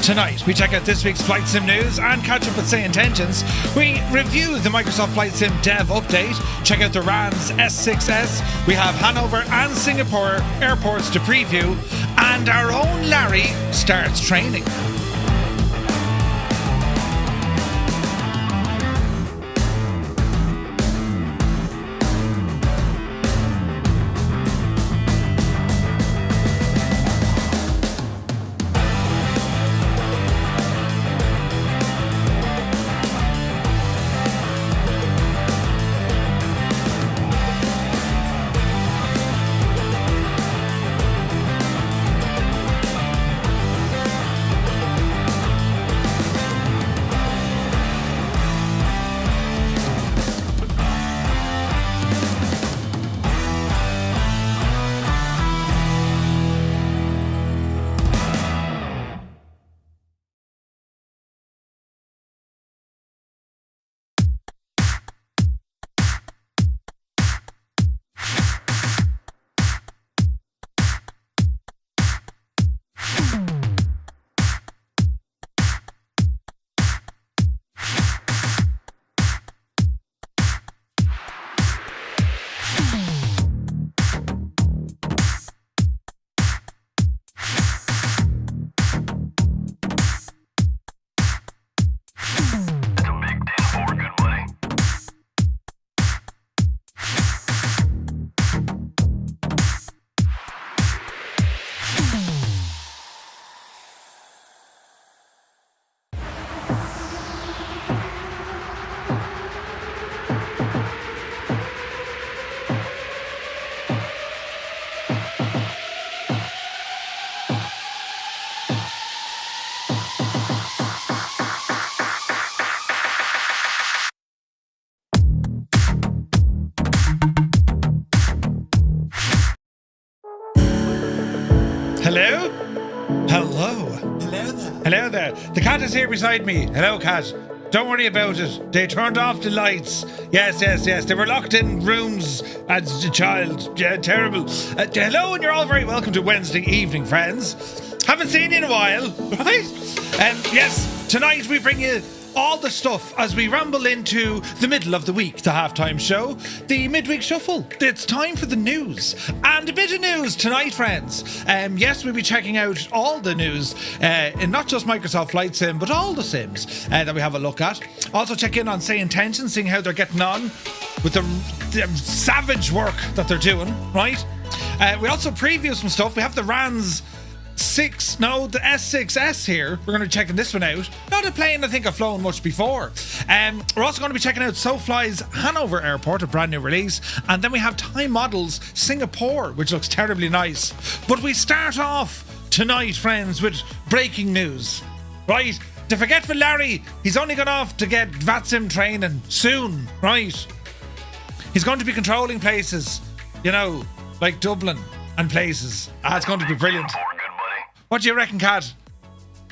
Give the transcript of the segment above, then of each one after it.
Tonight, we check out this week's flight sim news and catch up with SayIntentions. We review the Microsoft Flight Sim Dev update, check out the RANS S6S. We have Hanover and Singapore airports to preview, and our own Larry starts training. Hello? Hello. Hello there. Hello there. The cat is here beside me. Hello, cat. Don't worry about it. They turned off the lights. Yes. They were locked in rooms as a child. Yeah, terrible. Hello, and you're all very welcome to Wednesday evening, friends. Haven't seen you in a while, right? Yes, tonight we bring you all the stuff as we ramble into the middle of the week, the halftime show, the midweek shuffle. It's time for the news. And a bit of news tonight, friends. Yes, we'll be checking out all the news in not just Microsoft Flight Sim, but all the sims that we have a look at. Also check in on SayIntentions, seeing how they're getting on with the savage work that they're doing, right? We also preview some stuff. We have the RANS the S6S here. We're going to be checking this one out. Not a plane I think I've flown much before. We're also going to be checking out SoFly's Hanover Airport, a brand new release. And then we have TaiModels Singapore, which looks terribly nice. But we start off tonight, friends, with breaking news. Right? The forgetful Larry, he's only gone off to get Vatsim training soon, right? He's going to be controlling places, you know, like Dublin and places. It's going to be brilliant. What do you reckon, cat?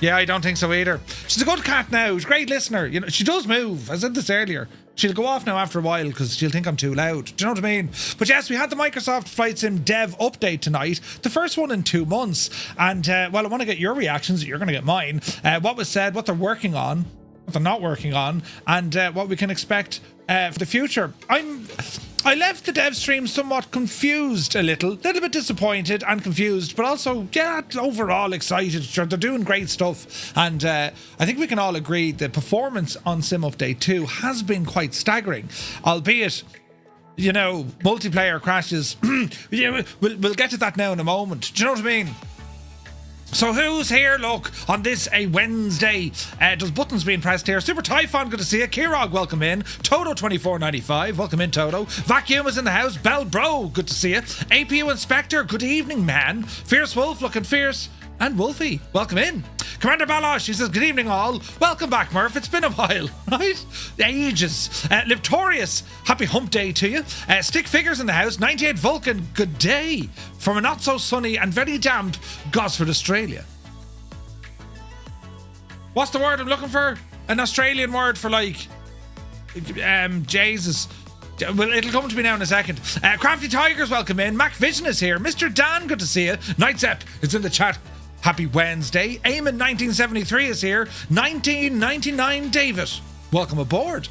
Yeah, I don't think so either. She's a good cat now. She's a great listener. You know, she does move. I said this earlier. She'll go off now after a while because she'll think I'm too loud. Do you know what I mean? But yes, we had the Microsoft Flight Sim Dev update tonight. The first one in 2 months. And, well, I want to get your reactions. You're going to get mine. What was said, what they're working on, what they're not working on, and what we can expect for the future. I left the dev stream somewhat confused a little bit disappointed and confused, but also, yeah, overall excited. Sure, they're doing great stuff. And I think we can all agree the performance on Sim Update 2 has been quite staggering, albeit, you know, multiplayer crashes. Yeah, we'll get to that now in a moment. Do you know what I mean? So who's here, look, on this a Wednesday? There's buttons being pressed here. Super Typhon, good to see you. Kirog, welcome in. Toto2495, welcome in, Toto. Vacuum is in the house. Bell Bro, good to see you. APU Inspector, good evening, man. Fierce Wolf, looking fierce. And Wolfie, welcome in. Commander Balosh, he says, good evening all. Welcome back, Murph. It's been a while, right? Ages. Liptorius, happy hump day to you. Stick Figures in the house. 98 Vulcan, good day. From a not so sunny and very damp Gosford, Australia. What's the word I'm looking for? An Australian word for like, Jesus. Well, it'll come to me now in a second. Crafty Tigers, welcome in. Mac Vision is here. Mr. Dan, good to see you. Night Zep is in the chat. Happy Wednesday. Eamon 1973 is here. 1999 David. Welcome aboard.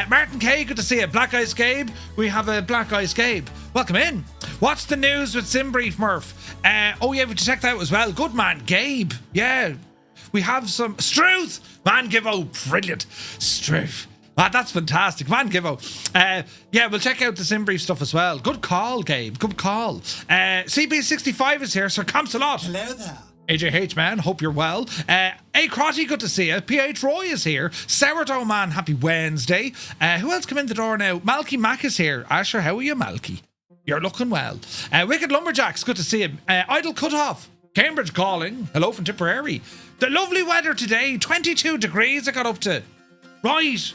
Martin K, good to see you. Black Ice Gabe. We have a Black Ice Gabe. Welcome in. What's the news with Simbrief Murph? Oh yeah, we checked that out as well. Good man, Gabe. Yeah. We have some Struth. Man, Givo. Brilliant. Struth. Ah, that's fantastic. Man, Givo. Yeah, we'll check out the Simbrief stuff as well. Good call, Gabe. Good call. CB65 is here. Sir Camsalot. Hello there. AJH man, hope you're well. A Crotty, good to see you. PH Roy is here. Sourdough man, happy Wednesday. Who else come in the door now? Malky Mac is here. Asher, how are you, Malky? You're looking well. Wicked Lumberjacks, good to see him. Idle Cutoff, Cambridge calling. Hello from Tipperary. The lovely weather today, 22 degrees I got up to. Right.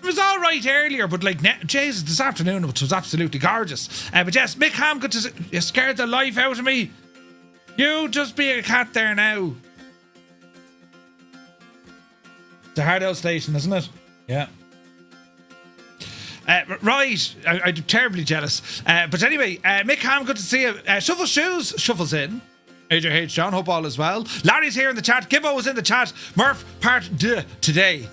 It was all right earlier, but like, Jesus, this afternoon it was absolutely gorgeous. But yes, Mick Ham, good to see you. Scared the life out of me. You just be a cat there now. It's a hard out station, isn't it? Yeah. Right. I'm terribly jealous. But anyway, Mick Ham, good to see you. Shuffle Shoes, shuffles in. AJH John, hope all is well. Larry's here in the chat. Gibbo was in the chat. Murph, part 2 today.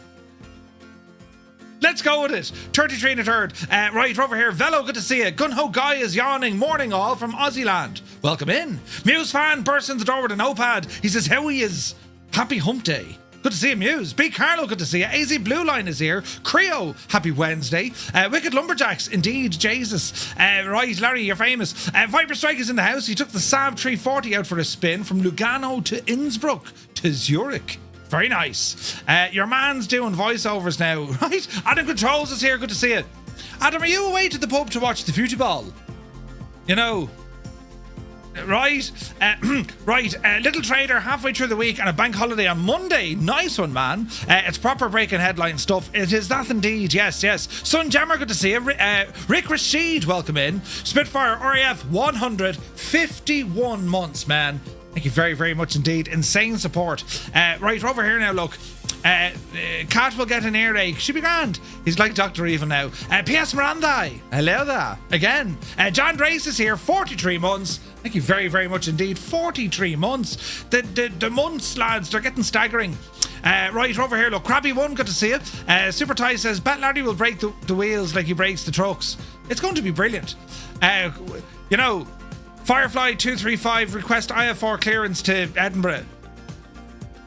Let's go with it. 33 and a third. Right, over here. Velo, good to see you. Gunho Guy is yawning. Morning all from Aussieland. Welcome in. Muse fan bursts in the door with a notepad. He says, how he is. Happy hump day. Good to see you, Muse. B. Carlo, good to see you. AZ Blue Line is here. Creo, happy Wednesday. Wicked Lumberjacks, indeed, Jesus. Right, Larry, you're famous. Viper Strike is in the house. He took the Saab 340 out for a spin from Lugano to Innsbruck to Zurich. Very nice. Your man's doing voiceovers now, right? Adam Controls is here. Good to see you. Adam, are you away to the pub to watch the Future Ball? You know, right? Right. Little Trader halfway through the week and a bank holiday on Monday. Nice one, man. It's proper breaking headline stuff. It is that indeed. Yes, yes. Sun Jammer, good to see you. Rick Rashid, welcome in. Spitfire RAF 151 months, man. Thank you very, very much indeed. Insane support. Right, over here now, look. Cat will get an earache. She'll be grand. He's like Dr. Evil now. P.S. Miranda. Hello there. Again. John Drace is here. 43 months. Thank you very, very much indeed. 43 months. The months, lads, they're getting staggering. Right, over here, look. Krabby One, good to see you. Super Ty says, Bet Larry will break the wheels like he breaks the trucks. It's going to be brilliant. You know, Firefly 235 request IF4 clearance to Edinburgh.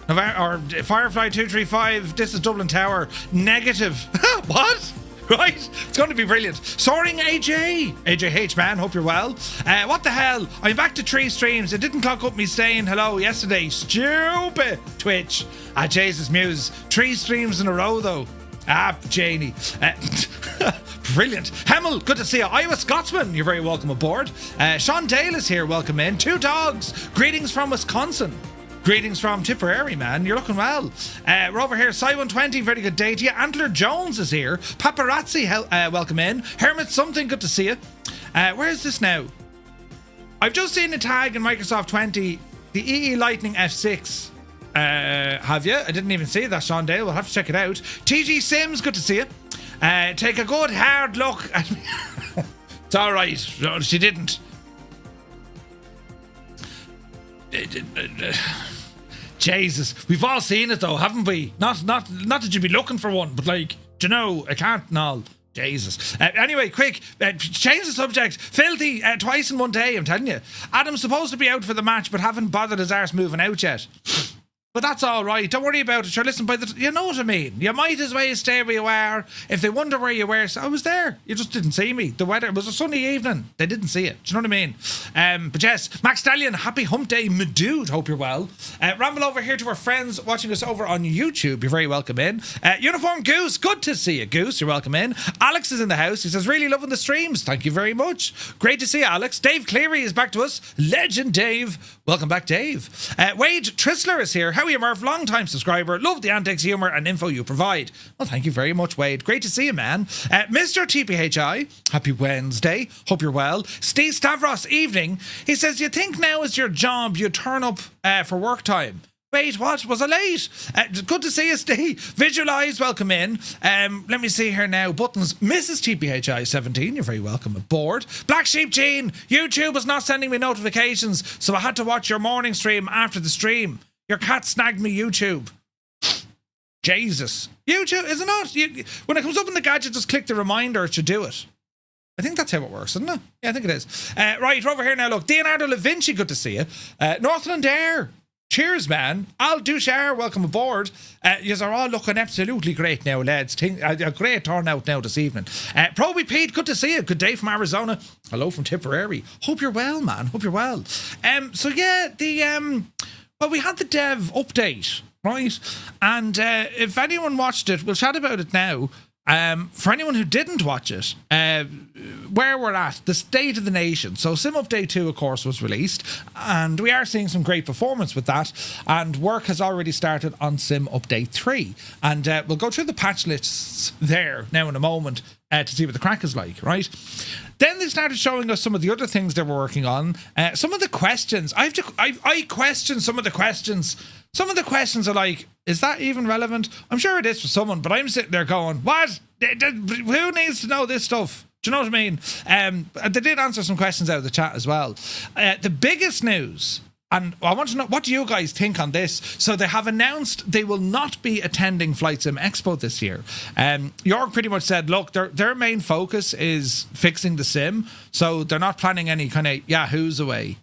Or Firefly 235, this is Dublin Tower. Negative. What? Right? It's going to be brilliant. Soaring AJH man, hope you're well. What the hell? I'm back to 3 streams. It didn't clock up me saying hello yesterday. Stupid Twitch. Jesus Muse. 3 streams in a row though. Janie. Brilliant. Hemel, good to see you. Iowa Scotsman, you're very welcome aboard. Sean Dale is here, welcome in. 2 dogs, greetings from Wisconsin. Greetings from Tipperary, man. You're looking well. We're over here. Cy120, very good day to you. Antler Jones is here. Paparazzi, welcome in. Hermit Something, good to see you. Where is this now? I've just seen a tag in Microsoft 20, the EE Lightning F6. Have you? I didn't even see that, Sean Dale. We'll have to check it out. TG Sims, good to see you. Take a good hard look at me. It's all right. No, she didn't. Jesus, we've all seen it though, haven't we? Not that you'd be looking for one, but like, do you know, I can't and all. Jesus. Anyway, quick, change the subject. Filthy, twice in one day, I'm telling you. Adam's supposed to be out for the match, but haven't bothered his arse moving out yet. But that's all right. Don't worry about it. Sure, listen, you know what I mean. You might as well stay where you are. If they wonder where you were, I was there. You just didn't see me. The weather, it was a sunny evening. They didn't see it. Do you know what I mean? But yes, Max Stallion, happy hump day, my dude. Hope you're well. Ramble over here to our friends watching us over on YouTube. You're very welcome in. Uniform Goose, good to see you, Goose. You're welcome in. Alex is in the house. He says, really loving the streams. Thank you very much. Great to see you, Alex. Dave Cleary is back to us. Legend Dave. Welcome back, Dave. Wade Trissler is here. How are you, Murph? Long time subscriber. Love the antics, humour and info you provide. Well, thank you very much, Wade. Great to see you, man. Mr. TPHI, happy Wednesday. Hope you're well. Steve Stavros, evening. He says, you think now is your job you turn up for work time? Wait, what? Was I late? Good to see you, Steve. Visualise, welcome in. Let me see here now. Buttons, Mrs. TPHI17, you're very welcome aboard. Black Sheep Jean, YouTube was not sending me notifications, so I had to watch your morning stream after the stream. Your cat snagged me YouTube. Jesus. YouTube, is it not? When it comes up in the gadget, just click the reminder, it should do it. I think that's how it works, isn't it? Yeah, I think it is. Right, over here now, look. Leonardo Da Vinci, good to see you. Northland Air. Cheers, man. Al Dushar, welcome aboard. You are all looking absolutely great now, lads. A great turnout now this evening. Proby Pete, good to see you. Good day from Arizona. Hello from Tipperary. Hope you're well, man. Hope you're well. So yeah, well, we had the dev update, right? And if anyone watched it, we'll chat about it now. For anyone who didn't watch it, where we're at, the state of the nation. So Sim Update 2, of course, was released, and we are seeing some great performance with that, and work has already started on Sim Update 3. And we'll go through the patch lists there now in a moment to see what the crack is like, right? Then they started showing us some of the other things they were working on. Some of the questions. I question some of the questions. Some of the questions are like, is that even relevant? I'm sure it is for someone, but I'm sitting there going, what? Who needs to know this stuff? Do you know what I mean? They did answer some questions out of the chat as well. The biggest news, and I want to know, what do you guys think on this? So they have announced they will not be attending Flight Sim Expo this year. York pretty much said, look, their main focus is fixing the sim, so they're not planning any kind of yahoos away,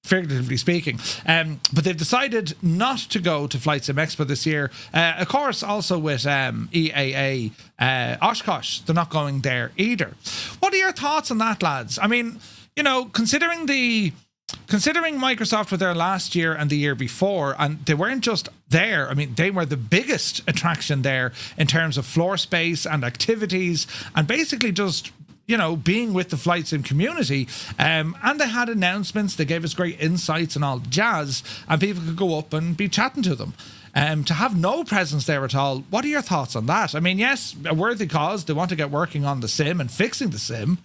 figuratively speaking. But they've decided not to go to Flight Sim Expo this year. Of course, also with EAA Oshkosh, they're not going there either. What are your thoughts on that, lads? I mean, you know, considering Microsoft were there last year and the year before, and they weren't just there, I mean, they were the biggest attraction there in terms of floor space and activities, and basically just, you know, being with the flight sim community. And they had announcements, they gave us great insights and all the jazz, and people could go up and be chatting to them. To have no presence there at all, what are your thoughts on that? I mean, yes, a worthy cause, they want to get working on the sim and fixing the sim.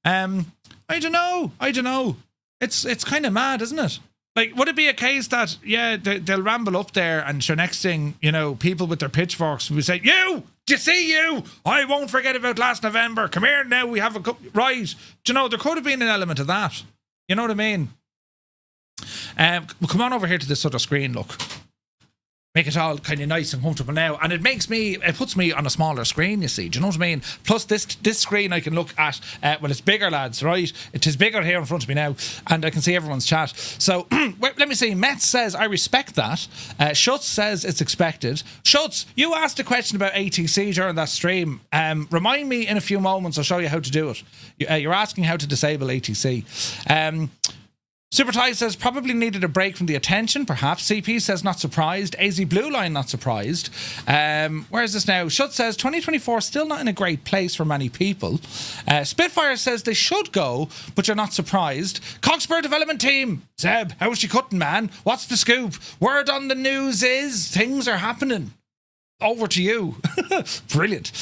I don't know. It's kind of mad, isn't it? Like, would it be a case that, yeah, they'll ramble up there, and sure, next thing, you know, people with their pitchforks will say, you! Do you see you? I won't forget about last November. Come here now, we have a... Right. Do you know, there could have been an element of that. You know what I mean? Come on over here to this sort of screen, look. Make it all kind of nice and comfortable now, and it puts me on a smaller screen, you see. Do you know what I mean? Plus this screen I can look at, well, it's bigger, lads, right? It is bigger here in front of me now, and I can see everyone's chat. So let me see. Metz says, I respect that. Schutz says it's expected. Schutz, you asked a question about ATC during that stream. Remind me in a few moments, I'll show you how to do it. You're asking how to disable ATC. Super Ty says probably needed a break from the attention, perhaps. CP says not surprised. AZ Blue Line not surprised. Where is this now? Schutz says 2024 still not in a great place for many people. Spitfire says they should go, but you're not surprised. Cockspur Development Team. Zeb, how's she cutting, man? What's the scoop? Word on the news is things are happening. Over to you. Brilliant.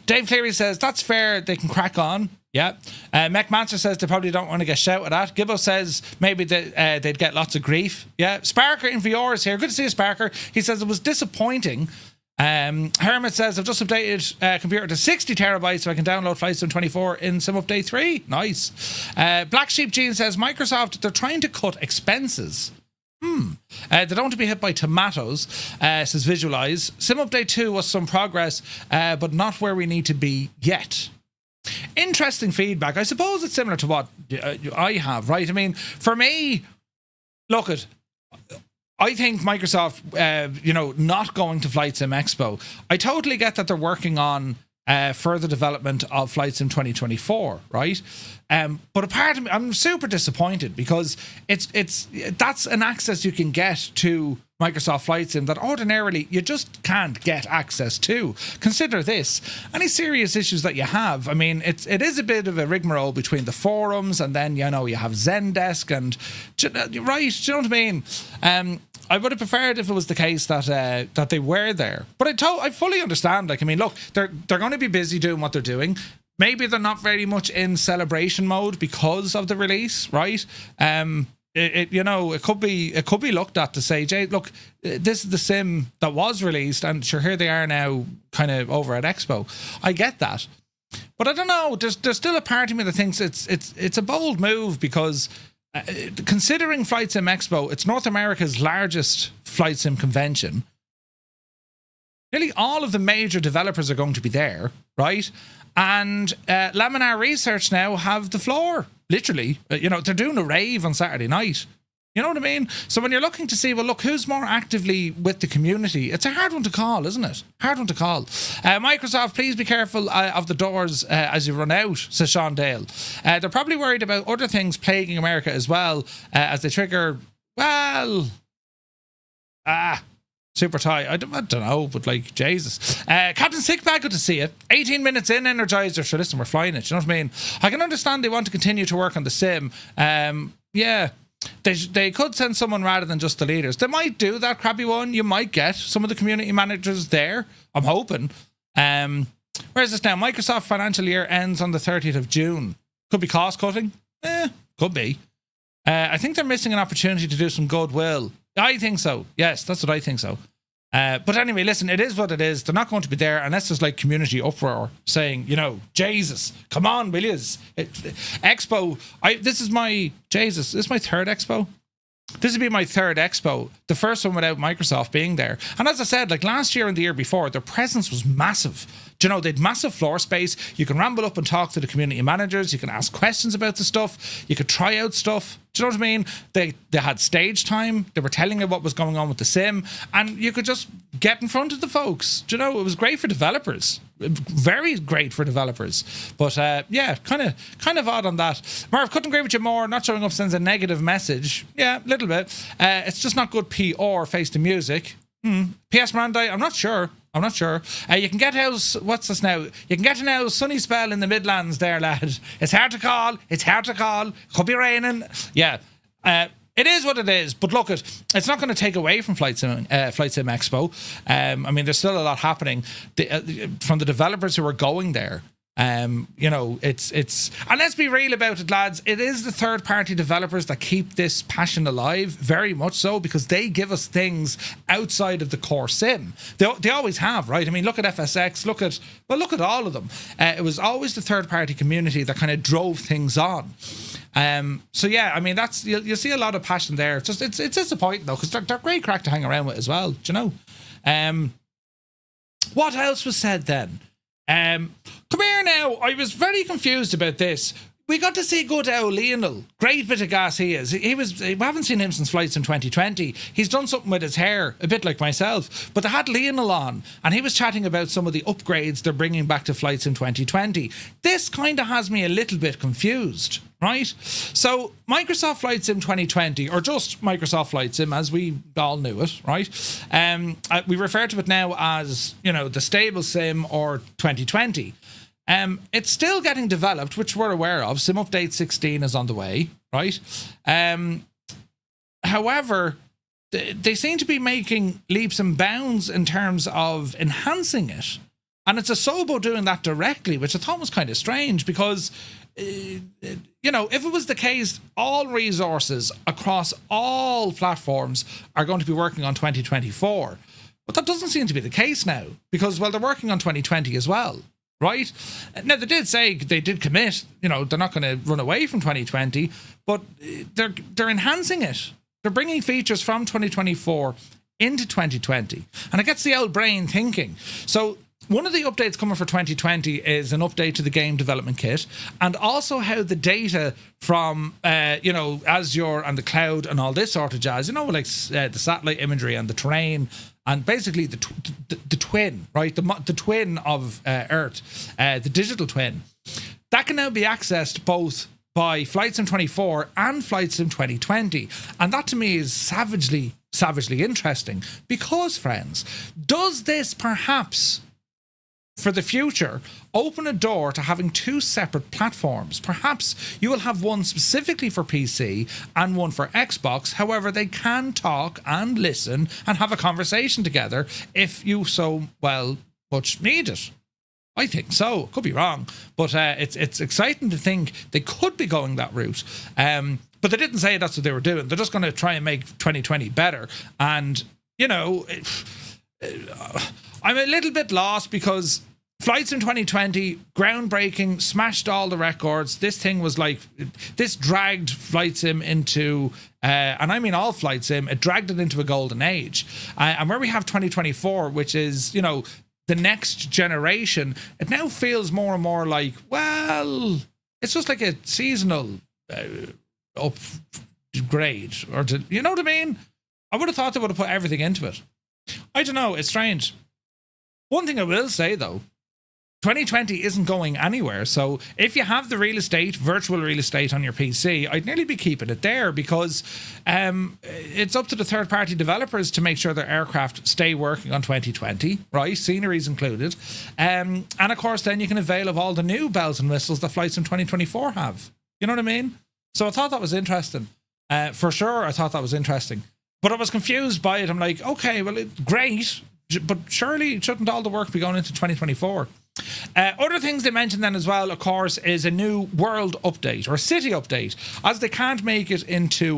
Dave Cleary says that's fair, they can crack on. Yeah. Mech Manser says they probably don't want to get shouted at. Gibbo says maybe they'd get lots of grief. Yeah. Sparker in VR is here. Good to see you, Sparker. He says it was disappointing. Hermit says I've just updated computer to 60 terabytes so I can download Flight Sim 24 in Sim Update 3. Nice. Black Sheep Gene says Microsoft, they're trying to cut expenses. They don't want to be hit by tomatoes, says Visualize. Sim Update 2 was some progress, but not where we need to be yet. Interesting feedback. I suppose it's similar to what I have, right? I mean, for me, look at... I think Microsoft, not going to Flight Sim Expo, I totally get that they're working on further development of Flight Sim 2024, right? But a part of me, I'm super disappointed because that's an access you can get to Microsoft Flight Sim that ordinarily you just can't get access to. Consider this, any serious issues that you have, I mean, it is a bit of a rigmarole between the forums, and then, you know, you have Zendesk and, right, do you know what I mean? I would have preferred if it was the case that they were there. But I fully understand. Like, I mean, look, they're going to be busy doing what they're doing. Maybe they're not very much in celebration mode because of the release, right? it could be looked at to say, Jay, look, this is the sim that was released, and sure, here they are now, kind of over at Expo. I get that, but I don't know. There's still a part of me that thinks it's a bold move because considering Flight Sim Expo, it's North America's largest flight sim convention. Nearly all of the major developers are going to be there, right? And Laminar Research now have the floor, literally. They're doing a rave on Saturday night. You know what I mean? So when you're looking to see, well, look, who's more actively with the community, it's a hard one to call, isn't it? Hard one to call. Microsoft, please be careful of the doors as you run out, says Sean Dale. They're probably worried about other things plaguing America as well, as they trigger, super tie. I don't know, but like, Jesus. Captain Sickbag, good to see you. 18 minutes in, Energizer. Sure, listen, we're flying it. You know what I mean? I can understand they want to continue to work on the sim. Yeah. They could send someone rather than just the leaders. They might do that, crappy one. You might get some of the community managers there. I'm hoping. Where is this now? Microsoft financial year ends on the 30th of June. Could be cost cutting. Could be. I think they're missing an opportunity to do some goodwill. I think so. Yes, that's what I think so. But anyway, listen, it is what it is. They're not going to be there unless there's like community uproar saying, Jesus, come on, will yous? Expo. This is my third Expo. This would be my third Expo. The first one without Microsoft being there. And as I said, like last year and the year before, their presence was massive. They had massive floor space. You can ramble up and talk to the community managers. You can ask questions about the stuff. You could try out stuff. Do you know what I mean? They had stage time. They were telling you what was going on with the sim. And you could just get in front of the folks. It was great for developers. Very great for developers. But kind of odd on that. Marv, couldn't agree with you more. Not showing up sends a negative message. Yeah, a little bit. It's just not good PR, face to music. PS Miranda, I'm not sure. You can get what's this now? You can get a now sunny spell in the Midlands there, lad. It's hard to call. Could be raining. Yeah. It is what it is. But look, it's not going to take away from Flight Sim Expo. There's still a lot happening from the developers who are going there. It's and let's be real about it, lads. It is the third party developers that keep this passion alive, very much so, because they give us things outside of the core sim. They always have, right? Look at FSX, look at all of them. It was always the third party community that kind of drove things on. That's you'll see a lot of passion there. It's disappointing though, because they're great crack to hang around with as well. Do you know? What else was said then? Come here now. I was very confused about this. We got to see good old Lionel. Great bit of gas he is. We haven't seen him since Flight Sim 2020. He's done something with his hair, a bit like myself. But they had Lionel on, and he was chatting about some of the upgrades they're bringing back to Flight Sim 2020. This kind of has me a little bit confused, right? So Microsoft Flight Sim 2020, or just Microsoft Flight Sim as we all knew it, right? We refer to it now as, the stable sim or 2020. It's still getting developed, which we're aware of. Sim Update 16 is on the way, right? However, they seem to be making leaps and bounds in terms of enhancing it. And it's Asobo doing that directly, which I thought was kind of strange because, if it was the case, all resources across all platforms are going to be working on 2024. But that doesn't seem to be the case now because, they're working on 2020 as well. Right? Now, they did commit, they're not going to run away from 2020, but they're enhancing it. They're bringing features from 2024 into 2020. And it gets the old brain thinking. So one of the updates coming for 2020 is an update to the game development kit and also how the data from, Azure and the cloud and all this sort of jazz, the satellite imagery and the terrain and basically the twin, right? The twin of Earth, the digital twin, that can now be accessed both by Flight Sim 24 and Flight Sim 2020. And that to me is savagely interesting because, friends, does this perhaps for the future open a door to having two separate platforms? Perhaps you will have one specifically for PC and one for Xbox. However, they can talk and listen and have a conversation together if you so much need it. I think so. Could be wrong, but it's exciting to think they could be going that route. But they didn't say that's what they were doing. They're just going to try and make 2020 better. And, you know, I'm a little bit lost because Flight Sim 2020, groundbreaking, smashed all the records. This thing was like, this dragged Flight Sim into, and I mean all Flight Sim, it dragged it into a golden age. And where we have 2024, which is, you know, the next generation, it now feels more and more like, well, it's just like a seasonal upgrade. Or to, you know what I mean? I would have thought they would have put everything into it. I don't know, it's strange. One thing I will say, though, 2020 isn't going anywhere. So if you have the real estate, virtual real estate on your PC, I'd nearly be keeping it there because it's up to the third-party developers to make sure their aircraft stay working on 2020, right? Sceneries included. And of course, then you can avail of all the new bells and whistles that Flight Sim 2024 have. You know what I mean? So I thought that was interesting. For sure, I thought that was interesting. But I was confused by it. I'm like, okay, well, it's great, but surely shouldn't all the work be going into 2024? Other things they mentioned then as well, of course, is a new world update or city update. As they can't make it to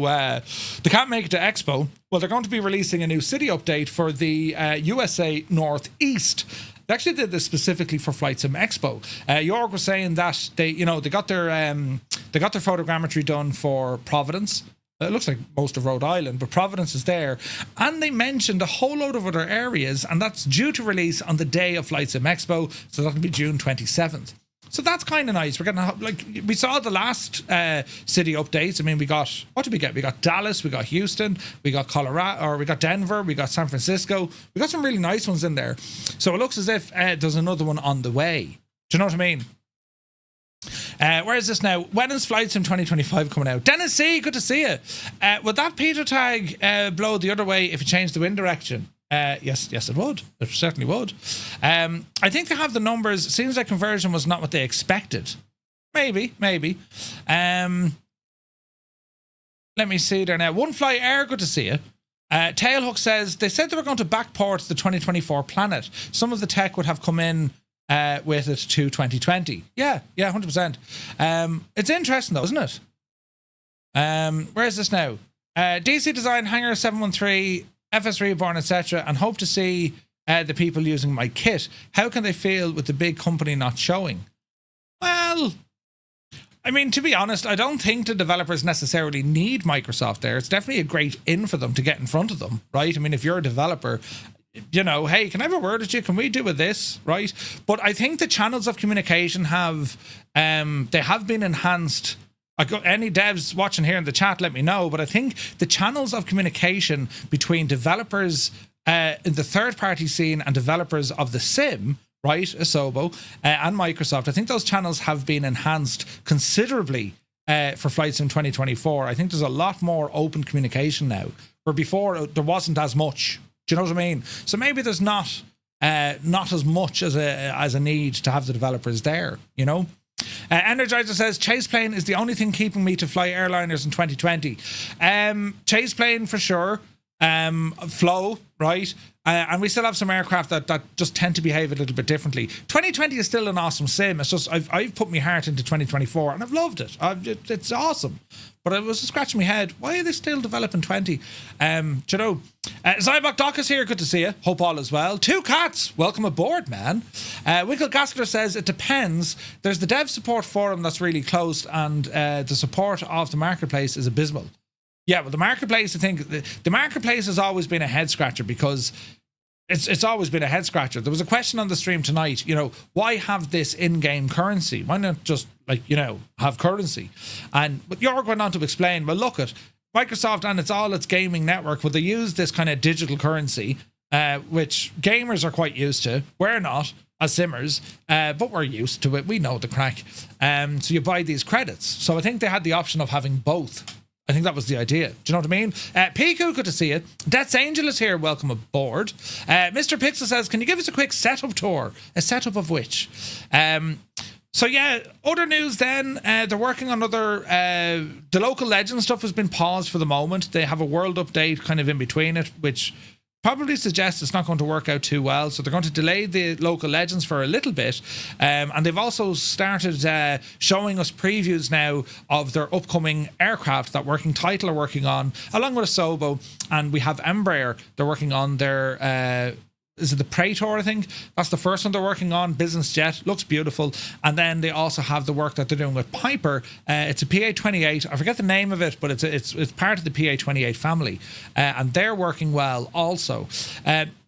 Expo, well, they're going to be releasing a new city update for the USA Northeast. They actually did this specifically for Flight Sim Expo. Jorg was saying that they got their photogrammetry done for Providence. It looks like most of Rhode Island, but Providence is there. And they mentioned a whole load of other areas, and that's due to release on the day of Flight Sim Expo, so that'll be June 27th. So that's kind of nice. We're getting, like, we saw the last city updates. I mean, what did we get? We got Dallas, we got Houston, we got Colorado, or we got Denver, we got San Francisco. We got some really nice ones in there. So it looks as if there's another one on the way. Do you know what I mean? Where is this now? When is Flight Sim 2025 coming out? Dennis C, good to see you. Would that Peter tag blow the other way if you change the wind direction? Yes, it would. It certainly would. I think they have the numbers. It seems like conversion was not what they expected. Maybe. Let me see there now. One Fly Air, good to see you. Tailhook says they said they were going to backport the 2024 Planet. Some of the tech would have come in with it to 2020. Yeah, 100%. It's interesting though, isn't it? Where is this now? DC Design Hangar 713, FS Reborn, etc. And hope to see the people using my kit. How can they feel with the big company not showing? Well, I mean, to be honest, I don't think the developers necessarily need Microsoft there. It's definitely a great in for them to get in front of them, right? I mean, if you're a developer, you know, hey, can I have a word with you? Can we do with this, right? But I think the channels of communication have been enhanced. Any devs watching here in the chat, let me know. But I think the channels of communication between developers in the third-party scene and developers of the sim, right, Asobo, and Microsoft, I think those channels have been enhanced considerably for Flight Sim 2024. I think there's a lot more open communication now, where before there wasn't as much. Do you know what I mean? So maybe there's not as much as a need to have the developers there, you know? Energizer says, Chase plane is the only thing keeping me to fly airliners in 2020. Chase plane for sure. Flow, right? And we still have some aircraft that just tend to behave a little bit differently. 2020 is still an awesome sim. It's just, I've put my heart into 2024 and I've loved it. It's awesome. But I was scratching my head. Why are they still developing 20? Do you know? Zybok Doc is here. Good to see you. Hope all is well. Two Cats. Welcome aboard, man. Winkle Gaskler says, it depends. There's the dev support forum that's really close, and the support of the marketplace is abysmal. Yeah, well, the marketplace, I think, the marketplace has always been a head scratcher because it's always been a head scratcher. There was a question on the stream tonight, you know, why have this in-game currency? Why not just, like, you know, have currency? But Jorg went on to explain, well, look at Microsoft and its gaming network, well, they use this kind of digital currency, which gamers are quite used to. We're not, as simmers, but we're used to it. We know the crack. So you buy these credits. So I think they had the option of having both. I think that was the idea. Do you know what I mean? Piku, good to see you. Death's Angel is here. Welcome aboard. Mr. Pixel says, can you give us a quick setup tour? A setup of which? So yeah, other news then. They're working on other... the local legend stuff has been paused for the moment. They have a world update kind of in between it, which probably suggests it's not going to work out too well. So they're going to delay the local legends for a little bit. And they've also started showing us previews now of their upcoming aircraft that Working Title are working on, along with Asobo. And we have Embraer. They're working on their... is it the Praetor, I think? That's the first one they're working on, business jet. Looks beautiful. And then they also have the work that they're doing with Piper. It's a PA-28. I forget the name of it, but it's part of the PA-28 family. And they're working well also.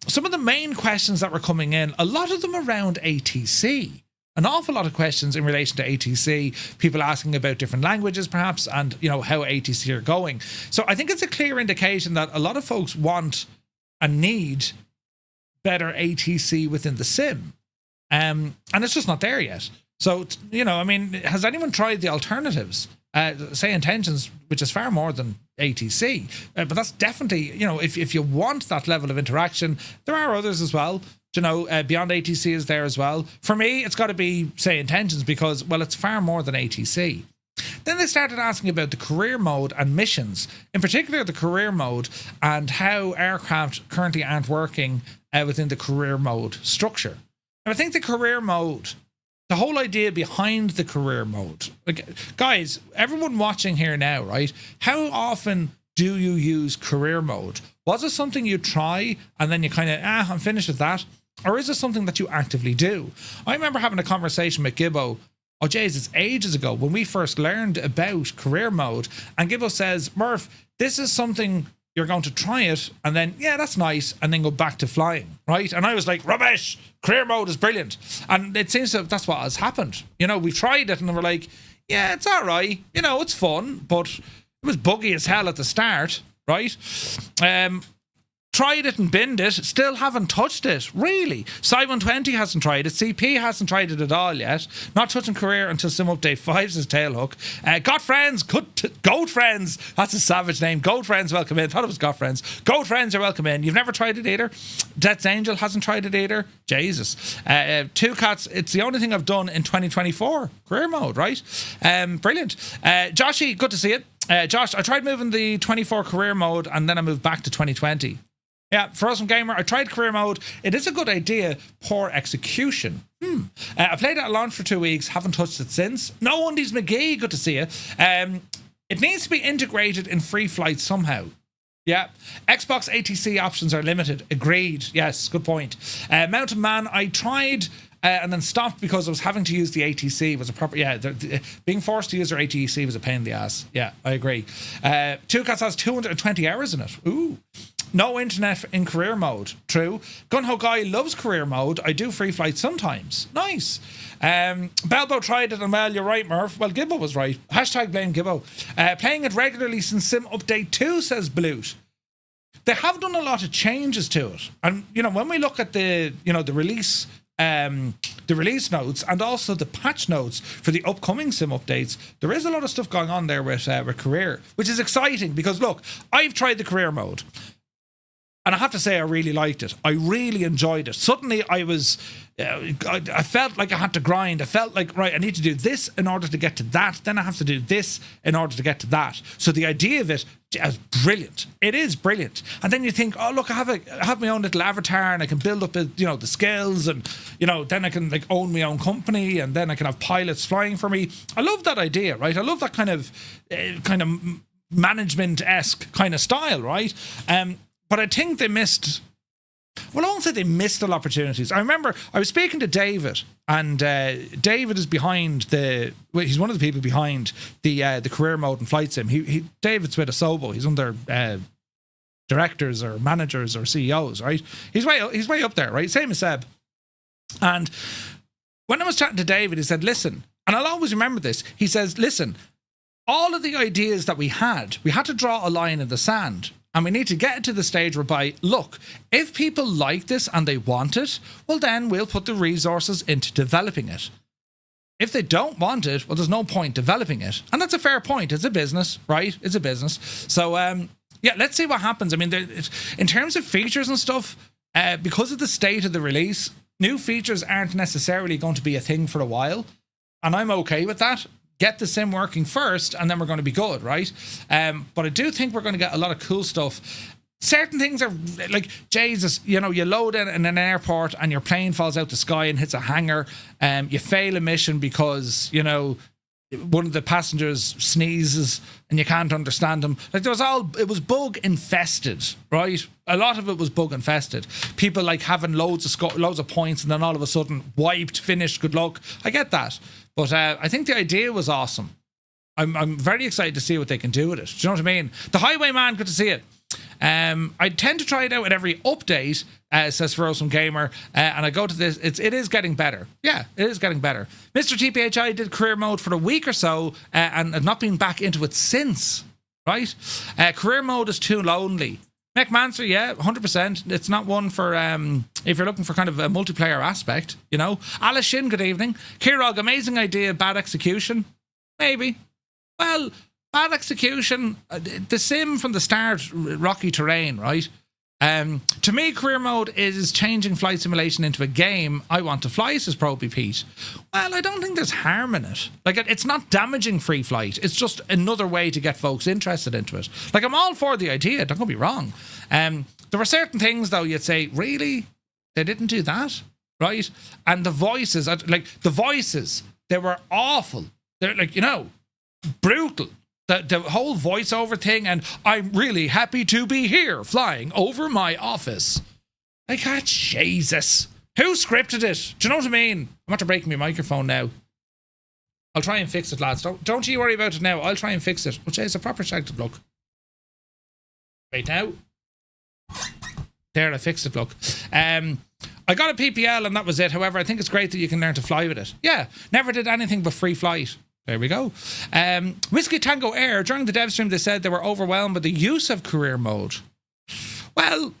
Some of the main questions that were coming in, a lot of them around ATC. An awful lot of questions in relation to ATC, people asking about different languages perhaps, and how ATC are going. So I think it's a clear indication that a lot of folks want and need better ATC within the sim, and it's just not there yet. So has anyone tried the alternatives? SayIntentions, which is far more than ATC, but that's definitely if you want that level of interaction, there are others as well. Beyond ATC is there as well. For me, it's got to be SayIntentions because it's far more than ATC. Then they started asking about the career mode and missions, in particular the career mode, and how aircraft currently aren't working within the career mode structure. And I think the career mode, the whole idea behind the career mode, guys, everyone watching here now, right? How often do you use career mode? Was it something you try and then you kind of, I'm finished with that? Or is it something that you actively do? I remember having a conversation with Gibbo. Oh, jeez, it's ages ago when we first learned about career mode. And Gibbo says, Murph, this is something you're going to try it. And then, yeah, that's nice. And then go back to flying, right? And I was like, rubbish. Career mode is brilliant. And it seems that's what has happened. We've tried it and we're like, yeah, it's all right. It's fun. But it was buggy as hell at the start, right? Tried it and binned it, still haven't touched it, really. Cy120 hasn't tried it, CP hasn't tried it at all yet. Not touching career until Sim Update 5 says Tailhook. Got Friends, Goat Friends, that's a savage name. Goat Friends, welcome in. Thought it was Got Friends. Goat Friends, you're welcome in. You've never tried it either? Death's Angel hasn't tried it either? Jesus. Two Cats, it's the only thing I've done in 2024. Career mode, right? Brilliant. Joshy, good to see it. Josh, I tried moving the 24 career mode and then I moved back to 2020. Yeah, Frozen Gamer, I tried career mode. It is a good idea. Poor execution. I played it at launch for 2 weeks. Haven't touched it since. No Undies McGee, good to see you. It needs to be integrated in free flight somehow. Yeah. Xbox ATC options are limited. Agreed. Yes, good point. Mountain Man, I tried and then stopped because I was having to use the ATC. It was a proper... Yeah, being forced to use their ATC was a pain in the ass. Yeah, I agree. Two Cats has 220 hours in it. Ooh. No internet in career mode. True. Gunho Guy loves career mode. I do free flight sometimes. Nice. Belbo tried it and you're right, Murph. Well, Gibbo was right. Hashtag blame Gibbo. Playing it regularly since Sim Update 2, says Bloot. They have done a lot of changes to it. And, when we look at the release... the release notes and also the patch notes for the upcoming sim updates, there is a lot of stuff going on there with career, which is exciting because look, I've tried the career mode and I have to say I really liked it. I really enjoyed it. Suddenly I was I felt like I had to grind. I felt like, right, I need to do this in order to get to that, then I have to do this in order to get to that. So the idea of it is brilliant. It is brilliant. And then you think, oh look, I have my own little avatar and I can build up the skills and then I can own my own company and then I can have pilots flying for me. I love that idea, right? I love that kind of management-esque kind of style, right? But I think they missed... Well, I won't say they missed all opportunities. I remember I was speaking to David, and David is behind he's one of the people behind the career mode and flight sim. David's with Asobo. He's under directors or managers or CEOs, right? He's way up there, right? Same as Seb. And when I was chatting to David, he said, listen, and I'll always remember this. He says, listen, all of the ideas that we had to draw a line in the sand. And we need to get to the stage whereby, look, if people like this and they want it, well, then we'll put the resources into developing it. If they don't want it, well, there's no point developing it. And that's a fair point. It's a business, right? It's a business. So, yeah, let's see what happens. I mean, in terms of features and stuff, because of the state of the release, new features aren't necessarily going to be a thing for a while. And I'm okay with that. Get the sim working first and then we're going to be good, right? But I do think we're going to get a lot of cool stuff. certain things are like, Jesus, you know, you load in an airport and your plane falls out the sky and hits a hangar. You fail a mission because, you know, one of the passengers sneezes and you can't understand them. Like, it was bug infested, right? A lot of it was bug infested. People like having loads of points and then all of a sudden wiped, finished, good luck. I get that. But I think the idea was awesome. I'm very excited to see what they can do with it. Do you know what I mean? The Highwayman, good to see it. I tend to try it out at every update, says Ferocum Gamer, and I go to this. It is getting better. Yeah, it is getting better. Mr. TPHI did career mode for a week or so, and have not been back into it since. Right? Career mode is too lonely. MechMancer, yeah, 100%. It's not one for if you're looking for kind of a multiplayer aspect, you know. Alice Shin, good evening. Kirog, amazing idea, bad execution. Maybe. Well, bad execution, the sim from the start, rocky terrain, right? To me, career mode is changing flight simulation into a game. I want to fly, says Proby Pete. Well, I don't think there's harm in it. Like, it's not damaging free flight. It's just another way to get folks interested into it. Like, I'm all for the idea, don't get me wrong. There were certain things, though, you'd say, really? They didn't do that? Right? And the voices, they were awful. They're like, you know, brutal. The whole voiceover thing, and I'm really happy to be here flying over my office. Like, Jesus. Who scripted it? Do you know what I mean? I'm about to break my microphone now. I'll try and fix it, lads. Don't you worry about it now. I'll try and fix it. Which is a proper shaggy look. Right now. There, I fixed it, look. I got a PPL and that was it. However, I think it's great that you can learn to fly with it. Yeah, never did anything but free flight. There we go. Whiskey Tango Air, during the dev stream, they said they were overwhelmed by the use of career mode. Well,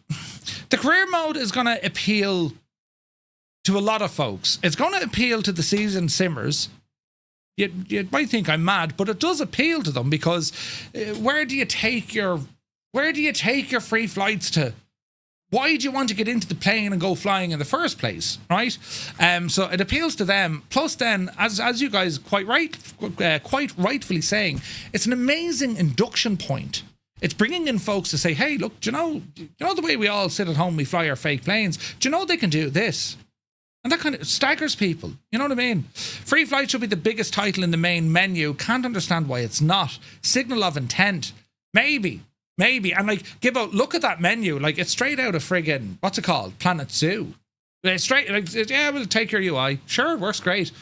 the career mode is going to appeal to a lot of folks. It's going to appeal to the seasoned simmers. You might think I'm mad, but it does appeal to them because where do you take your free flights to? Why do you want to get into the plane and go flying in the first place, right? So it appeals to them. Plus, then, as you guys quite rightfully saying, it's an amazing induction point. It's bringing in folks to say, hey, look, do you know the way we all sit at home, we fly our fake planes? Do you know they can do this? And that kind of staggers people. You know what I mean? Free flight should be the biggest title in the main menu. Can't understand why it's not. Signal of intent. Maybe. And like, look at that menu. Like, it's straight out of friggin', what's it called? Planet Zoo. It's straight, like, yeah, we'll take your UI. Sure, it works great.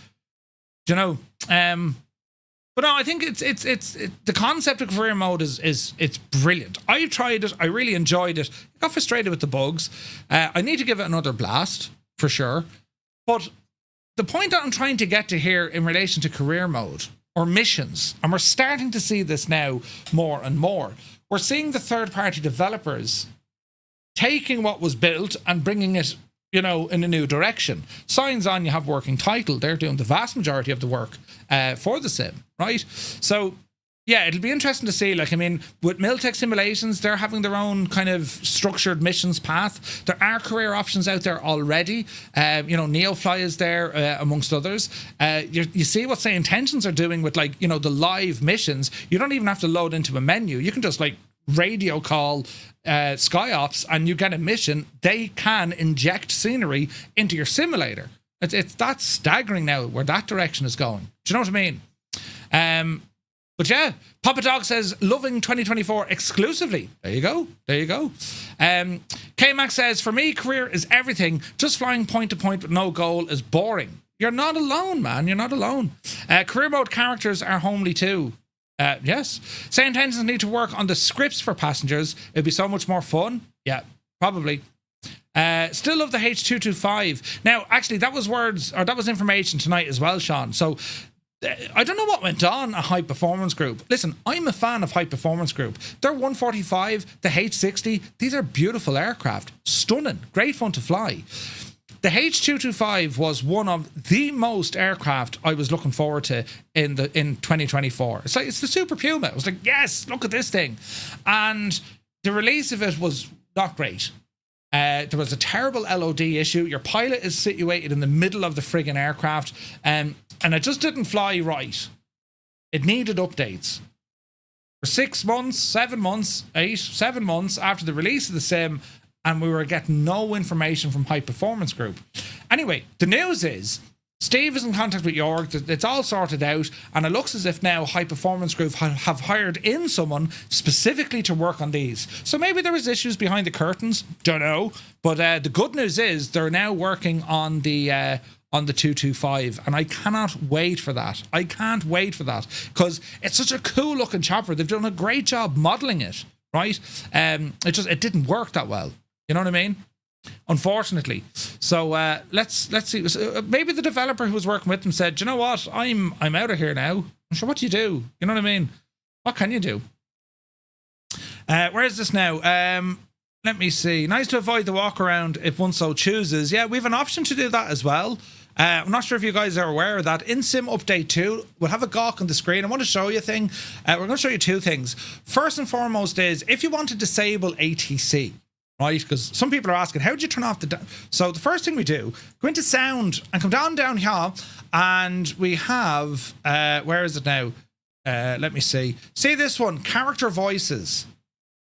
Do you know? But no, I think it's the concept of career mode is brilliant. I've tried it. I really enjoyed it. I got frustrated with the bugs. I need to give it another blast, for sure. But the point that I'm trying to get to here in relation to career mode or missions, and we're starting to see this now more and more, we're seeing the third-party developers taking what was built and bringing it, you know, in a new direction. Signs on, you have working title. They're doing the vast majority of the work for the sim, right? So, yeah, it'll be interesting to see. Like, I mean, with Miltech Simulations, they're having their own kind of structured missions path. There are career options out there already. You know, Neofly is there, amongst others. You see what SayIntentions are doing with, like, you know, the live missions. You don't even have to load into a menu. You can just, like, radio call SkyOps and you get a mission. They can inject scenery into your simulator. That's staggering now where that direction is going. Do you know what I mean? But yeah, Papa Dog says, loving 2024 exclusively. There you go. K-Max says, for me, career is everything. Just flying point to point with no goal is boring. You're not alone, man. You're not alone. Career mode characters are homely too. Yes. SayIntentions need to work on the scripts for passengers. It'd be so much more fun. Yeah, probably. Still love the H225. Now, actually, that was information tonight as well, Sean. So, I don't know what went on at High Performance Group. Listen, I'm a fan of High Performance Group. Their 145, the H60, these are beautiful aircraft. Stunning. Great fun to fly. The H225 was one of the most aircraft I was looking forward to in 2024. It's the Super Puma. It was like, yes, look at this thing. And the release of it was not great. There was a terrible LOD issue. Your pilot is situated in the middle of the friggin' aircraft. And it just didn't fly right. It needed updates. for 6 months, 7 months, 7 months after the release of the sim, and we were getting no information from High Performance Group. Anyway, the news is Steve is in contact with Jorg. It's all sorted out, and it looks as if now High Performance Group have hired in someone specifically to work on these. So maybe there was issues behind the curtains. Don't know. But the good news is they're now working on the 225, and I cannot wait for that. I can't wait for that because it's such a cool looking chopper. They've done a great job modeling it, right? It didn't work that well. You know what I mean? Unfortunately. So let's see. Maybe the developer who was working with them said, you know what, I'm out of here now. I'm sure, what do? You know what I mean? What can you do? Where is this now? Let me see. Nice to avoid the walk around if one so chooses. Yeah, we have an option to do that as well. I'm not sure if you guys are aware of that. In Sim Update 2, we'll have a gawk on the screen. I want to show you a thing. We're going to show you two things. First and foremost is if you want to disable ATC, right? Because some people are asking, how do you turn off the... So the first thing we do, go into sound and come down here, and we have... where is it now? Let me see. See this one, character voices.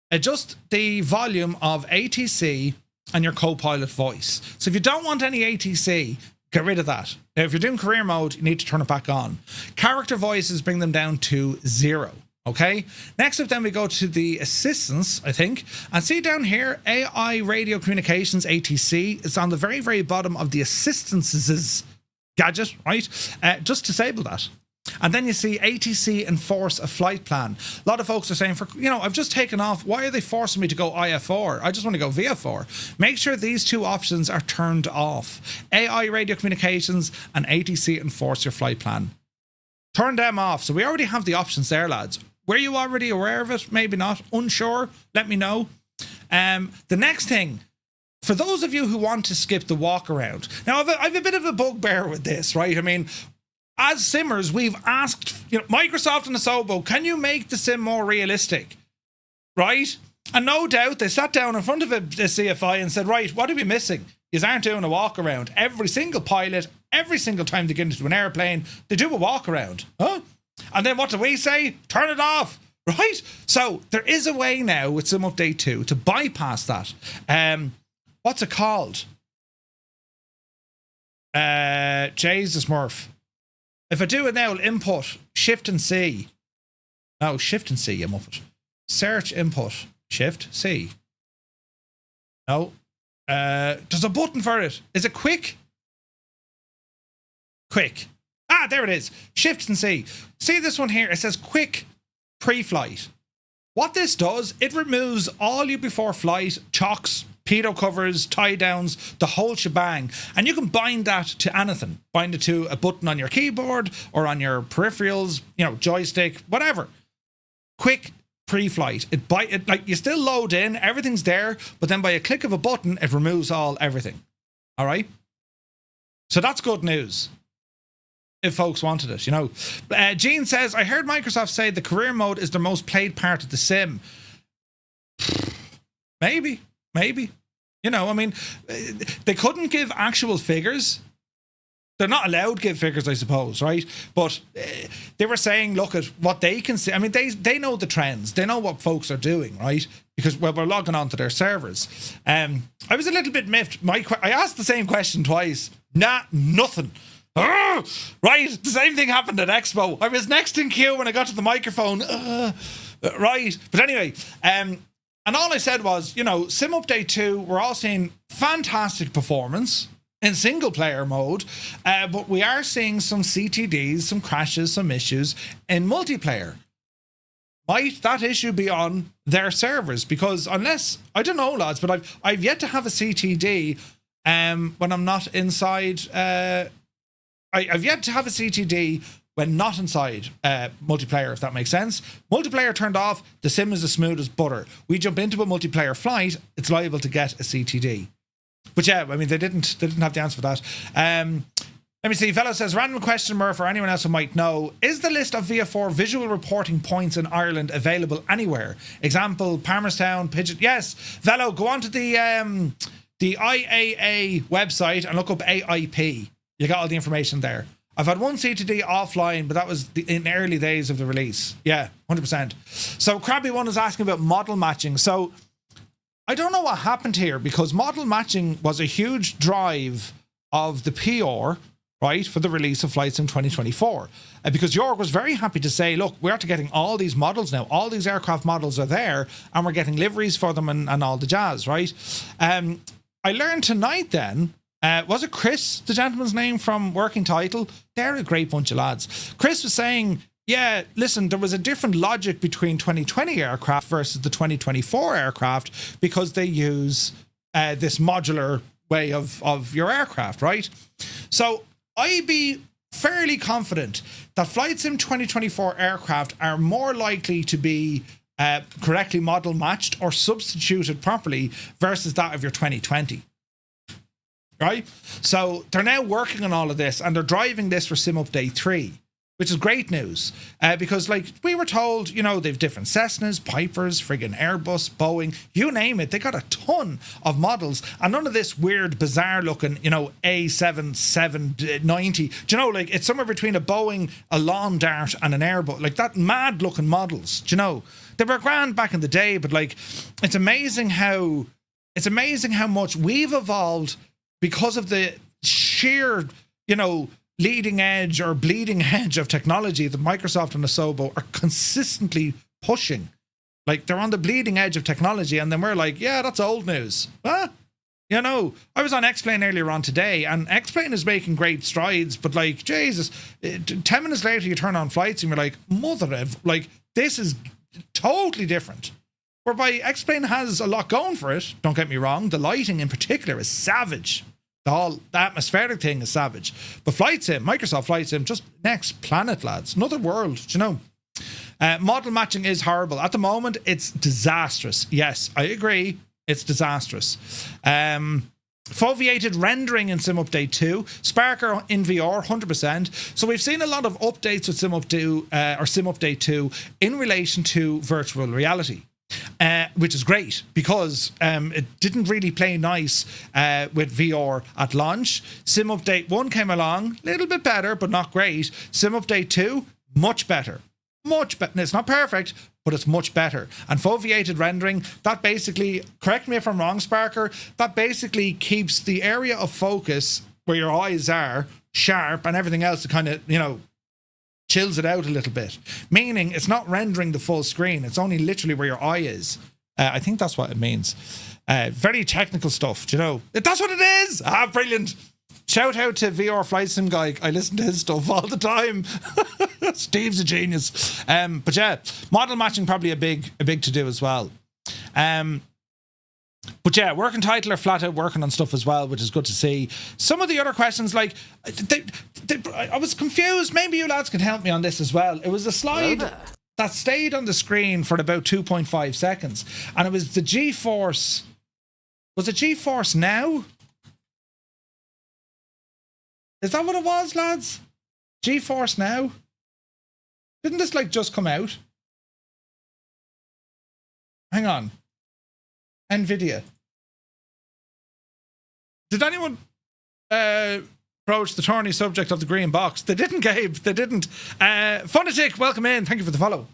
Adjust the volume of ATC and your co-pilot voice. So if you don't want any ATC, get rid of that. Now, if you're doing career mode, you need to turn it back on. Character voices, bring them down to 0. Okay. Next up, then we go to the assistants, I think, and see down here, AI radio communications ATC. It's on the very, very bottom of the assistances gadget, right? Just disable that. And then you see ATC enforce a flight plan. A lot of folks are saying, I've just taken off. Why are they forcing me to go IF4? I just want to go VF4. Make sure these two options are turned off. AI radio communications and ATC enforce your flight plan. Turn them off. So we already have the options there, lads. Were you already aware of it? Maybe not. Unsure? Let me know. The next thing, for those of you who want to skip the walk around. Now, I've a bit of a bugbear with this, right? I mean, as simmers, we've asked, Microsoft and Asobo, can you make the sim more realistic? Right? And no doubt they sat down in front of a CFI and said, right, what are we missing? You aren't doing a walk around. Every single pilot, every single time they get into an airplane, they do a walk around. Huh? And then what do we say? Turn it off. Right? So there is a way now with Sim Update 2 to bypass that. What's it called? Jesus Murph. If I do it now, it'll input Shift and C. No, Shift and C, you muffet. Search input. Shift C. No. There's a button for it. Is it quick? Quick. Ah, there it is. Shift and C. See this one here? It says quick pre-flight. What this does, it removes all you before flight, chocks, pedo covers, tie downs, the whole shebang. And you can bind that to anything. Bind it to a button on your keyboard or on your peripherals, joystick, whatever. Quick pre-flight. Like you still load in, everything's there, but then by a click of a button, it removes everything. All right? So that's good news. If folks wanted it, Gene says, I heard Microsoft say the career mode is the most played part of the sim. Maybe. They couldn't give actual figures. They're not allowed to give figures, I suppose, right? But they were saying, look at what they can see. I mean, they know the trends. They know what folks are doing, right? Because we're logging onto their servers. I was a little bit miffed. I asked the same question twice. Nothing. Right, the same thing happened at Expo. I was next in queue when I got to the microphone. Right, but anyway, and all I said was, Sim Update 2, we're all seeing fantastic performance in single player mode, but we are seeing some CTDs, some crashes, some issues in multiplayer. Might that issue be on their servers? Because unless, I don't know, lads, but I've yet to have a CTD when I'm not inside. I've yet to have a CTD when not inside multiplayer, if that makes sense. Multiplayer turned off, the sim is as smooth as butter. We jump into a multiplayer flight, it's liable to get a CTD. But yeah, I mean, they didn't have the answer for that. Let me see. Fellow says, random question, Murph, or anyone else who might know. Is the list of VF4 visual reporting points in Ireland available anywhere? Example, Palmerstown, Pigeon. Yes, Velo, go on to the IAA website and look up AIP. You got all the information there. I've had one CTD offline, but that was in the early days of the release. Yeah, 100%. So Krabby One is asking about model matching. So I don't know what happened here, because model matching was a huge drive of the PR, right, for the release of Flight Sim 2024. Because Jorg was very happy to say, look, we're after getting all these models now. All these aircraft models are there, and we're getting liveries for them and all the jazz, right? I learned tonight then, was it Chris, the gentleman's name from Working Title? They're a great bunch of lads. Chris was saying, yeah, listen, there was a different logic between 2020 aircraft versus the 2024 aircraft because they use this modular way of your aircraft, right? So I'd be fairly confident that Flight Sim 2024 aircraft are more likely to be correctly model matched or substituted properly versus that of your 2020. Right? So they're now working on all of this, and they're driving this for Sim Update 3, which is great news. Because, like, we were told, you know, they've different Cessnas, Pipers, friggin' Airbus, Boeing, you name it. They got a ton of models, and none of this weird, bizarre looking, you know, A7790. Do you know, like, it's somewhere between a Boeing, a Lawn Dart, and an Airbus. Like, that mad looking models, do you know? They were grand back in the day, but, like, it's amazing how much we've evolved because of the sheer, you know, leading edge or bleeding edge of technology that Microsoft and Asobo are consistently pushing. Like, they're on the bleeding edge of technology, and then we're like, yeah, that's old news. Huh? You know, I was on XPlane earlier on today, and XPlane is making great strides, but, like, Jesus, 10 minutes later you turn on flights and you're like, mother of, like, this is totally different. Whereby XPlane has a lot going for it, don't get me wrong. The lighting in particular is savage. The whole atmospheric thing is savage. But Flight Sim, Microsoft Flight Sim, just next planet, lads. Another world, do you know? Model matching is horrible. At the moment, it's disastrous. Yes, I agree. It's disastrous. Foveated rendering in Sim Update 2. Sparker in VR, 100%. So we've seen a lot of updates with Sim Update 2 in relation to virtual reality. Which is great, because it didn't really play nice with VR at launch. Sim Update 1 came along, a little bit better, but not great. Sim Update 2, much better. Much better. It's not perfect, but it's much better. And foveated rendering, that basically, correct me if I'm wrong, Sparker, that basically keeps the area of focus where your eyes are sharp, and everything else to kind of, you know, chills it out a little bit, meaning it's not rendering the full screen. It's only literally where your eye is. I think that's what it means. Very technical stuff, do you know? That's what it is. Brilliant. Shout out to VR Flight Sim guy. I listen to his stuff all the time. Steve's a genius. But yeah, model matching probably a big to do as well. But yeah, Working Title are flat out working on stuff as well, which is good to see. Some of the other questions, like, I was confused. Maybe you lads can help me on this as well. It was a slide that stayed on the screen for about 2.5 seconds. And it was the GeForce. Was it GeForce Now? Is that what it was, lads? GeForce Now? Didn't this, like, just come out? Hang on. NVIDIA. Did anyone broach the thorny subject of the green box? They didn't, Gabe. They didn't. Funatic, welcome in. Thank you for the follow.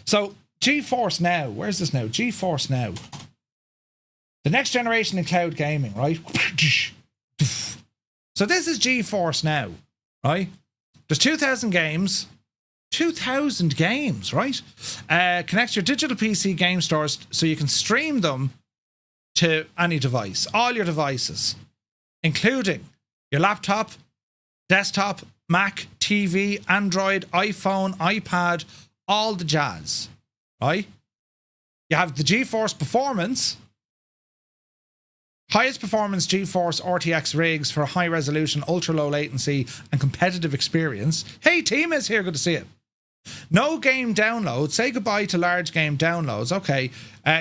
So, GeForce Now. Where's this now? GeForce Now. The next generation in cloud gaming, right? So this is GeForce Now, right? There's 2,000 games. 2,000 games, right? Connect your digital PC game stores so you can stream them to any device, all your devices, including your laptop, desktop, Mac, TV, Android, iPhone, iPad, all the jazz, right? You have the GeForce Performance, highest performance GeForce RTX rigs for high resolution, ultra low latency, and competitive experience. Hey, team is here. Good to see you. No game downloads. Say goodbye to large game downloads. Okay.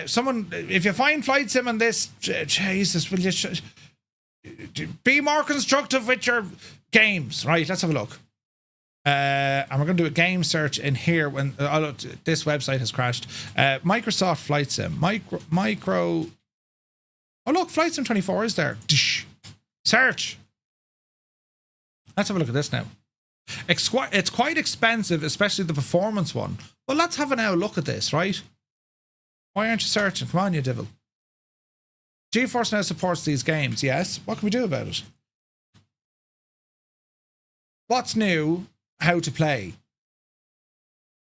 Someone, if you find Flight Sim on this, Jesus, will you be more constructive with your games? Right, let's have a look. And we're going to do a game search in here when this website has crashed. Microsoft Flight Sim. Micro. Oh, look, Flight Sim 24 is there. Search. Let's have a look at this now. It's quite expensive, especially the performance one. Well, let's have a now look at this, right? Why aren't you searching? Come on, you devil. GeForce Now supports these games, yes. What can we do about it? What's new? How to play.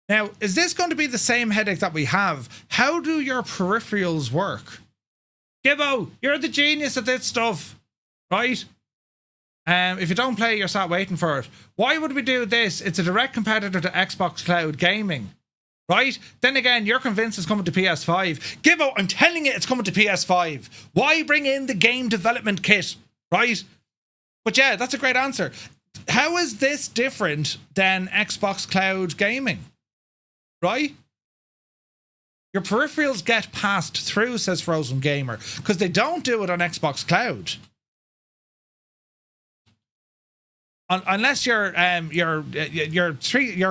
Now, is this going to be the same headache that we have? How do your peripherals work? Gibbo, you're the genius at this stuff, right? If you don't play, you're sat waiting for it. Why would we do this? It's a direct competitor to Xbox Cloud Gaming, right? Then again, you're convinced it's coming to PS5. Gibbo, I'm telling you it's coming to PS5. Why bring in the game development kit, right? But yeah, that's a great answer. How is this different than Xbox Cloud Gaming, right? Your peripherals get passed through, says Frozen Gamer, because they don't do it on Xbox Cloud. Unless your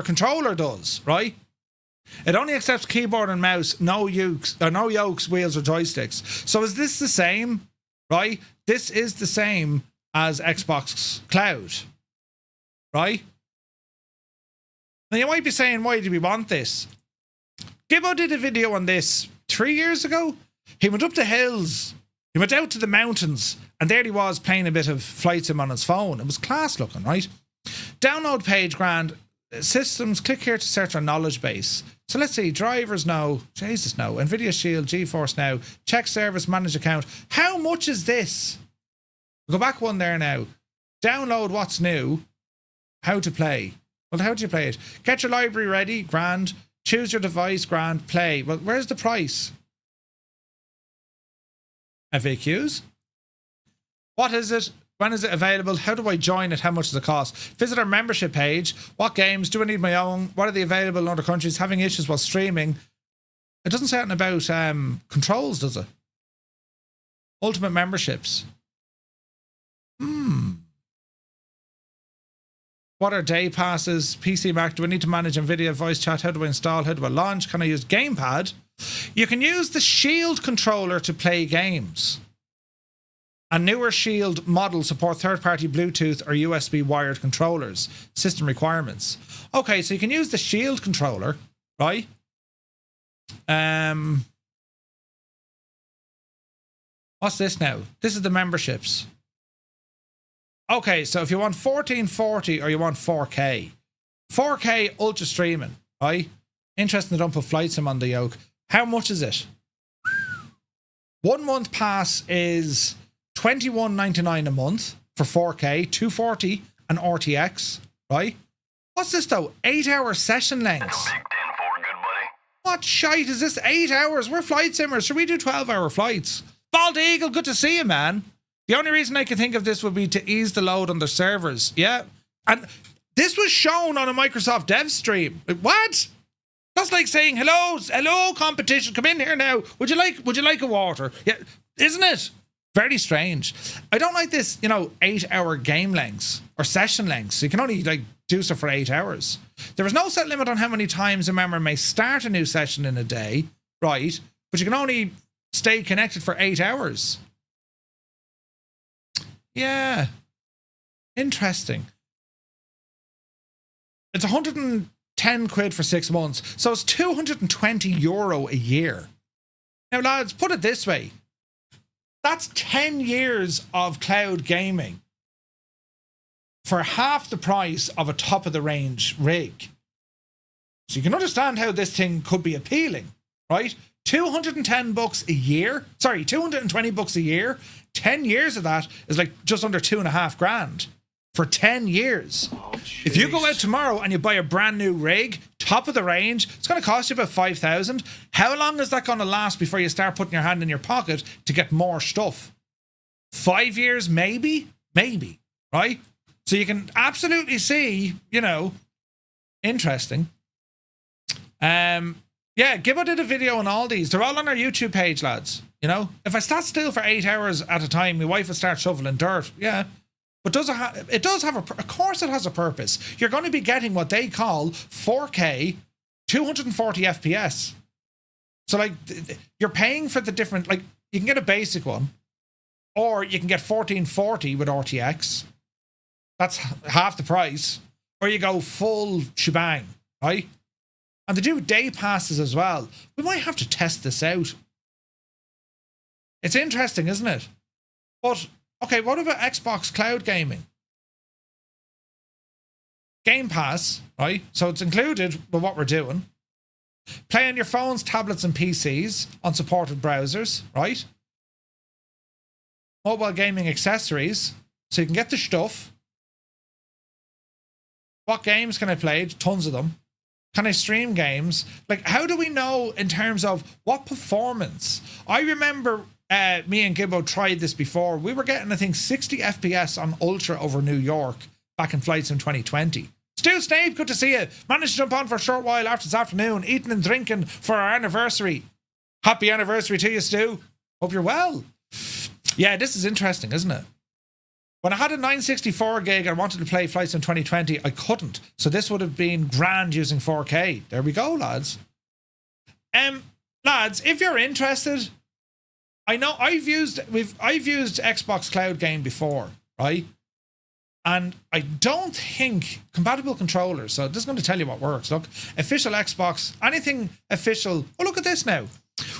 controller does, right? It only accepts keyboard and mouse, no yokes, wheels, or joysticks. So is this the same, right? This is the same as Xbox Cloud, right? Now you might be saying, why do we want this? Gibbo did a video on this 3 years ago. He went up the hills. He went out to the mountains, and there he was playing a bit of flight sim on his phone. It was class looking, right? Download page, grand. Systems, click here to search our knowledge base. So let's see, drivers no, Jesus no, NVIDIA Shield, GeForce Now, check service, manage account. How much is this? We'll go back one there now. Download what's new. How to play. Well, how do you play it? Get your library ready, grand. Choose your device, grand. Play. Well, where's the price? FAQs. What is it? When is it available? How do I join it? How much does it cost? Visit our membership page. What games? Do I need my own? What are they available in other countries? Having issues while streaming? It doesn't say anything about controls, does it? Ultimate memberships. What are day passes? PC Mac? Do I need to manage NVIDIA voice chat? How do I install? How do I launch? Can I use Gamepad? You can use the Shield controller to play games. And newer Shield models support third-party Bluetooth or USB wired controllers. System requirements. Okay, so you can use the Shield controller, right? What's this now? This is the memberships. Okay, so if you want 1440 or you want 4K. 4K ultra streaming, right? Interesting they don't put flight sim on the yoke. How much is it? 1 month pass is $21.99 a month for 4K, 240 and RTX, right? What's this though? 8-hour session lengths. What shite is this? 8 hours? We're flight simmers. Should we do 12-hour flights? Bald Eagle, good to see you, man. The only reason I can think of this would be to ease the load on their servers. Yeah. And this was shown on a Microsoft Dev stream. Like, what? That's like saying, hello, competition, come in here now. Would you like a water? Yeah, isn't it? Very strange. I don't like this, 8-hour game lengths or session lengths. You can only do stuff for 8 hours. There is no set limit on how many times a member may start a new session in a day, right? But you can only stay connected for 8 hours. Yeah. Interesting. It's 110 quid for 6 months. So it's €220 a year. Now, lads, put it this way. That's 10 years of cloud gaming for half the price of a top-of-the-range rig. So you can understand how this thing could be appealing, right? $210 a year. Sorry, $220 a year. 10 years of that is like just under $2,500 for 10 years. Oh, if you go out tomorrow and you buy a brand new rig, top of the range, it's going to cost you about $5,000. How long is that going to last before you start putting your hand in your pocket to get more stuff? 5 years, maybe, right? So you can absolutely see, interesting. Yeah, Gibbo did a video on all these. They're all on our YouTube page, lads. If I sat still for 8 hours at a time, my wife would start shoveling dirt. Yeah. But it does have of course it has a purpose. You're going to be getting what they call 4K, 240 FPS. So you're paying for the different, you can get a basic one, or you can get 1440 with RTX. That's half the price. Or you go full shebang, right? And they do day passes as well. We might have to test this out. It's interesting, isn't it? But, okay, what about Xbox Cloud Gaming? Game Pass, right? So it's included with what we're doing. Play on your phones, tablets, and PCs on supported browsers, right? Mobile gaming accessories, so you can get the stuff. What games can I play? Tons of them. Can I stream games? Like, how do we know in terms of what performance? I remember me and Gibbo tried this before. We were getting, I think, 60 FPS on Ultra over New York back in Flight Sim 2020. Stu Snape, good to see you. Managed to jump on for a short while after this afternoon, eating and drinking for our anniversary. Happy anniversary to you, Stu. Hope you're well. Yeah, this is interesting, isn't it? When I had a 964 gig and wanted to play Flight Sim 2020, I couldn't. So this would have been grand using 4K. There we go, lads. Lads, if you're interested, I know I've used Xbox Cloud Game before, right? And I don't think compatible controllers. So this is going to tell you what works. Look, official Xbox, anything official. Oh, look at this now.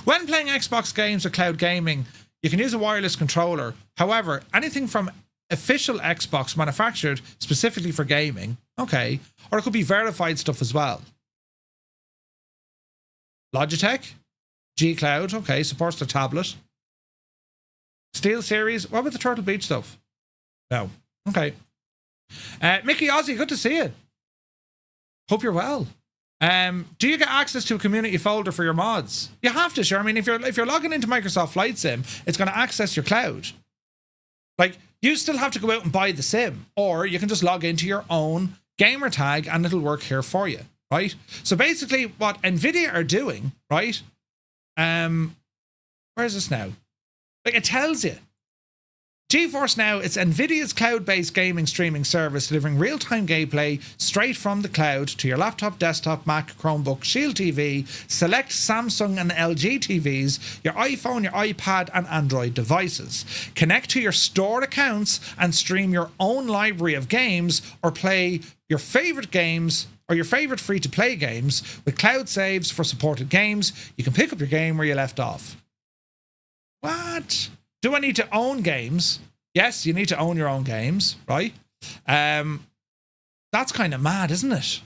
When playing Xbox games with cloud gaming, you can use a wireless controller. However, anything from official Xbox manufactured specifically for gaming, okay, or it could be verified stuff as well. Logitech, G Cloud, okay, supports the tablet. Steel Series, what about the Turtle Beach stuff? No, okay. Mickey Ozzy, good to see you. Hope you're well. Do you get access to a community folder for your mods? You have to, sure. I mean, if you're logging into Microsoft Flight Sim, it's going to access your cloud. Like, you still have to go out and buy the sim, or you can just log into your own gamer tag and it'll work here for you, right? So basically, what Nvidia are doing, right? Where is this now? Like, it tells you. GeForce Now, it's Nvidia's cloud-based gaming streaming service delivering real-time gameplay straight from the cloud to your laptop, desktop, Mac, Chromebook, Shield TV, select Samsung and LG TVs, your iPhone, your iPad and Android devices. Connect to your stored accounts and stream your own library of games or play your favorite games or your favorite free-to-play games with cloud saves for supported games. You can pick up your game where you left off. What? Do I need to own games? Yes, you need to own your own games, right? That's kind of mad, isn't it?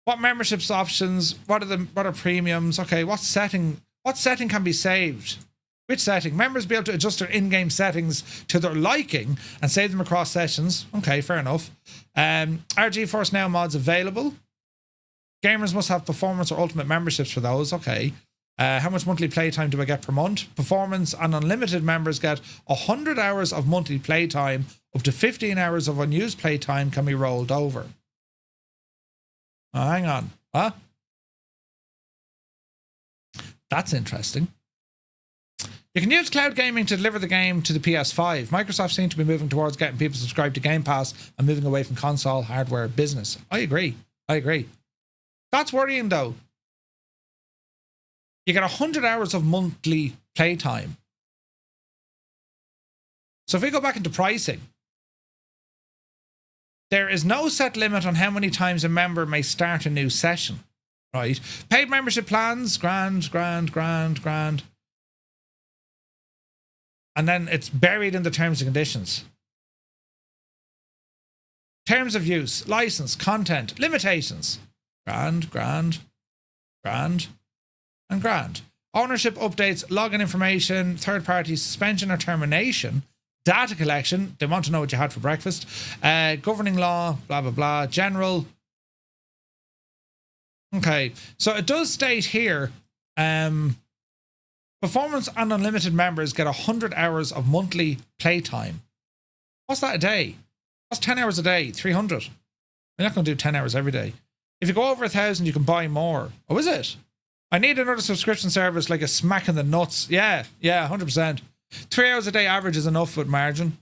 What memberships options? What are premiums? Okay, what setting can be saved? Which setting? Members be able to adjust their in-game settings to their liking and save them across sessions. Okay, fair enough. Are GeForce Now mods available? Gamers must have performance or ultimate memberships for those. Okay. How much monthly playtime do I get per month? Performance and unlimited members get 100 hours of monthly playtime. Up to 15 hours of unused playtime can be rolled over. Oh, hang on. Huh? That's interesting. You can use cloud gaming to deliver the game to the PS5. Microsoft seems to be moving towards getting people subscribed to Game Pass and moving away from console hardware business. I agree. That's worrying though. You get 100 hours of monthly playtime. So if we go back into pricing, there is no set limit on how many times a member may start a new session, right? Paid membership plans, grand. And then it's buried in the terms and conditions. Terms of use, license, content, limitations. Grand. Ownership updates, login information, third-party suspension or termination, data collection. They want to know what you had for breakfast. Governing law, blah, blah, blah. General. Okay. So it does state here, performance and unlimited members get 100 hours of monthly playtime. What's that a day? That's 10 hours a day, 300. We're not going to do 10 hours every day. If you go over 1,000, you can buy more. Oh, is it? I need another subscription service like a smack in the nuts. Yeah, 100%. 3 hours a day average is enough with margin.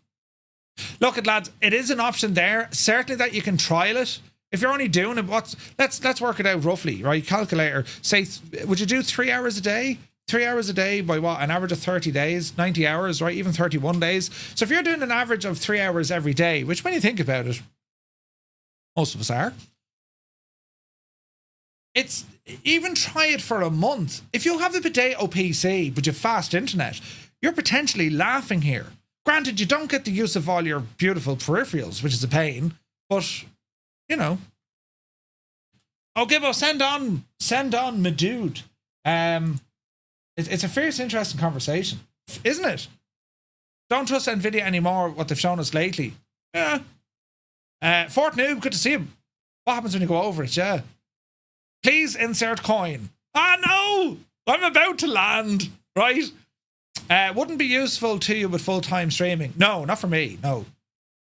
Look at lads, it is an option there. Certainly that you can trial it. If you're only doing it, let's work it out roughly, right? Calculator. Say, would you do 3 hours a day? 3 hours a day by what? An average of 30 days, 90 hours, right? Even 31 days. So if you're doing an average of 3 hours every day, which when you think about it, most of us are, it's even try it for a month. If you have a potato PC, but you have fast internet, you're potentially laughing here. Granted, you don't get the use of all your beautiful peripherals, which is a pain, but, you know. Oh, Gibbo, send on my dude. It's a fierce, interesting conversation, isn't it? Don't trust Nvidia anymore, what they've shown us lately. Yeah. Fort Noob, good to see him. What happens when you go over it? Yeah. Please insert coin. Ah, no! I'm about to land, right? Wouldn't be useful to you with full-time streaming. No, not for me, no.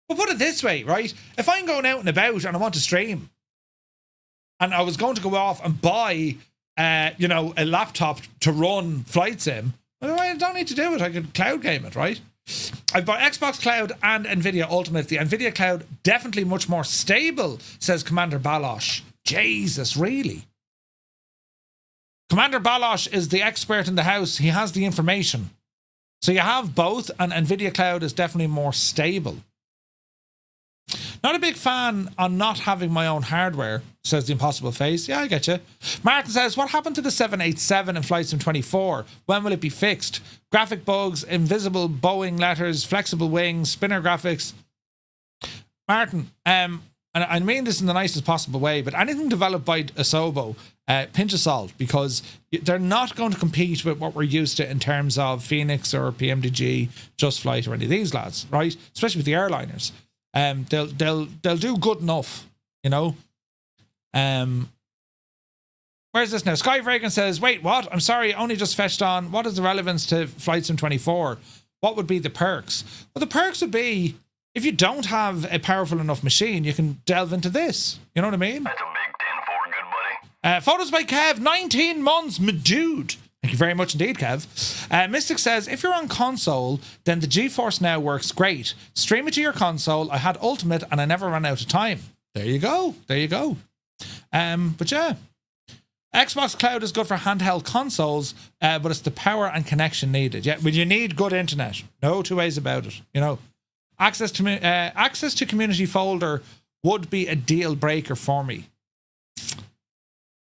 But put it this way, right? If I'm going out and about and I want to stream, and I was going to go off and buy, you know, a laptop to run Flight Sim, well, I don't need to do it. I could cloud game it, right? I've bought Xbox Cloud and Nvidia Ultimate. The Nvidia Cloud definitely much more stable, says Commander Balosh. Jesus, really? Commander Balosh is the expert in the house. He has the information. So you have both, and Nvidia Cloud is definitely more stable. Not a big fan on not having my own hardware, says the Impossible Face. Yeah, I get you. Martin says, what happened to the 787 in Flight Sim 24? When will it be fixed? Graphic bugs, invisible Boeing letters, flexible wings, spinner graphics. Martin, and I mean this in the nicest possible way, but anything developed by Asobo, pinch of salt, because they're not going to compete with what we're used to in terms of Phoenix or PMDG, Just Flight, or any of these lads, right? Especially with the airliners. They'll do good enough, you know. Where's this now? Sky Vragan says, wait, what? I'm sorry, only just fetched on. What is the relevance to Flight Sim 24? What would be the perks? Well, the perks would be, if you don't have a powerful enough machine, you can delve into this. You know what I mean? That's a big 10-4, good buddy. Photos by Kev, 19 months, my dude. Thank you very much indeed, Kev. Mystic says, if you're on console, then the GeForce Now works great. Stream it to your console. I had Ultimate and I never ran out of time. There you go. There you go. But yeah. Xbox Cloud is good for handheld consoles, but it's the power and connection needed. Yeah, but you need good internet. No two ways about it. You know, access to community folder would be a deal breaker for me.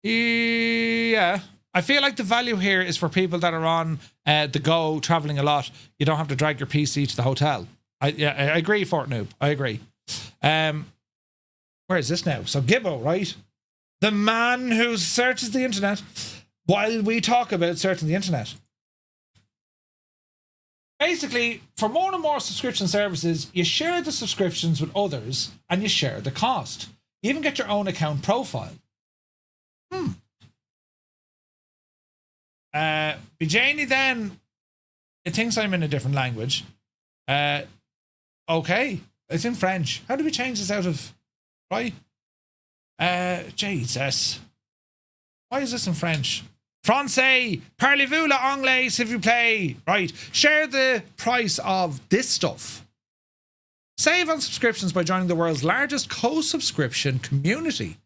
Yeah. I feel like the value here is for people that are on the go, traveling a lot. You don't have to drag your PC to the hotel. I agree, Fort Noob. I agree. Where is this now? So Gibbo, right? The man who searches the internet while we talk about searching the internet. Basically, for more and more subscription services, you share the subscriptions with others and you share the cost. You even get your own account profile. Bijani then, it thinks I'm in a different language. Okay, it's in French. How do we change this out of, right? Jesus. Why is this in French? Francais, parlez-vous l'anglais, s'il vous plaît? Right, share the price of this stuff. Save on subscriptions by joining the world's largest co-subscription community.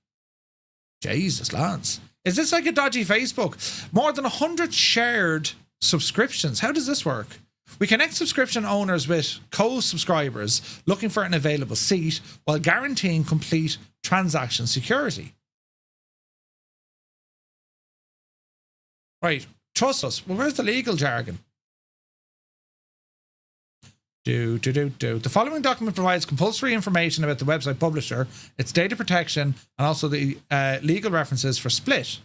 Jesus, Lance. Is this like a dodgy Facebook? More than 100 shared subscriptions. How does this work? We connect subscription owners with co-subscribers looking for an available seat while guaranteeing complete transaction security. Right. Trust us. Well, where's the legal jargon? The following document provides compulsory information about the website publisher, its data protection, and also the legal references for split.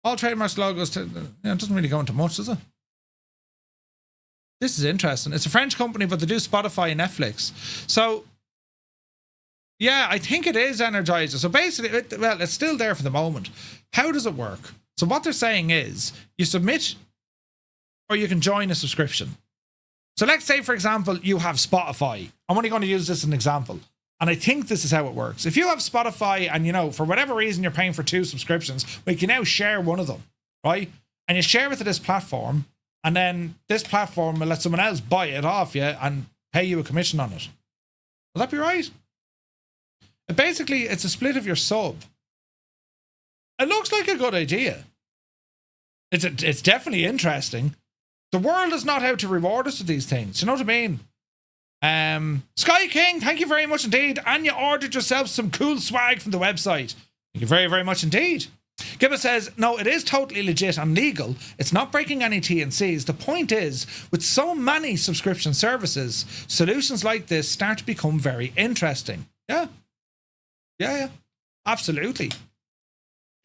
All trademarks, logos, it doesn't really go into much, does it? This is interesting. It's a French company, but they do Spotify and Netflix. So, yeah, I think it is Energizer. So basically, it's still there for the moment. How does it work? So what they're saying is, you submit, or you can join a subscription. So let's say, for example, you have Spotify. I'm only going to use this as an example. And I think this is how it works. If you have Spotify and, you know, for whatever reason you're paying for 2 subscriptions, we can now share one of them, right? And you share it to this platform, and then this platform will let someone else buy it off you and pay you a commission on it. Will that be right? Basically, it's a split of your sub. It looks like a good idea. It's definitely interesting. The world is not out to reward us with these things. You know what I mean? Sky King, thank you very much indeed. And you ordered yourself some cool swag from the website. Thank you very, very much indeed. Gibba says, no, it is totally legit and legal. It's not breaking any T&Cs. The point is, with so many subscription services, solutions like this start to become very interesting. Yeah. Absolutely.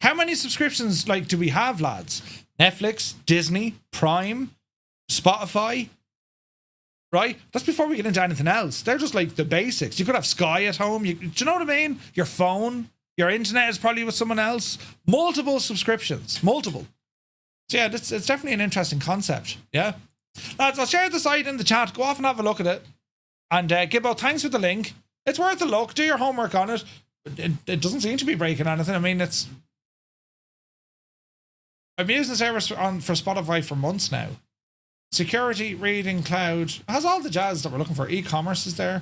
How many subscriptions do we have, lads? Netflix, Disney, Prime, Spotify, right? That's before we get into anything else. They're just the basics. You could have Sky at home. Do you know what I mean? Your phone, your internet is probably with someone else. Multiple subscriptions, multiple. So yeah, it's definitely an interesting concept. Yeah, lads, I'll share the site in the chat. Go off and have a look at it. And Gibbo, thanks for the link. It's worth a look. Do your homework on it. It doesn't seem to be breaking anything. I mean, I've been using the service for Spotify for months now. Security, reading, cloud. It has all the jazz that we're looking for. E-commerce is there.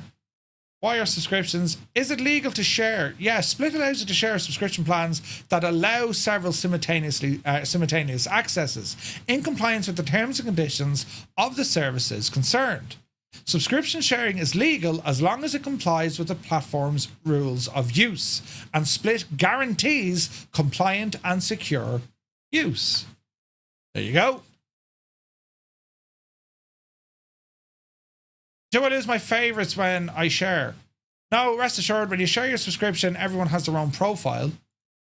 Wire subscriptions. Is it legal to share? Yes, Split allows you to share subscription plans that allow several simultaneous accesses in compliance with the terms and conditions of the services concerned. Subscription sharing is legal as long as it complies with the platform's rules of use, and Split guarantees compliant and secure use. There you go. Do you know what is my favourites when I share? No, rest assured, when you share your subscription, everyone has their own profile.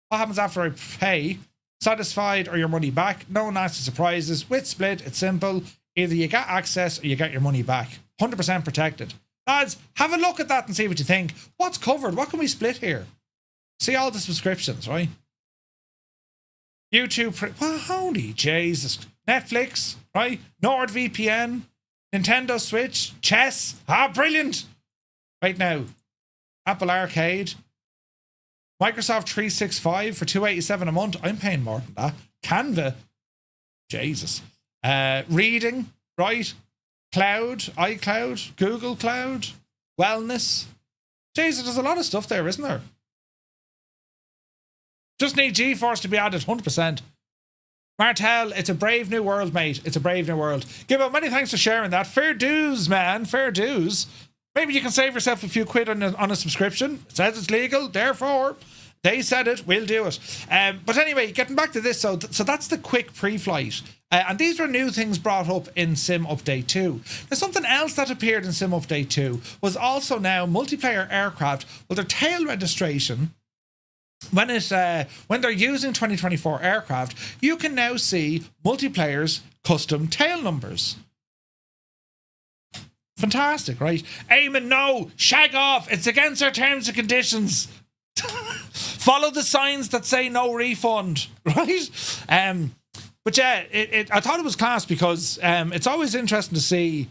What happens after I pay? Satisfied or your money back? No nasty surprises. With Split, it's simple. Either you get access or you get your money back. 100% protected. Lads, have a look at that and see what you think. What's covered? What can we split here? See all the subscriptions, right? YouTube, well, holy Jesus. Netflix, right? NordVPN, Nintendo Switch, chess. Brilliant. Right now, Apple Arcade, Microsoft 365 for $287 a month. I'm paying more than that. Canva, Jesus. Reading, right? Cloud, iCloud, Google Cloud, wellness. Jesus, there's a lot of stuff there, isn't there? Just need GeForce to be added, 100%. Martel, it's a brave new world, mate. It's a brave new world. Gibbo, many thanks for sharing that. Fair dues, man. Fair dues. Maybe you can save yourself a few quid on a subscription. It says it's legal, therefore, they said it, we'll do it. But anyway, getting back to this, so that's the quick pre-flight. And these were new things brought up in Sim Update 2. Now, something else that appeared in Sim Update 2 was also now multiplayer aircraft with their tail registration. When they're using 2024 aircraft, you can now see multiplayer's custom tail numbers. Fantastic, right? Eamon, no! Shag off! It's against our terms and conditions! Follow the signs that say no refund, right? But yeah, I thought it was class because it's always interesting to see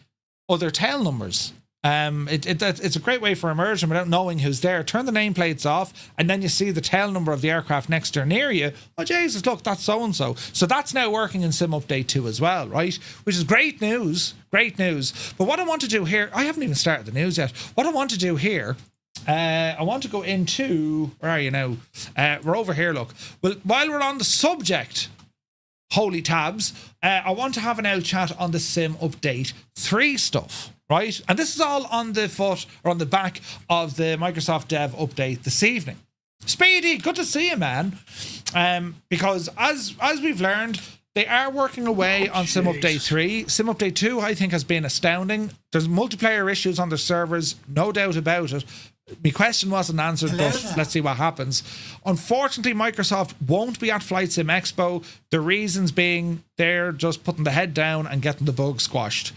other tail numbers. It's a great way for immersion without knowing who's there. Turn the nameplates off, and then you see the tail number of the aircraft next to or near you. Oh, Jesus, look, that's so-and-so. So that's now working in Sim Update 2 as well, right? Which is great news. Great news. But what I want to do here, I haven't even started the news yet. What I want to do here, I want to go into, where are you now? We're over here, look. Well, while we're on the subject, holy tabs, I want to have an out chat on the Sim Update 3 stuff. Right, and this is all on the foot or on the back of the Microsoft Dev update this evening. Speedy, good to see you, man. Because as we've learned, they are working away on Sim Update 3. Sim Update 2, I think, has been astounding. There's multiplayer issues on their servers, no doubt about it. My question wasn't answered, but let's see what happens. Unfortunately, Microsoft won't be at Flight Sim Expo. The reasons being they're just putting the head down and getting the bug squashed.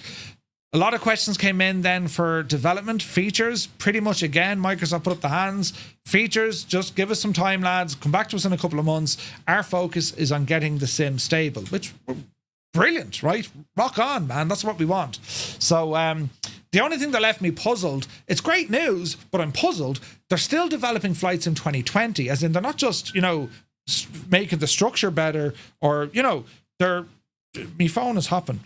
A lot of questions came in then for development features. Pretty much again, Microsoft put up the hands. Features, just give us some time, lads. Come back to us in a couple of months. Our focus is on getting the sim stable, which brilliant, right? Rock on, man. That's what we want. So the only thing that left me puzzled, it's great news, but I'm puzzled. They're still developing Flight Sim 2020, as in they're not just, making the structure better or, my phone is hopping.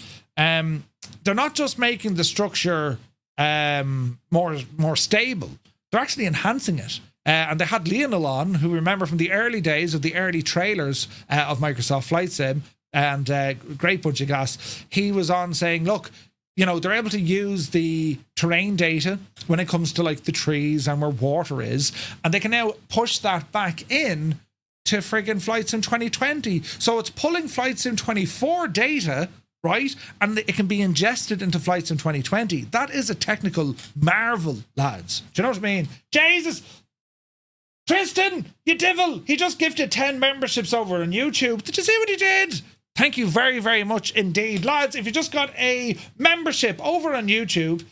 They're not just making the structure more stable. They're actually enhancing it. And they had Lionel on, who remember from the early days of the early trailers of Microsoft Flight Sim. and great bunch of gas. He was on saying, look, you know, they're able to use the terrain data when it comes to like the trees and where water is, and they can now push that back in to friggin' Flight Sim 2020. So it's pulling Flight Sim 24 data, right? And it can be ingested into Flight Sim 2020. That is a technical marvel, lads. Do you know what I mean? Jesus! Tristan, you devil! He just gifted 10 memberships over on YouTube. Did you see what he did? Thank you very, very much indeed. Lads, if you just got a membership over on YouTube,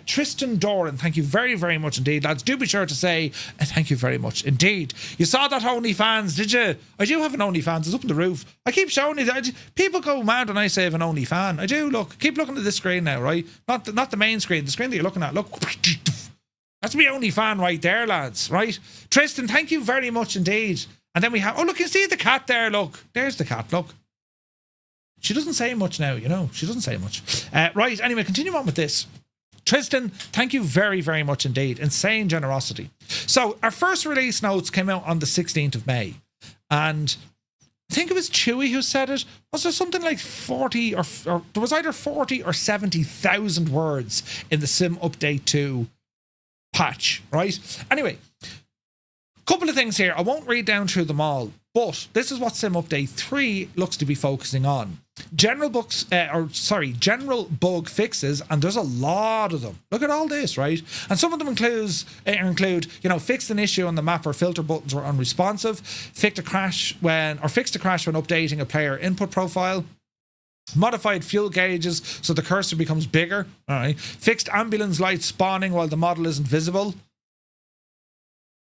Tristan Doran, thank you very, very much indeed, lads. Do be sure to say thank you very much indeed. You saw that OnlyFans, did you? I do have an OnlyFans. It's up on the roof. I keep showing you that. People go mad when I say I have an OnlyFan. I do. Look, keep looking at this screen now, right? Not the main screen, the screen that you're looking at. Look. That's my OnlyFan right there, lads, right? Tristan, thank you very much indeed. And then we have, oh, look, you see the cat there, look. There's the cat, look. She doesn't say much now, you know. She doesn't say much. Right, anyway, continue on with this. Tristan, thank you very, very much indeed. Insane generosity. So, our first release notes came out on the 16th of May. And I think it was Chewy who said it. Was there something like 40 or there was either 40 or 70,000 words in the Sim Update 2 patch, right? Anyway, couple of things here. I won't read down through them all, but this is what Sim Update 3 looks to be focusing on. General bug fixes, and there's a lot of them. Look at all this, right? And some of them include, you know, fixed an issue on the map where filter buttons were unresponsive, fixed a crash when updating a player input profile, modified fuel gauges so the cursor becomes bigger, all right, fixed ambulance lights spawning while the model isn't visible,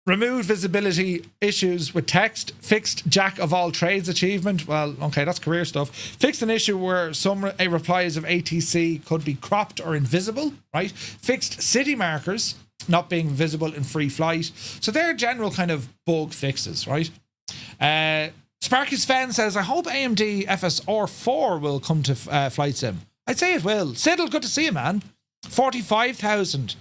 removed visibility issues with text, fixed Jack of all trades achievement. Well, okay, that's career stuff. Fixed an issue where some replies of ATC could be cropped or invisible, right? Fixed city markers not being visible in free flight. So they're general kind of bug fixes, right? Sparky Sven says, I hope AMD FSR 4 will come to Flight Sim. I'd say it will. Siddle, good to see you, man. 45,000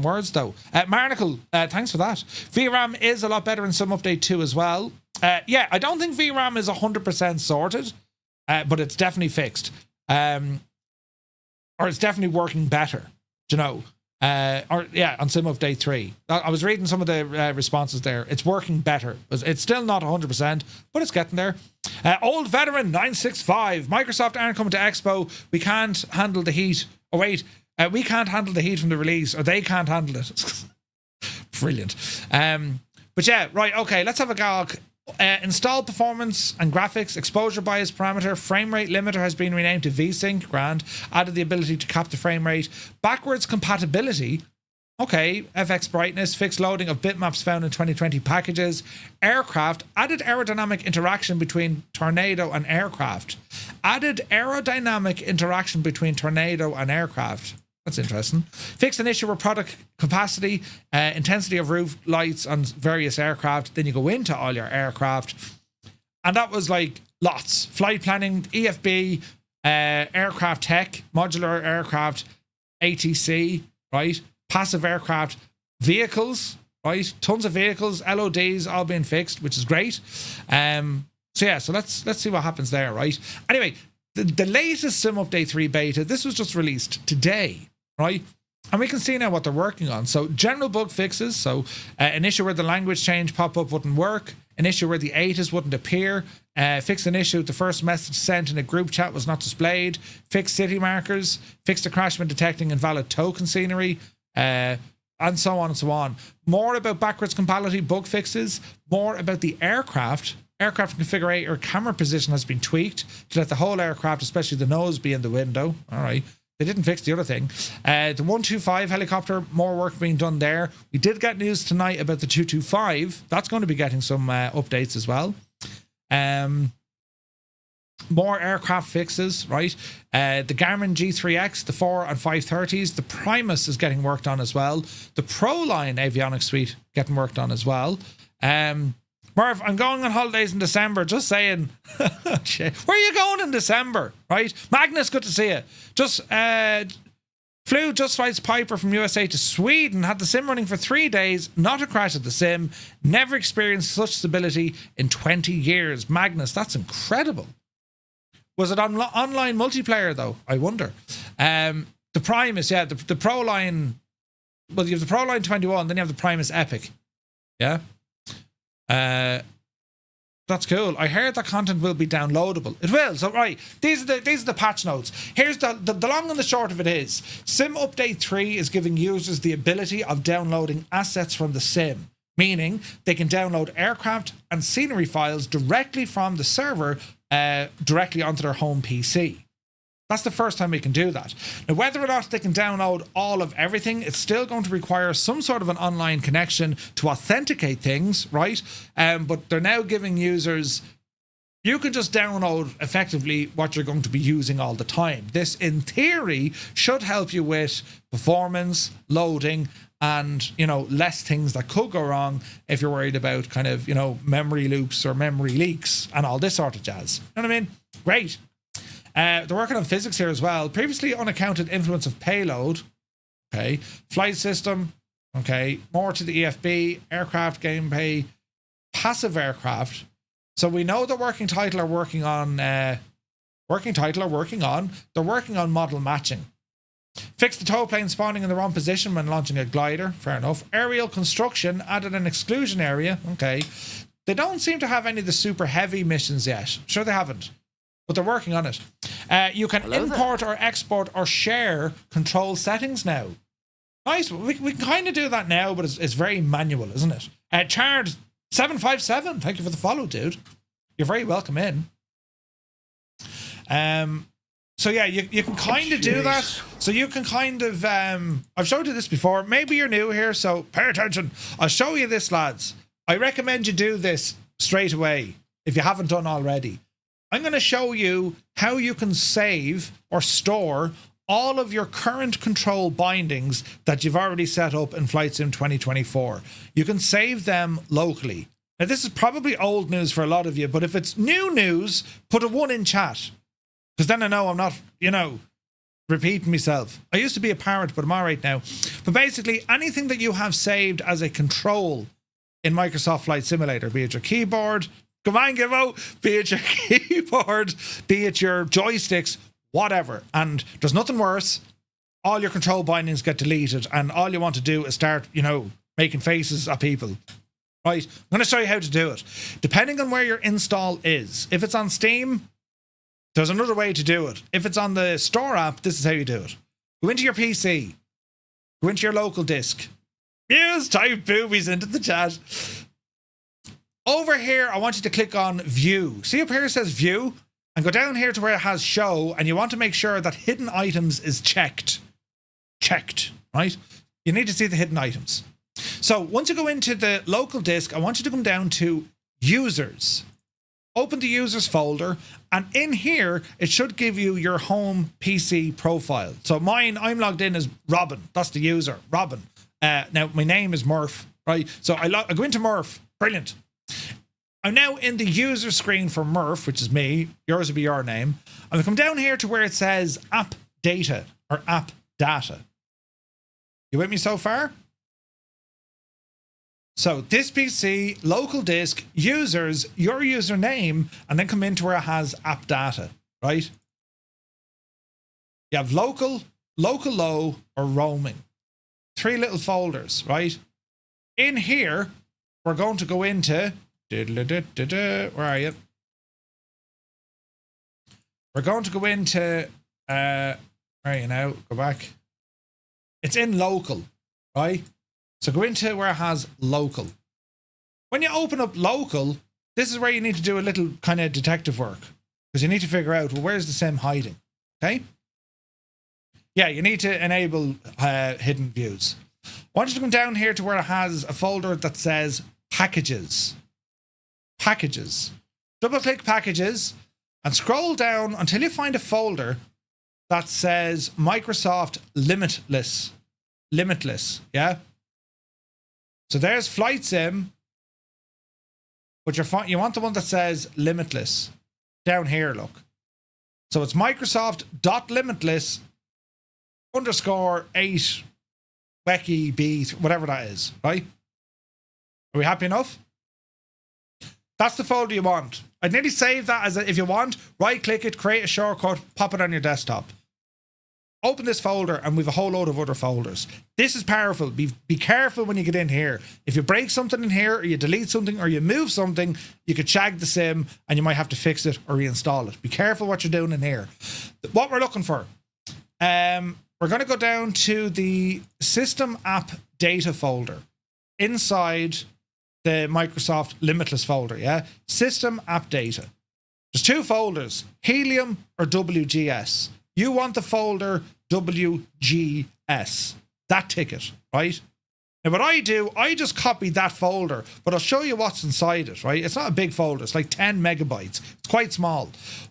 words though. Marnicle, thanks for that. VRAM is a lot better in Sim Update 2 as well. Yeah, I don't think VRAM is 100% sorted, but it's definitely fixed. Or it's definitely working better, do you know? On Sim Update 3. I was reading some of the responses there. It's working better. It's still not 100%, but it's getting there. Old Veteran 965. Microsoft aren't coming to Expo. We can't handle the heat. Oh, wait. We can't handle the heat from the release, or they can't handle it. Brilliant. But yeah, right, okay, let's have a go. Install performance and graphics, exposure bias parameter, frame rate limiter has been renamed to VSync, grand. Added the ability to cap the frame rate. Backwards compatibility, okay, FX brightness, fixed loading of bitmaps found in 2020 packages. Aircraft, added aerodynamic interaction between Tornado and aircraft. Added aerodynamic interaction between Tornado and aircraft. That's interesting. Fixed an issue with product capacity, intensity of roof lights on various aircraft. Then you go into all your aircraft. And that was like lots. Flight planning, EFB, aircraft tech, modular aircraft, ATC, right? Passive aircraft, vehicles, right? Tons of vehicles, LODs all being fixed, which is great. So let's see what happens there, right? Anyway, the latest Sim Update 3 beta, this was just released today, right? And we can see now what they're working on. So general bug fixes. So an issue where the language change pop-up wouldn't work. An issue where the ATIS wouldn't appear. Fixed an issue the first message sent in a group chat was not displayed. Fixed city markers. Fixed a crash when detecting invalid token scenery. And so on and so on. More about backwards compatibility bug fixes. More about the aircraft. Aircraft configurator camera position has been tweaked to let the whole aircraft, especially the nose, be in the window. All right. They didn't fix the other thing. The 125 helicopter, more work being done there. We did get news tonight about the 225. That's going to be getting some updates as well. More aircraft fixes, right? The Garmin G3X, the 4 and 530s. The Primus is getting worked on as well. The Proline avionics suite getting worked on as well. Murph, I'm going on holidays in December. Just saying. Where are you going in December? Right? Magnus, good to see you. Just Flew Just Flight's Piper from USA to Sweden, had the sim running for 3 days, not a crash at the sim, never experienced such stability in 20 years. Magnus, that's incredible. Was it on online multiplayer though? I wonder. The Primus, yeah, the Pro Line. Well, you have the Pro Line 21, then you have the Primus Epic. Yeah. That's cool. I heard that content will be downloadable. It will. So right, these are the patch notes. Here's the long and the short of it is Sim Update 3 is giving users the ability of downloading assets from the sim, meaning they can download aircraft and scenery files directly from the server directly onto their home PC. That's the first time we can do that. Now, whether or not they can download all of everything, it's still going to require some sort of an online connection to authenticate things, right? But they're now giving users, you can just download effectively what you're going to be using all the time. This, in theory, should help you with performance, loading, and, you know, less things that could go wrong if you're worried about kind of, you know, memory loops or memory leaks and all this sort of jazz. You know what I mean? Great. They're working on physics here as well. Previously unaccounted influence of payload. Okay. Flight system. Okay. More to the EFB. Aircraft gameplay. Passive aircraft. So we know the working title are working on. They're working on model matching. Fix the tow plane spawning in the wrong position when launching a glider. Fair enough. Aerial construction. Added an exclusion area. Okay. They don't seem to have any of the super heavy missions yet. Sure they haven't. But they're working on it. You can import or export or share control settings now. Nice. We can kind of do that now, but it's very manual, isn't it? Chard 757. Thank you for the follow, dude. You're very welcome in. So yeah, you can kind of do that. So you can kind of I've showed you this before. Maybe you're new here, so pay attention. I'll show you this, lads. I recommend you do this straight away if you haven't done already. I'm going to show you how you can save or store all of your current control bindings that you've already set up in Flight Sim 2024. You can save them locally. Now, this is probably old news for a lot of you, but if it's new news, put a 1 in chat. Because then I know I'm not, you know, repeating myself. I used to be a parrot, but I'm all right now. But basically, anything that you have saved as a control in Microsoft Flight Simulator, be it your keyboard, come on, Gimmo, be it your keyboard, be it your joysticks, whatever. And there's nothing worse. All your control bindings get deleted and all you want to do is start, you know, making faces at people. Right, I'm going to show you how to do it. Depending on where your install is. If it's on Steam, there's another way to do it. If it's on the store app, this is how you do it. Go into your PC. Go into your local disk. Yes, type boobies into the chat. Over here, I want you to click on View. See up here it says View? And go down here to where it has Show, and you want to make sure that Hidden Items is checked. Checked, right? You need to see the hidden items. So once you go into the local disk, I want you to come down to Users. Open the Users folder, and in here, it should give you your home PC profile. So mine, I'm logged in as Robin. That's the user, Robin. Now, my name is Murph, right? So I go into Murph. Brilliant. I'm now in the user screen for Murph, which is me. Yours will be your name. I'm going to come down here to where it says App Data or App Data. You with me so far? So this PC, local disk, users, your username, and then come into where it has App Data, right? You have local, local low, or roaming. 3 little folders, right? In here, we're going to go into... Where are you? We're going to go into... where are you now? Go back. It's in local, right? So go into where it has local. When you open up local, this is where you need to do a little kind of detective work. Because you need to figure out, well, where's the sim hiding? Okay? Yeah, you need to enable hidden views. I want you to come down here to where it has a folder that says Packages. Packages. Double click Packages and scroll down until you find a folder that says Microsoft Limitless. Limitless, yeah? So there's Flight Sim, but you want the one that says Limitless. Down here, look. So it's Microsoft.limitless _8 Becky B, whatever that is, right? Are we happy enough? That's the folder you want. I'd nearly save that as if you want, right click it, create a shortcut, pop it on your desktop. Open this folder and we've a whole load of other folders. This is powerful. Be careful when you get in here. If you break something in here or you delete something or you move something, you could shag the sim and you might have to fix it or reinstall it. Be careful what you're doing in here. What we're looking for. We're going to go down to the system app data folder inside the Microsoft Limitless folder, yeah? System app data. There's two folders, Helium or WGS. You want the folder WGS, that ticket, right? Now what I do, I just copy that folder, but I'll show you what's inside it, right? It's not a big folder, it's like 10 megabytes. It's quite small.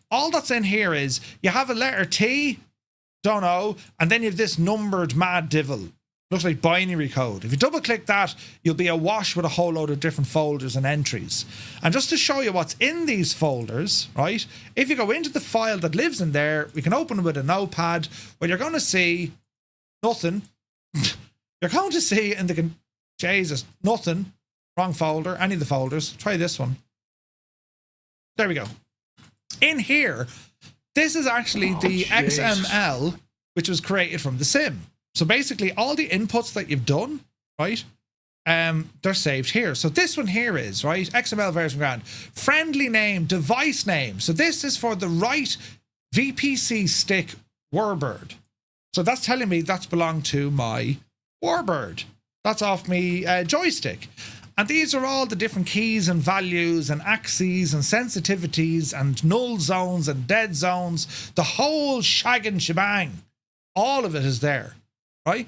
All that's in here is, you have a letter T, don't know, and then you have this numbered mad divil. Looks like binary code. If you double click that, you'll be awash with a whole load of different folders and entries. And just to show you what's in these folders, right? If you go into the file that lives in there, we can open it with a notepad. Well, you're going to see nothing. You're going to see in the... Jesus, nothing. Wrong folder. Any of the folders. Try this one. There we go. In here, this is actually the XML, which was created from the sim. So basically, all the inputs that you've done, right, they're saved here. So this one here is, right, XML version grand. Friendly name, device name. So this is for the right VPC stick Warbird. So that's telling me that's belonged to my Warbird. That's off me joystick. And these are all the different keys and values and axes and sensitivities and null zones and dead zones. The whole shag and shebang. All of it is there. Right?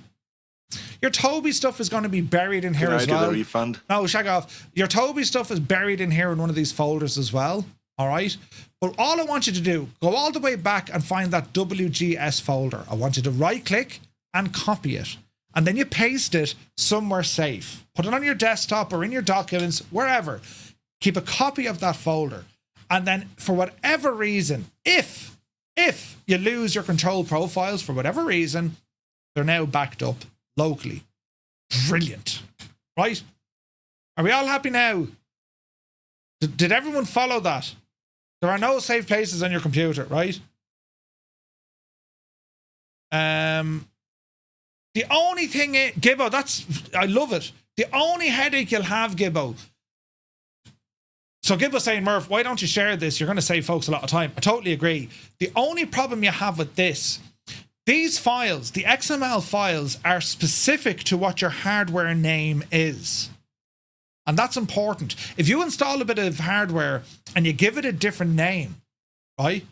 Your Toby stuff is going to be buried in here as well. Can I do the refund? No, shag off. Your Toby stuff is buried in here in one of these folders as well. All right? But all I want you to do, go all the way back and find that WGS folder. I want you to right click and copy it. And then you paste it somewhere safe. Put it on your desktop or in your documents, wherever. Keep a copy of that folder. And then for whatever reason, if you lose your control profiles for whatever reason, they're now backed up locally. Brilliant. Right? Are we all happy now? Did everyone follow that? There are no safe places on your computer, right? The only thing, Gibbo, I love it. The only headache you'll have, Gibbo. So Gibbo's saying, Murph, why don't you share this? You're going to save folks a lot of time. I totally agree. The only problem you have with this, these files, the XML files, are specific to what your hardware name is. And that's important. If you install a bit of hardware and you give it a different name, right?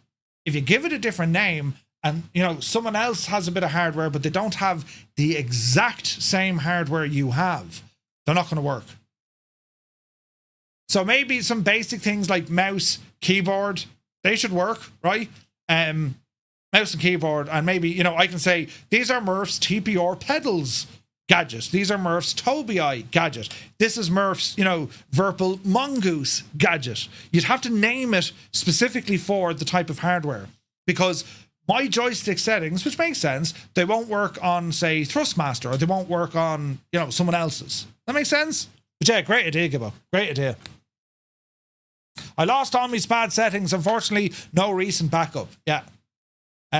If you give it a different name and, you know, someone else has a bit of hardware, but they don't have the exact same hardware you have, they're not going to work. So maybe some basic things like mouse, keyboard, they should work, right? Mouse and keyboard, and maybe, you know, I can say, these are Murph's TPR pedals gadget. These are Murph's Toby Eye gadget. This is Murph's, you know, Virpil Mongoose gadget. You'd have to name it specifically for the type of hardware, because my joystick settings, which makes sense, they won't work on, say, Thrustmaster, or they won't work on, you know, someone else's. That makes sense? But yeah, great idea, Gibbo. Great idea. I lost all my SPAD settings. Unfortunately, no recent backup. Yeah.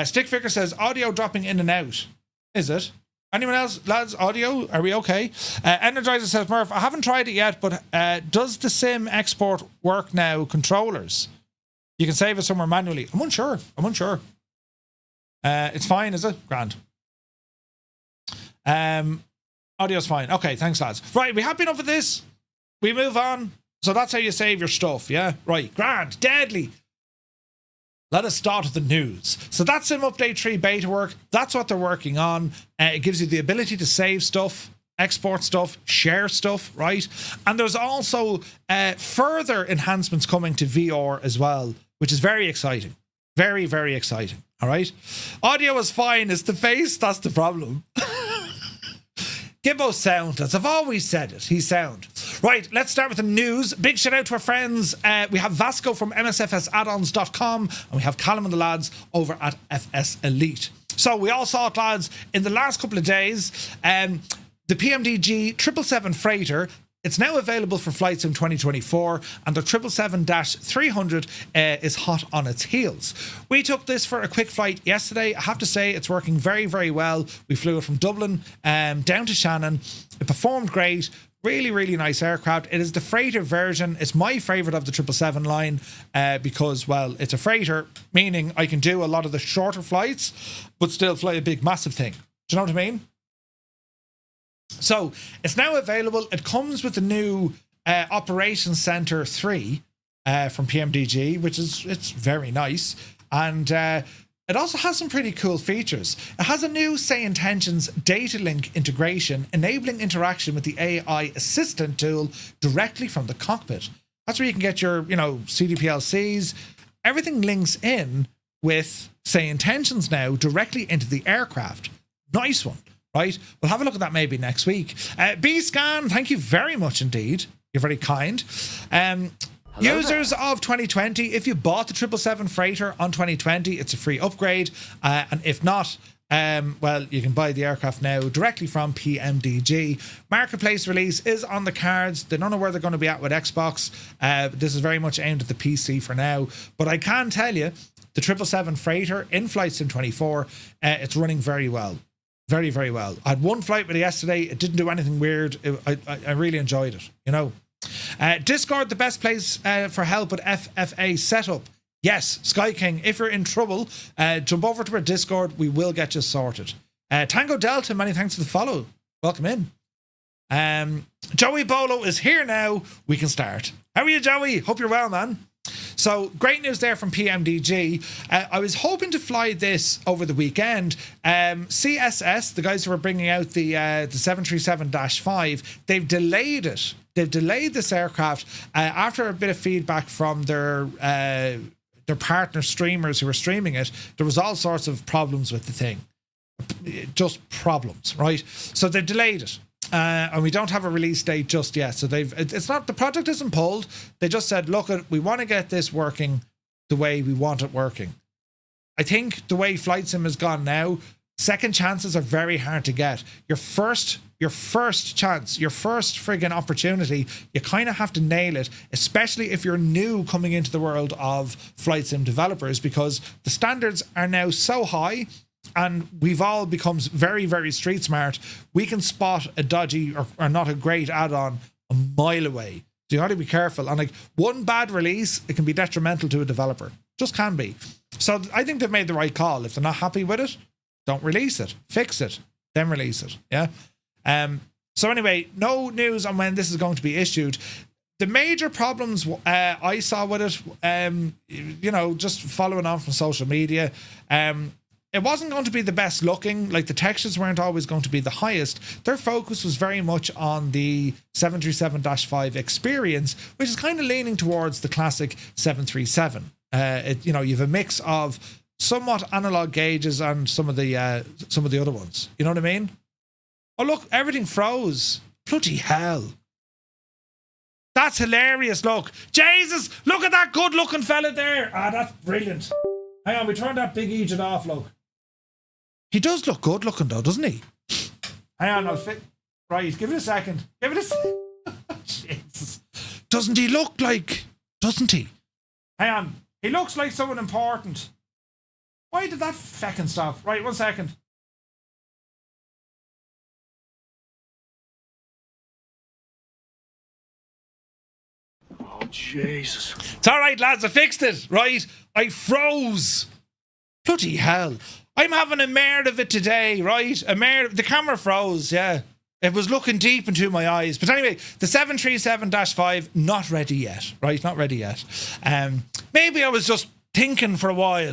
Stick Figure says, audio dropping in and out. Is it? Anyone else, lads? Audio? Are we okay? Energizer says, Murph, I haven't tried it yet, but does the sim export work now? Controllers? You can save it somewhere manually. I'm unsure. It's fine, is it? Grand. Audio's fine. Okay, thanks, lads. Right, we happy enough with this? We move on. So that's how you save your stuff, yeah? Right, grand, deadly. Let us start with the news. So that's Sim Update 3 beta work. That's what they're working on. It gives you the ability to save stuff, export stuff, share stuff, right? And there's also further enhancements coming to VR as well, which is very exciting. Very, very exciting, all right? Audio is fine. It's the face that's the problem. Gibbo's sound, as I've always said it, he's sound. Right, let's start with the news. Big shout out to our friends. We have Vasco from MSFS Addons.com, and we have Callum and the lads over at FS Elite. So we all saw it, lads, in the last couple of days. The PMDG 777 freighter, it's now available for flights in 2024, and the 777-300 is hot on its heels. We took this for a quick flight yesterday. I have to say it's working very, very well. We flew it from Dublin down to Shannon. It performed great. Really, really nice aircraft. It is the freighter version. It's my favourite of the 777 line because, well, it's a freighter, meaning I can do a lot of the shorter flights, but still fly a big, massive thing. Do you know what I mean? So it's now available. It comes with the new Operations Center 3 from PMDG, which is it's very nice. And it also has some pretty cool features. It has a new SayIntentions data link integration, enabling interaction with the AI assistant tool directly from the cockpit. That's where you can get your, CDPLCs. Everything links in with SayIntentions now directly into the aircraft. Nice one. Right, we'll have a look at that maybe next week. B-Scan, thank you very much indeed. You're very kind. Users of 2020, if you bought the 777 freighter on 2020, it's a free upgrade. And if not, well, you can buy the aircraft now directly from PMDG. Marketplace release is on the cards. They don't know where they're going to be at with Xbox. This is very much aimed at the PC for now. But I can tell you, the 777 freighter in Flight Sim 24, it's running very well. Very, very well. I had one flight with it yesterday. It didn't do anything weird. I really enjoyed it, Discord, the best place for help with FFA setup. Yes, Sky King, if you're in trouble, jump over to our Discord. We will get you sorted. Tango Delta, many thanks for the follow. Welcome in. Joey Bolo is here now. We can start. How are you, Joey? Hope you're well, man. So great news there from PMDG. I was hoping to fly this over the weekend. CSS, the guys who are bringing out the 737-5, they've delayed it. They've delayed this aircraft after a bit of feedback from their partner streamers who were streaming it. There was all sorts of problems with the thing. Just problems, right? So they've delayed it. And we don't have a release date just yet. So the project isn't pulled. They just said, look, we want to get this working the way we want it working. I think the way Flight Sim has gone now, second chances are very hard to get. Your first chance, your first friggin' opportunity, you kind of have to nail it, especially if you're new coming into the world of Flight Sim developers, because the standards are now so high. And we've all become very, very street smart. We can spot a dodgy or not a great add-on a mile away. So you have to be careful. And like one bad release, it can be detrimental to a developer. Just can be. So I think they've made the right call. If they're not happy with it, don't release it. Fix it. Then release it. Yeah. So anyway, no news on when this is going to be issued. The major problems I saw with it, just following on from social media, it wasn't going to be the best looking, like the textures weren't always going to be the highest. Their focus was very much on the 737-5 experience, which is kind of leaning towards the classic 737. You have a mix of somewhat analog gauges and some of the other ones. You know what I mean? Oh look, everything froze. Bloody hell. That's hilarious, look. Jesus, look at that good looking fella there. That's brilliant. Hang on, we turned that big Egypt off, look. He does look good looking though, doesn't he? Hang on, I'll fit. Right, give it a second. Give it a second. Jesus. Doesn't he look like... Doesn't he? Hang on. He looks like someone important. Why did that feckin' stop? Right, 1 second. Oh, Jesus. It's all right, lads. I fixed it. Right? I froze. Bloody hell. I'm having a mare of it today, right? The camera froze, yeah. It was looking deep into my eyes. But anyway, the 737-5, not ready yet, right? Not ready yet. Maybe I was just thinking for a while,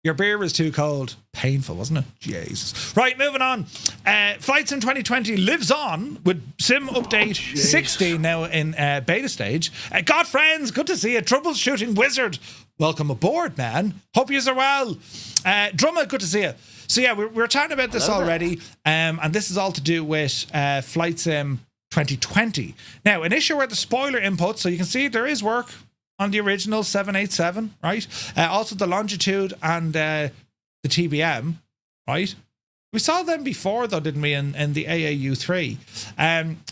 Your beer was too cold. Painful, wasn't it? Jesus. Right, moving on. Flight Sim 2020 lives on with Sim Update 16 now in beta stage. God, friends, good to see you. Troubleshooting Wizard. Welcome aboard, man. Hope yous are well. Drummer, good to see you. So yeah, we were chatting about this already, and this is all to do with Flight Sim 2020. Now, an issue with the spoiler input, so you can see there is work on the original 787, right? Also the longitude and the the TBM, right? We saw them before, though, didn't we, in the AAU3?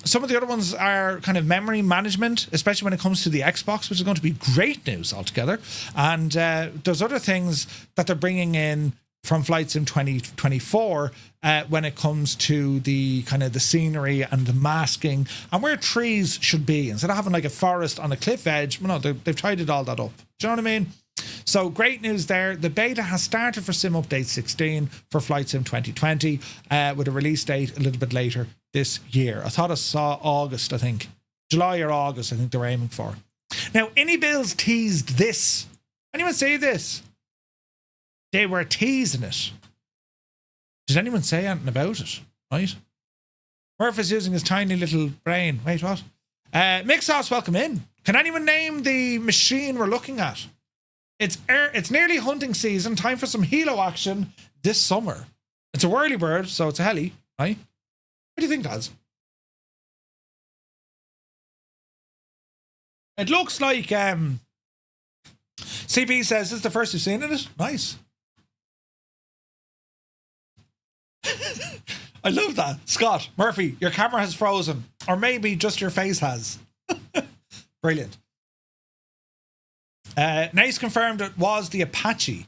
Some of the other ones are kind of memory management, especially when it comes to the Xbox, which is going to be great news altogether. And there's other things that they're bringing in from Flight Sim 2024 when it comes to the kind of the scenery and the masking and where trees should be. Instead of having like a forest on a cliff edge, well, no, they've tidied all that up. Do you know what I mean? So great news there. The beta has started for Sim Update 16 for Flight Sim 2020 with a release date a little bit later this year. I thought I saw August, I think. July or August, I think they were aiming for. Now, Anybills teased this. Anyone say this? They were teasing it. Did anyone say anything about it? Right? Murph is using his tiny little brain. Wait, what? Mixos, welcome in. Can anyone name the machine we're looking at? It's nearly hunting season. Time for some helo action this summer. It's a whirly bird, so it's a heli, right? What do you think, Daz? It looks like CB says this is the first you've seen in it. Nice. I love that. Scott, Murphy, your camera has frozen. Or maybe just your face has. Brilliant. Nace confirmed it was the Apache.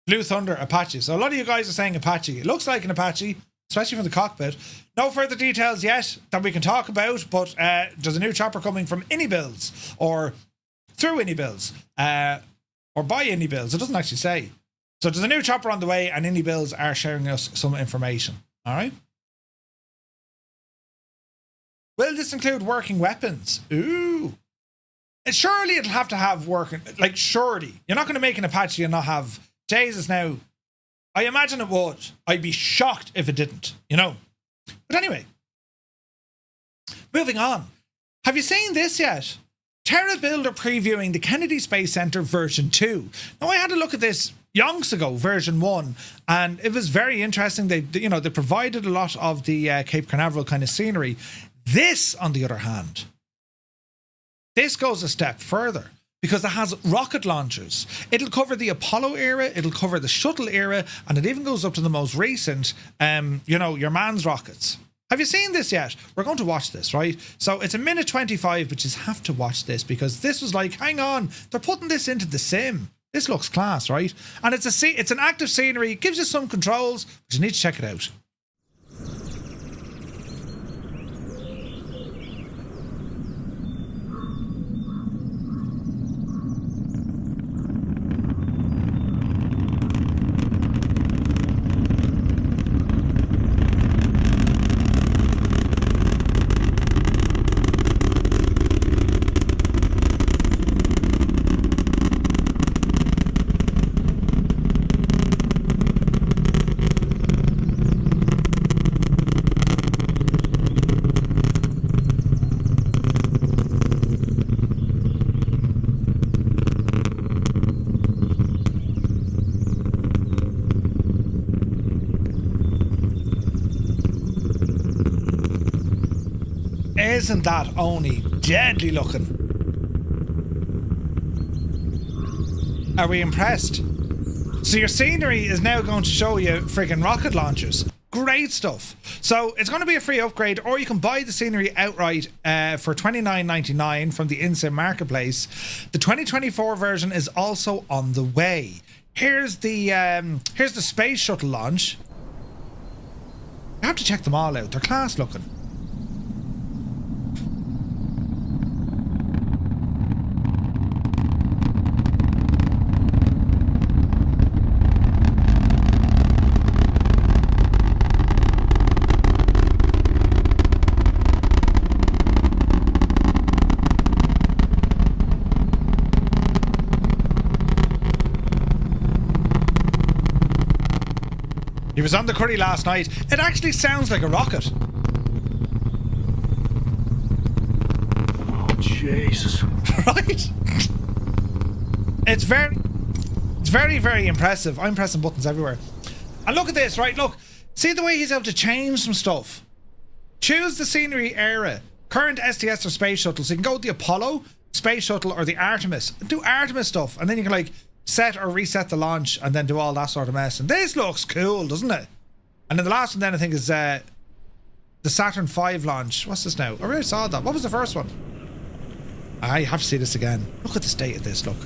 Blue Thunder Apache. So a lot of you guys are saying Apache. It looks like an Apache, especially from the cockpit. No further details yet that we can talk about, but there's a new chopper coming from Anybills, or through Anybills, or by Anybills. It doesn't actually say. So there's a new chopper on the way, and Anybills are sharing us some information. All right. Will this include working weapons? Ooh. And surely it'll have to have working, like, surely. You're not going to make an Apache and not have... Jesus, now. I imagine it would. I'd be shocked if it didn't, you know. But anyway. Moving on. Have you seen this yet? TerraBuild are previewing the Kennedy Space Center version 2. Now, I had a look at this yonks ago, version 1, and it was very interesting. They provided a lot of the Cape Canaveral kind of scenery. This, on the other hand... This goes a step further because it has rocket launchers. It'll cover the Apollo era, it'll cover the shuttle era, and it even goes up to the most recent, your man's rockets. Have you seen this yet? We're going to watch this, right? So it's a minute 25, but you have to watch this because this was like, hang on, they're putting this into the sim. This looks class, right? And it's an active scenery, it gives you some controls, but you need to check it out. Isn't that only deadly looking? Are we impressed? So your scenery is now going to show you friggin' rocket launchers. Great stuff. So it's going to be a free upgrade, or you can buy the scenery outright for $29.99 from the InSim marketplace. The 2024 version is also on the way. Here's the space shuttle launch. You have to check them all out. They're class looking. He was on the curry last night. It actually sounds like a rocket. Oh, Jesus. Right? It's very, very impressive. I'm pressing buttons everywhere. And look at this, right? Look. See the way he's able to change some stuff. Choose the scenery era. Current STS or space shuttle. So you can go with the Apollo, space shuttle, or the Artemis. Do Artemis stuff. And then you can, like, set or reset the launch and then do all that sort of mess. And this looks cool, doesn't it? And then the last one then I think is the Saturn V launch. What's this now? I already saw that. What was the first one? I have to see this again. Look at the state of this, look.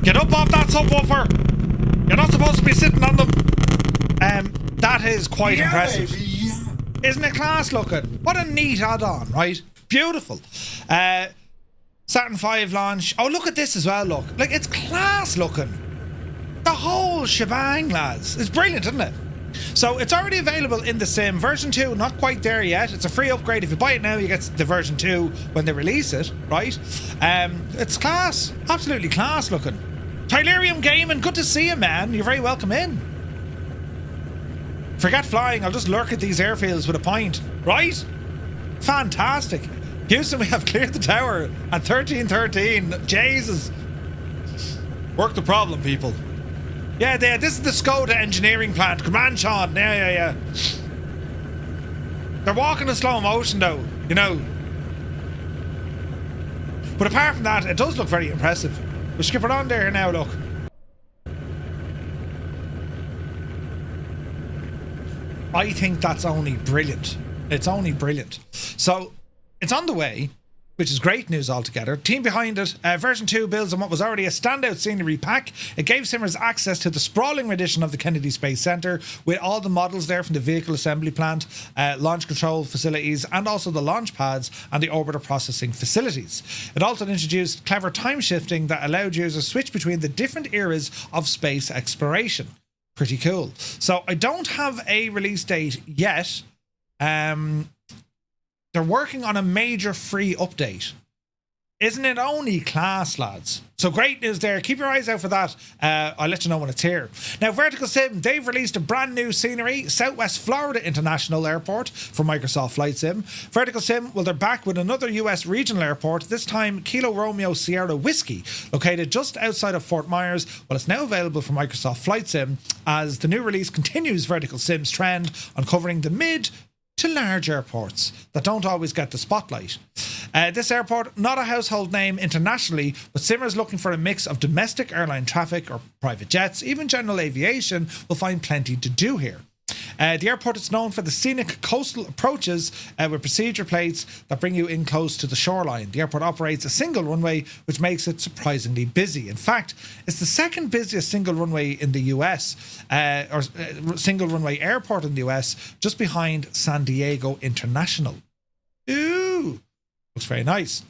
Get up off that subwoofer! You're not supposed to be sitting on them. That is quite impressive. Baby, yeah. Isn't it class looking? What a neat add-on, right? Beautiful. Saturn V launch. Oh, look at this as well, look. Like, it's class looking. The whole shebang, lads. It's brilliant, isn't it? So, it's already available in the sim. Version 2, not quite there yet. It's a free upgrade. If you buy it now, you get the version 2 when they release it, right? It's class. Absolutely class looking. Tylerium Gaming, good to see you, man. You're very welcome in. Forget flying, I'll just lurk at these airfields with a pint. Right? Fantastic. Houston, we have cleared the tower at 1313. Jesus. Work the problem, people. Yeah, this is the Skoda engineering plant. Come on, Sean. Yeah. They're walking in slow motion, though, you know. But apart from that, it does look very impressive. We'll skip it on there now, look. I think that's only brilliant. It's only brilliant. So, it's on the way, which is great news altogether. Team behind it, version 2 builds on what was already a standout scenery pack. It gave simmers access to the sprawling rendition of the Kennedy Space Center, with all the models there from the vehicle assembly plant, launch control facilities, and also the launch pads and the orbiter processing facilities. It also introduced clever time shifting that allowed users to switch between the different eras of space exploration. Pretty cool. So I don't have a release date yet. They're working on a major free update. Isn't it only class, lads? So great news there. Keep your eyes out for that. I'll let you know when it's here. Now, Vertical Sim, they've released a brand new scenery, Southwest Florida International Airport for Microsoft Flight Sim. Vertical Sim, well, they're back with another US regional airport, this time Kilo Romeo Sierra Whiskey, located just outside of Fort Myers. Well, it's now available for Microsoft Flight Sim as the new release continues Vertical Sim's trend on covering the mid to large airports that don't always get the spotlight. This airport, not a household name internationally, but simmers looking for a mix of domestic airline traffic or private jets, even general aviation, will find plenty to do here. The airport is known for the scenic coastal approaches with procedure plates that bring you in close to the shoreline. The airport operates a single runway, which makes it surprisingly busy. In fact, it's the second busiest single runway in the US, or single runway airport in the US, just behind San Diego International. Ooh, looks very nice.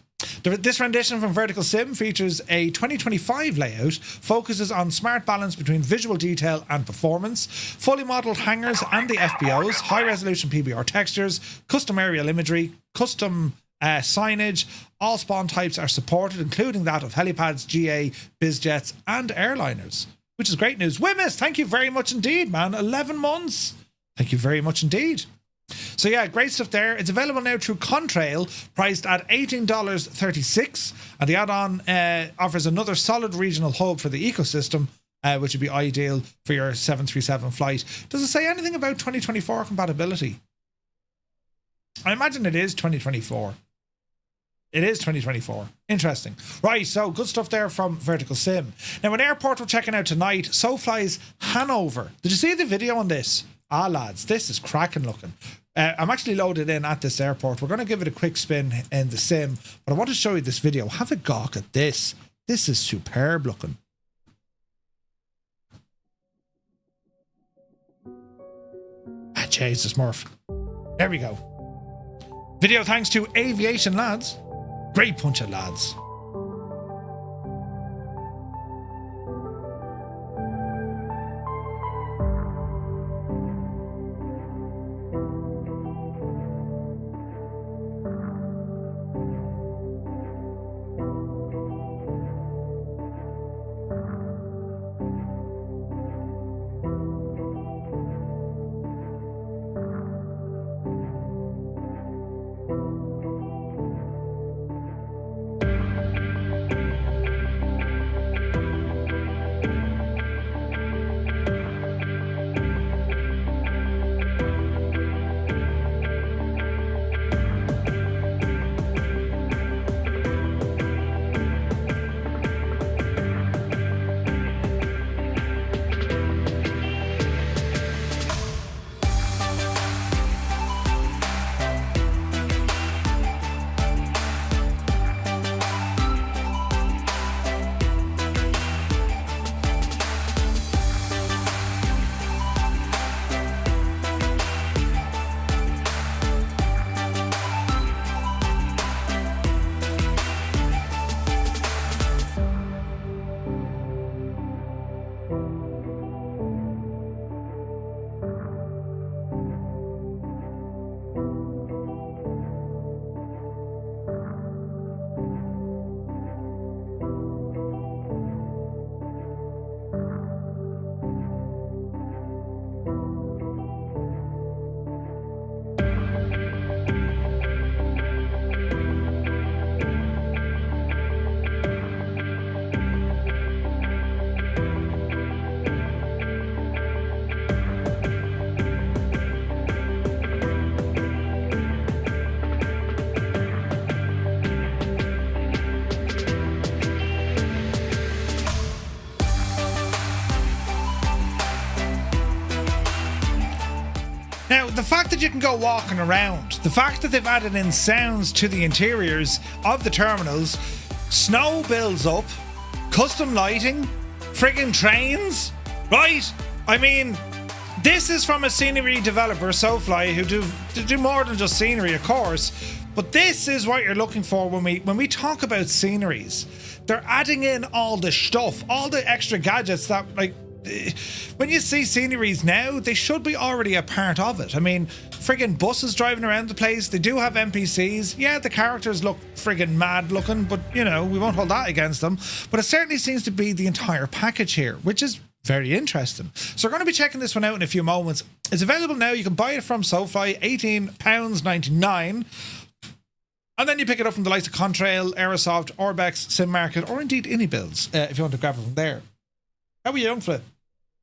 This rendition from Vertical Sim features a 2025 layout, focuses on smart balance between visual detail and performance, fully modelled hangars and the FBOs, high-resolution PBR textures, custom aerial imagery, custom signage. All spawn types are supported, including that of helipads, GA, bizjets and airliners, which is great news. Wimmis, thank you very much indeed, man. 11 months. Thank you very much indeed. So yeah, great stuff there. It's available now through Contrail, priced at $18.36, and the add-on offers another solid regional hub for the ecosystem, which would be ideal for your 737 flight. Does it say anything about 2024 compatibility? I imagine it is 2024. It is 2024. Interesting. Right, so good stuff there from Vertical Sim. Now, an airport we're checking out tonight, SoFly's Hanover. Did you see the video on this? Ah, lads, this is cracking looking. I'm actually loaded in at this airport. We're going to give it a quick spin in the sim, but I want to show you this video. Have a gawk at this. This is superb looking. Ah, Jesus, Murph. There we go. Video thanks to Aviation, lads. Great bunch of lads. the fact that you can go walking around, the fact that they've added in sounds to the interiors of the terminals, snow builds up, custom lighting, friggin' trains, right? I mean, this is from a scenery developer, SoFly, who do more than just scenery, of course. But this is what you're looking for when we talk about sceneries. They're adding in all the stuff, all the extra gadgets that, like, when you see sceneries now, they should be already a part of it. I mean, friggin' buses driving around the place. They do have NPCs. Yeah, the characters look friggin' mad looking, but, you know, we won't hold that against them. But it certainly seems to be the entire package here, which is very interesting. So we're going to be checking this one out in a few moments. It's available now. You can buy it from SoFly, £18.99. And then you pick it up from the likes of Contrail, Aerosoft, Orbex, SimMarket, or indeed AnyBuilds, if you want to grab it from there. How are you, young flip?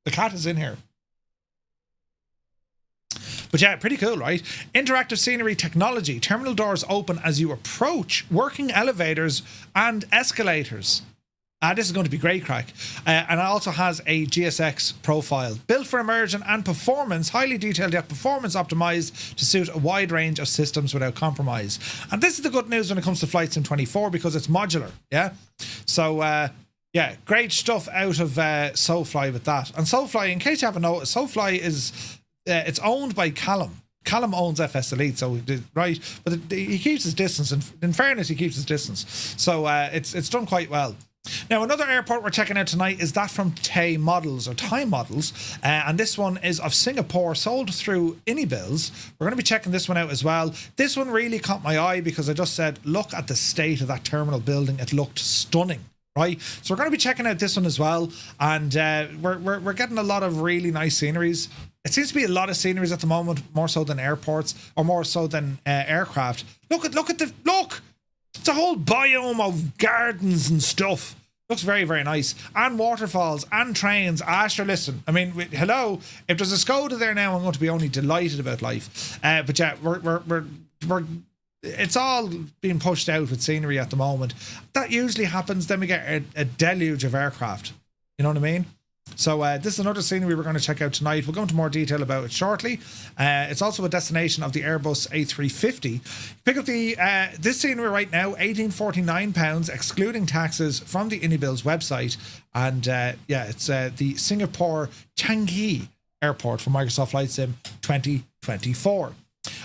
The cat is in here. But yeah, pretty cool, right? Interactive scenery technology. Terminal doors open as you approach. Working elevators and escalators. This is going to be great crack. And it also has a GSX profile. Built for immersion and performance. Highly detailed yet performance optimized to suit a wide range of systems without compromise. And this is the good news when it comes to Flight Sim 24 because it's modular. Yeah. So, yeah, great stuff out of SoFly with that. And SoFly, in case you haven't noticed, SoFly is it's owned by Callum. Callum owns FS Elite, so right, but he keeps his distance. And in fairness, he keeps his distance. So it's done quite well. Now, another airport we're checking out tonight is that from TaiModels or TaiModels, and this one is of Singapore, sold through AnyBuilds. We're going to be checking this one out as well. This one really caught my eye because I just said, look at the state of that terminal building. It looked stunning. Right, so we're going to be checking out this one as well, and we're getting a lot of really nice sceneries. It seems to be a lot of sceneries at the moment, more so than airports or more so than aircraft. Look! It's a whole biome of gardens and stuff. Looks very, very nice, and waterfalls and trains. Sure, listen. I mean, hello. If there's a Skoda there now, I'm going to be only delighted about life. But yeah, we're it's all being pushed out with scenery at the moment. That usually happens. Then we get a deluge of aircraft. You know what I mean? So this is another scenery we're going to check out tonight. We'll go into more detail about it shortly. It's also a destination of the Airbus A350. Pick up the this scenery right now, £18.49, excluding taxes, from the AnyBuilds website. And yeah, it's the Singapore Changi Airport for Microsoft Flight Sim 2024.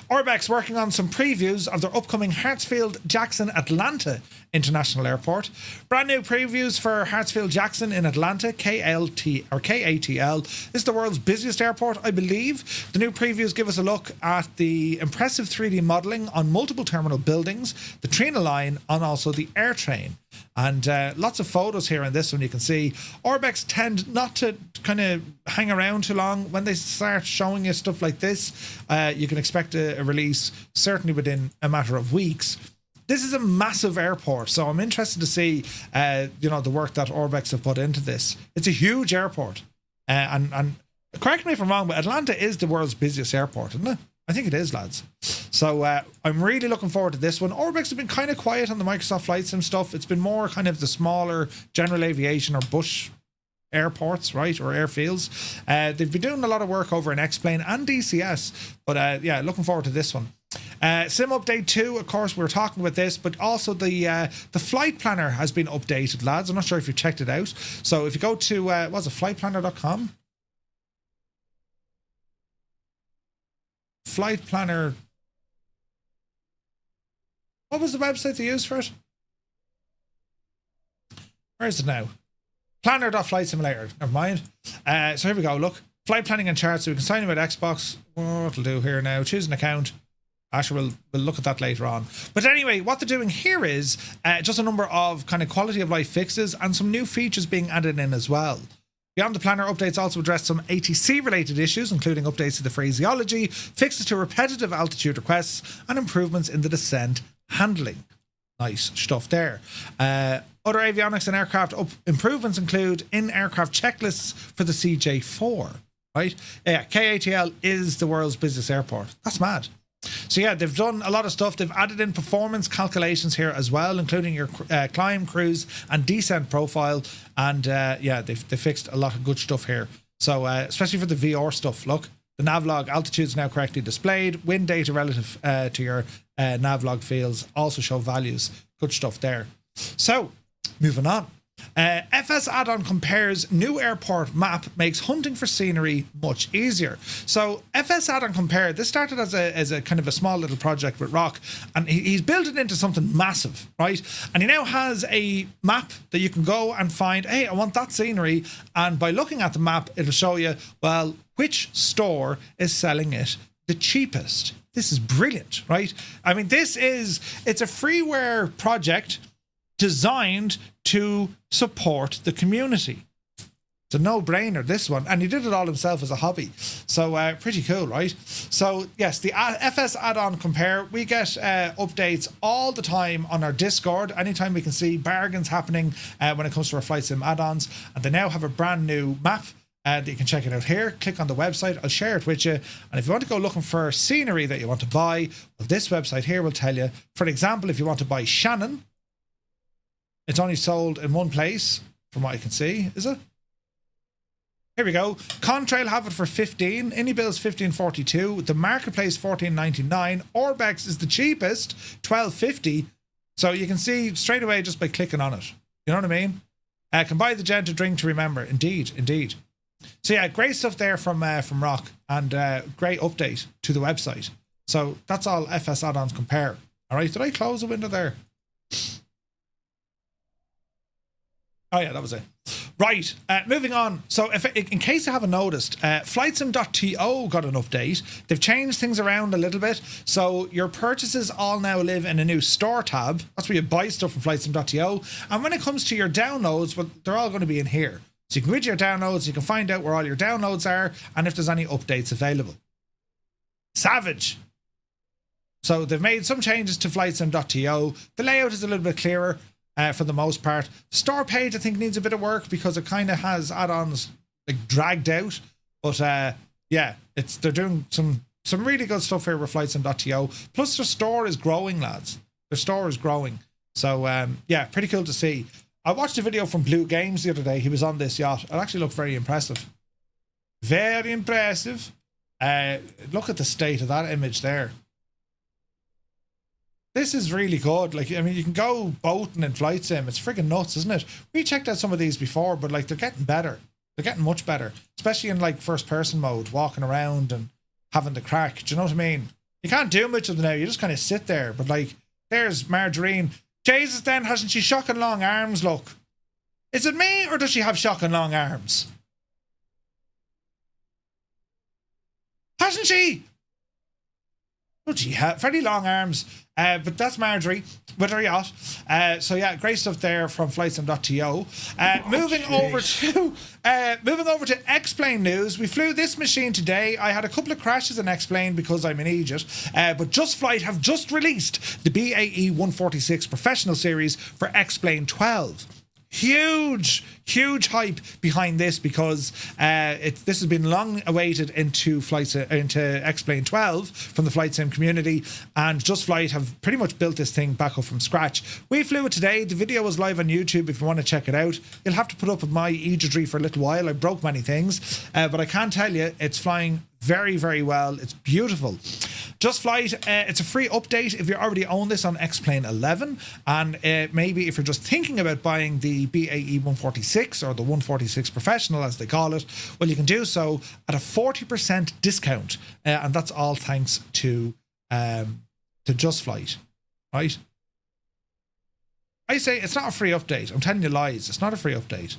Orbex working on some previews of their upcoming Hartsfield-Jackson Atlanta International Airport. Brand new previews for Hartsfield-Jackson in Atlanta, KATL. This is the world's busiest airport, I believe. The new previews give us a look at the impressive 3D modelling on multiple terminal buildings, the Trina line, and also the air train. And lots of photos here on this one. You can see Orbex tend not to kind of hang around too long. When they start showing you stuff like this, you can expect a release certainly within a matter of weeks. This is a massive airport, so I'm interested to see you know, the work that Orbex have put into this. It's a huge airport, and correct me if I'm wrong, but Atlanta is the world's busiest airport, isn't it? I think it is, lads. So I'm really looking forward to this one. Orbex have been kind of quiet on the Microsoft Flight Sim stuff. It's been more kind of the smaller general aviation or bush airports, right, or airfields. They've been doing a lot of work over in XPlane and DCS, but yeah, looking forward to this one. Sim Update 2, of course, we were talking about this, but also the flight planner has been updated, lads. I'm not sure if you've checked it out. So if you go to, what's it, flightplanner.com? Flight planner. What was the website they used for it? Where is it now? Planner.flight simulator. Never mind. So here we go. Look, flight planning and charts. So we can sign in with Xbox. What we'll do here now? Choose an account. Actually, we'll look at that later on. But anyway, what they're doing here is just a number of kind of quality of life fixes and some new features being added in as well. Beyond the planner, updates also address some ATC-related issues, including updates to the phraseology, fixes to repetitive altitude requests, and improvements in the descent handling. Nice stuff there. Other avionics and aircraft improvements include in-aircraft checklists for the CJ4, right? Yeah, KATL is the world's busiest airport. That's mad. So yeah, they've done a lot of stuff. They've added in performance calculations here as well, including your climb, cruise, and descent profile. And yeah, they fixed a lot of good stuff here. So especially for the VR stuff, look, The navlog altitude is now correctly displayed. Wind data relative to your navlog fields also show values. Good stuff there. So, moving on. FS add-on compares new airport map makes hunting for scenery much easier. So FS add-on compare, this started as a kind of a small little project with Rock, and he's built it into something massive, right? And he now has a map that you can go and find, hey, I want that scenery, and by looking at the map, it'll show you, well, which store is selling it the cheapest. This is brilliant, right? I mean, it's a freeware project designed to support the community. It's a no-brainer, this one. And he did it all himself as a hobby. So pretty cool, right? So yes, the FS add-on compare, we get updates all the time on our Discord. Anytime we can see bargains happening when it comes to our flight sim add-ons. And they now have a brand new map that you can check it out here. Click on the website. I'll share it with you. And if you want to go looking for scenery that you want to buy, well, this website here will tell you. For example, if you want to buy Shannon, it's only sold in one place, from what I can see, is it? Here we go. Contrail have it for 15. Inibill's 15.42. The Marketplace 14.99. Orbex is the cheapest, 12.50. So you can see straight away just by clicking on it. You know what I mean? Can buy the gent a drink to remember. Indeed, indeed. So yeah, great stuff there from Rock, and great update to the website. So that's all FS add-ons compare. All right, did I close the window there? Oh yeah, that was it. Right, moving on. So in case you haven't noticed, flightsim.to got an update. They've changed things around a little bit. So your purchases all now live in a new store tab. That's where you buy stuff from flightsim.to. And when it comes to your downloads, well, they're all going to be in here. So you can go to your downloads, you can find out where all your downloads are and if there's any updates available. Savage. So they've made some changes to flightsim.to. The layout is a little bit clearer. For the most part. Store page, I think, needs a bit of work because it kind of has add-ons like dragged out. But yeah, they're doing some really good stuff here with flightsim.to. Plus their store is growing, lads. Their store is growing. So yeah, pretty cool to see. I watched a video from Blue Games the other day. He was on this yacht. It actually looked very impressive. Very impressive. Look at the state of that image there. This is really good. Like, I mean, you can go boating in flight sim. It's friggin' nuts, isn't it? We checked out some of these before, but like they're getting better. They're getting much better, especially in like first person mode, walking around and having the crack. Do you know what I mean? You can't do much of them now. You just kind of sit there. But like, there's Margarine. Jesus, then hasn't she shocking long arms? Look, is it me or does she have shocking long arms? Hasn't she? Oh, gee, very long arms. But that's Marjorie with her yacht. So yeah, great stuff there from flightsim.to. Moving over to XPlane news. We flew this machine today. I had a couple of crashes in XPlane because I'm an idiot. But Just Flight have just released the BAE 146 Professional Series for XPlane 12. Huge hype behind this because this has been long awaited into XPlane 12 from the flight sim community, and Just Flight have pretty much built this thing back up from scratch. We flew it today. The video was live on YouTube if you want to check it out. You'll have to put up with my eejidry for a little while. I broke many things, but I can tell you it's flying very, very well. It's beautiful. Just Flight, it's a free update if you already own this on XPlane 11, and maybe if you're just thinking about buying the BAE 146 or the 146 Professional as they call it, well, you can do so at a 40% discount, and that's all thanks to Just Flight, right? I say it's not a free update. I'm telling you lies. It's not a free update.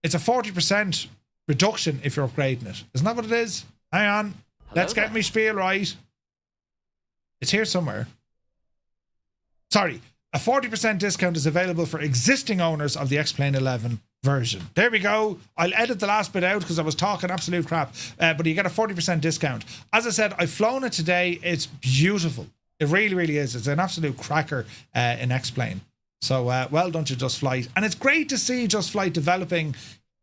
It's a 40% reduction if you're upgrading it. Isn't that what it is? Hang on. Let's get me spiel right. It's here somewhere. Sorry. A 40% discount is available for existing owners of the XPlane 11 version. There we go. I'll edit the last bit out because I was talking absolute crap. But you get a 40% discount. As I said, I've flown it today. It's beautiful. It really, really is. It's an absolute cracker in XPlane. So well done to Just Flight. And it's great to see Just Flight developing,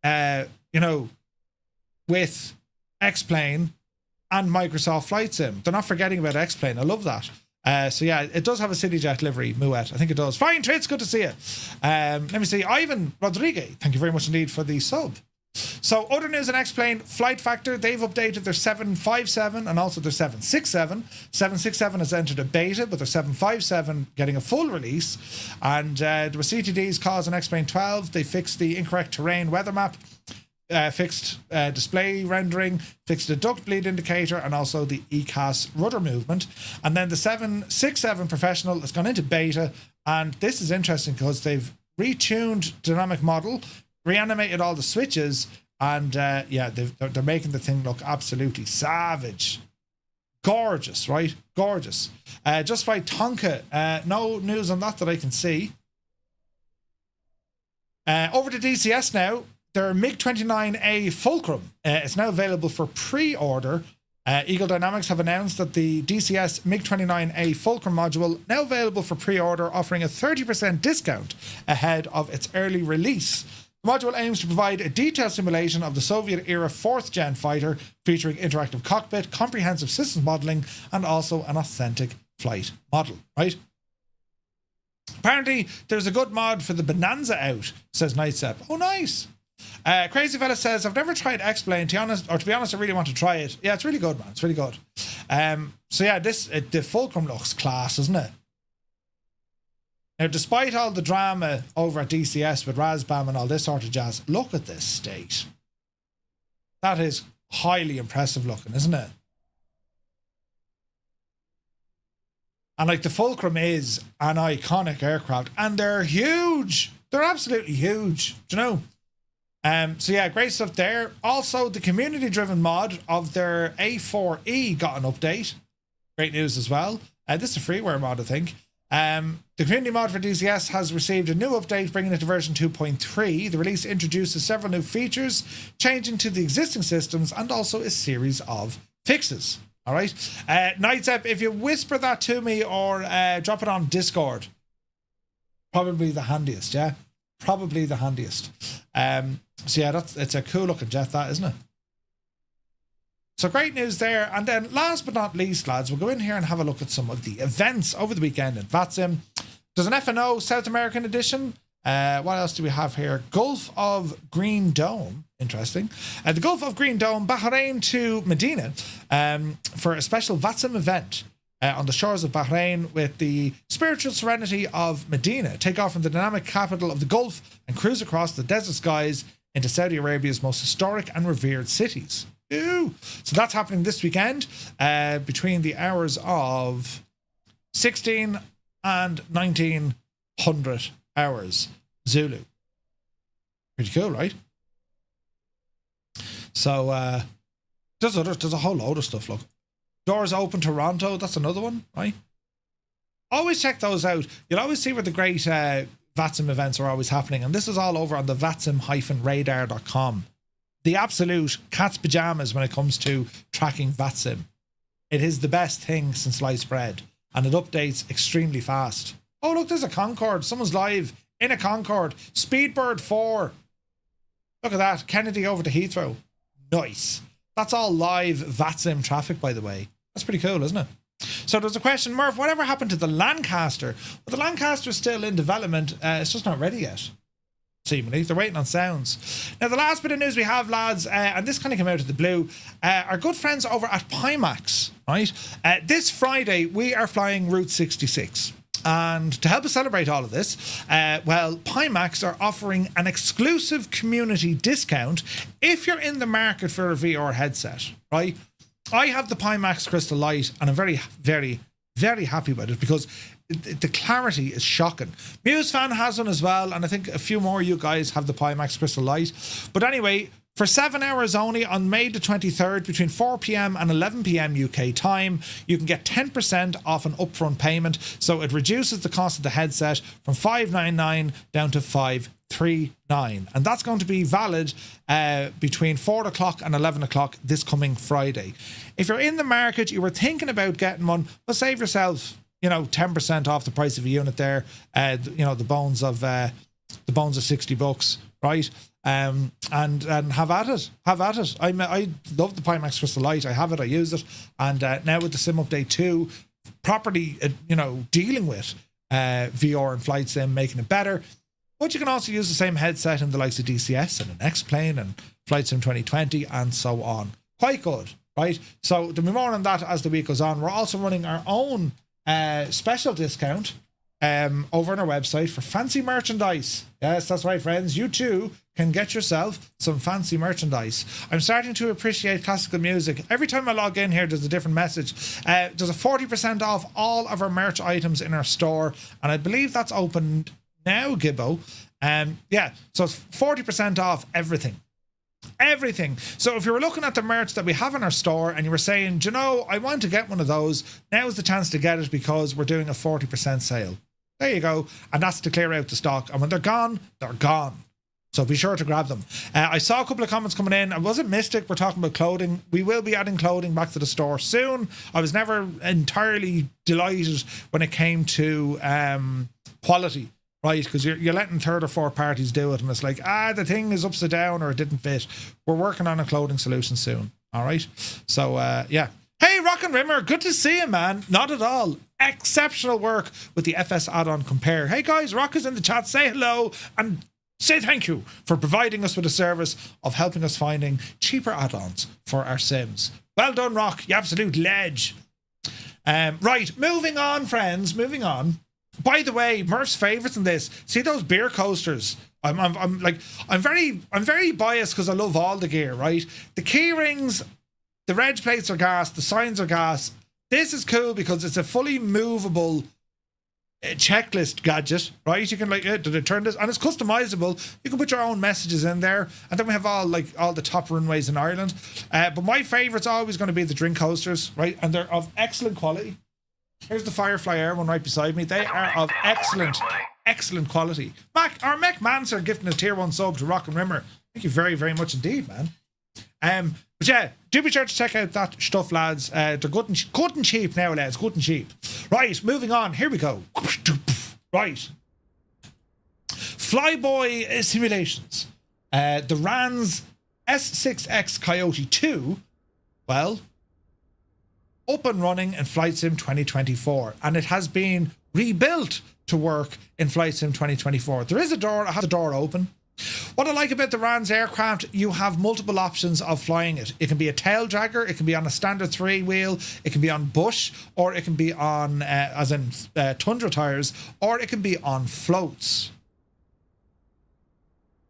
you know, with XPlane and Microsoft Flight Sim. They're not forgetting about XPlane. I love that. So yeah, it does have a CityJet livery, Moet. I think it does. Fine, Trits, good to see you. Let me see. Ivan Rodriguez, thank you very much indeed for the sub. So other news in XPlane Flight Factor, they've updated their 757 and also their 767. 767 has entered a beta, but their 757 getting a full release. And there were CTDs caused in XPlane 12. They fixed the incorrect terrain weather map, fixed display rendering, fixed the duct bleed indicator, and also the ECAS rudder movement. And then the 767 Professional has gone into beta, and this is interesting because they've retuned dynamic model, reanimated all the switches, and yeah, they're making the thing look absolutely savage. Gorgeous, right? Gorgeous. Just by Tonka, no news on that I can see. Over to DCS now. Their MiG-29A Fulcrum is now available for pre-order. Eagle Dynamics have announced that the DCS MiG-29A Fulcrum module now available for pre-order, offering a 30% discount ahead of its early release. The module aims to provide a detailed simulation of the Soviet-era 4th-gen fighter, featuring interactive cockpit, comprehensive systems modelling, and also an authentic flight model, right? Apparently, there's a good mod for the Bonanza out, says Nightsep. Oh, nice. Crazy Fella says, I've never tried XPlane, to be honest, I really want to try it. Yeah, it's really good, man. It's really good. So yeah, the Fulcrum looks class, doesn't it? Now, despite all the drama over at DCS with Razbam and all this sort of jazz, look at this state. That is highly impressive looking, isn't it? And like, the Fulcrum is an iconic aircraft, and they're huge. They're absolutely huge. Do you know? So yeah, great stuff there. Also, the community-driven mod of their A4E got an update. Great news as well. This is a freeware mod, I think. The community mod for DCS has received a new update, bringing it to version 2.3. The release introduces several new features, changing to the existing systems, and also a series of fixes. All right. Nightsep, if you whisper that to me or drop it on Discord, probably the handiest, yeah? Probably the handiest. So yeah, it's a cool looking jet, that, isn't it? So great news there. And then last but not least, lads, we'll go in here and have a look at some of the events over the weekend in Vatsim. There's an FNO South American edition. What else do we have here? Gulf of Green Dome. Interesting. The Gulf of Green Dome, Bahrain to Medina, for a special Vatsim event on the shores of Bahrain with the spiritual serenity of Medina. Take off from the dynamic capital of the Gulf and cruise across the desert skies into Saudi Arabia's most historic and revered cities. Ooh. So that's happening this weekend between the hours of 16 and 1900 hours Zulu. Pretty cool, right? So there's a whole load of stuff. Look, Doors Open Toronto, that's another one, right? Always check those out. You'll always see where the great Vatsim events are always happening, and this is all over on the vatsim-radar.com. The absolute cat's pajamas when it comes to tracking Vatsim. It is the best thing since sliced bread, and it updates extremely fast. Oh, look, there's a Concorde. Someone's live in a Concorde. Speedbird 4. Look at that. Kennedy over to Heathrow. Nice. That's all live Vatsim traffic, by the way. That's pretty cool, isn't it? So there's a question, Murph, whatever happened to the Lancaster? Well, the Lancaster is still in development. It's just not ready yet. Seemingly, they're waiting on sounds. Now, the last bit of news we have, lads, and this kind of came out of the blue, our good friends over at Pimax, right? This Friday, we are flying Route 66. And to help us celebrate all of this, well, Pimax are offering an exclusive community discount if you're in the market for a VR headset, right? I have the Pimax Crystal Light, and I'm very, very, very happy about it because the clarity is shocking. MuseFan has one as well, and I think a few more of you guys have the Pimax Crystal Light. But anyway, for 7 hours only on May the 23rd, between 4 p.m. and 11 p.m. UK time, you can get 10% off an upfront payment. So it reduces the cost of the headset from $599 down to $539. And that's going to be valid between 4 o'clock and 11 o'clock this coming Friday. If you're in the market, you were thinking about getting one, well, save yourself, 10% off the price of a unit there. The bones of $60, right? And have at it. I love the Pimax Crystal Light. I have it. I use it. And now with the Sim Update 2, properly, dealing with VR and flight sim, making it better. But you can also use the same headset in the likes of DCS and an XPlane and FlightSim 2020 and so on. Quite good, right? So there'll be more on that as the week goes on. We're also running our own special discount over on our website for fancy merchandise. Yes, that's right, friends. You too can get yourself some fancy merchandise. I'm starting to appreciate classical music. Every time I log in here, there's a different message. There's a 40% off all of our merch items in our store, and I believe that's open now, Gibbo. Yeah, so it's 40% off everything. Everything. So if you were looking at the merch that we have in our store and you were saying, do you know, I want to get one of those, now's the chance to get it because we're doing a 40% sale. There you go. And that's to clear out the stock. And when they're gone, they're gone. So be sure to grab them. I saw a couple of comments coming in. I wasn't Mystic. We're talking about clothing. We will be adding clothing back to the store soon. I was never entirely delighted when it came to quality, right? Because you're letting third or fourth parties do it. And it's like, the thing is upside down or it didn't fit. We're working on a clothing solution soon. All right. So, yeah. Hey, Rock and Rimmer. Good to see you, man. Not at all. Exceptional work with the FS add-on Compare. Hey, guys. Rock is in the chat. Say hello and say thank you for providing us with a service of helping us finding cheaper add-ons for our sims. Well done, Rock. You absolute ledge. Right, moving on, friends. Moving on. By the way, Murph's favourites in this. See those beer coasters? I'm very biased because I love all the gear, right? The key rings, the reg plates are gas, the signs are gas. This is cool because it's a fully movable checklist gadget, right? You can turn this, and it's customizable. You can put your own messages in there, and then we have all the top runways in Ireland. But my favourite's always going to be the drink coasters, right? And they're of excellent quality. Here's the Firefly Air one right beside me. They are of excellent quality. Our Mech Manser gifting a tier 1 sub to Rock and Rimmer. Thank you very, very much indeed, man. But yeah, do be sure to check out that stuff, lads. They're good and cheap now, lads. Good and cheap. Right, moving on. Here we go. Right. FlyBoy simulations. The RANS S6S Coyote 2, well, up and running in FlightSim 2024. And it has been rebuilt to work in FlightSim 2024. There is a door. I have the door open. What I like about the RANS aircraft, you have multiple options of flying it. It can be a tail dragger, it can be on a standard 3-wheel, it can be on bush, or it can be on, as in Tundra tires, or it can be on floats.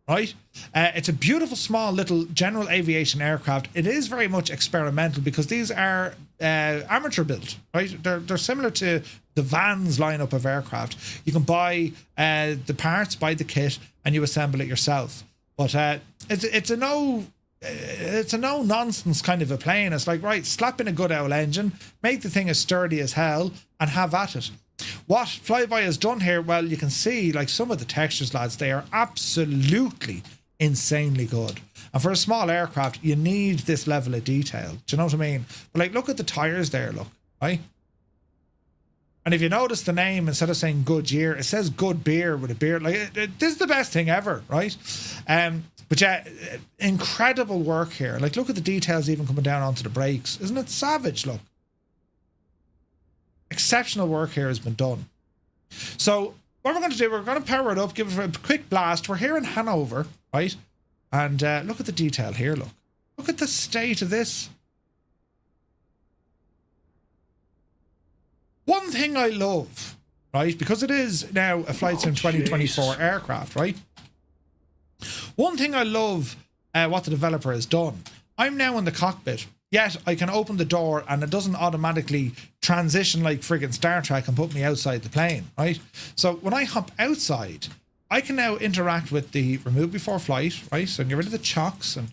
Right? It's a beautiful, small, little general aviation aircraft. It is very much experimental because these are amateur built, right? They're similar to the VANS lineup of aircraft. You can buy the parts, buy the kit, and you assemble it yourself. But it's a no nonsense kind of a plane. It's like, right, slap in a good old engine, make the thing as sturdy as hell, and have at it. What FlyBoy has done here, well, you can see like some of the textures, lads, they are absolutely insanely good. And for a small aircraft, you need this level of detail. Do you know what I mean? But like, look at the tires there, look, right? And if you notice the name, instead of saying Goodyear, it says good beer with a beer. Like, this is the best thing ever, right? But yeah, incredible work here. Like, look at the details even coming down onto the brakes. Isn't it savage? Look. Exceptional work here has been done. So what we're going to do, we're going to power it up, give it a quick blast. We're here in Hanover, right? And look at the detail here, look. Look at the state of this. One thing I love, right, because it is now a FlightSim 2024 aircraft, right? One thing I love what the developer has done. I'm now in the cockpit. Yet I can open the door and it doesn't automatically transition like friggin' Star Trek and put me outside the plane, right? So when I hop outside, I can now interact with the remove before flight, right? So I can get rid of the chocks and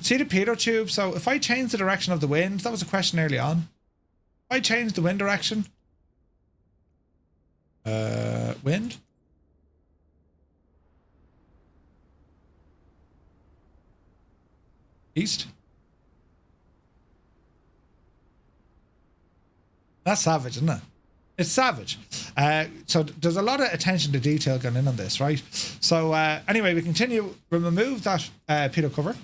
see the pitot tube. So if I change the direction of the wind, that was a question early on. If I change the wind direction, wind. East. That's savage, isn't it? It's savage. So there's a lot of attention to detail going in on this, right? So anyway, we continue. We'll remove that pitot cover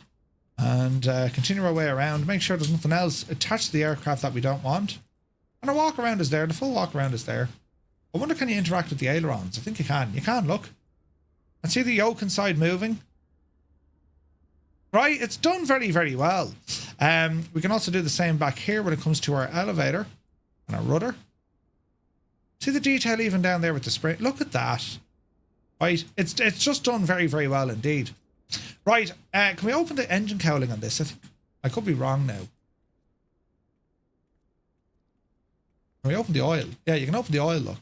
and continue our way around. Make sure there's nothing else attached to the aircraft that we don't want. And our walk around is there. The full walk around is there. I wonder, can you interact with the ailerons? I think you can. You can, look. And see the yoke inside moving? Right, it's done very, very well. We can also do the same back here when it comes to our elevator and our rudder. See the detail even down there with the spring? Look at that. Right, it's just done very, very well indeed. Right, can we open the engine cowling on this? I could be wrong now. Can we open the oil? Yeah, you can open the oil, look.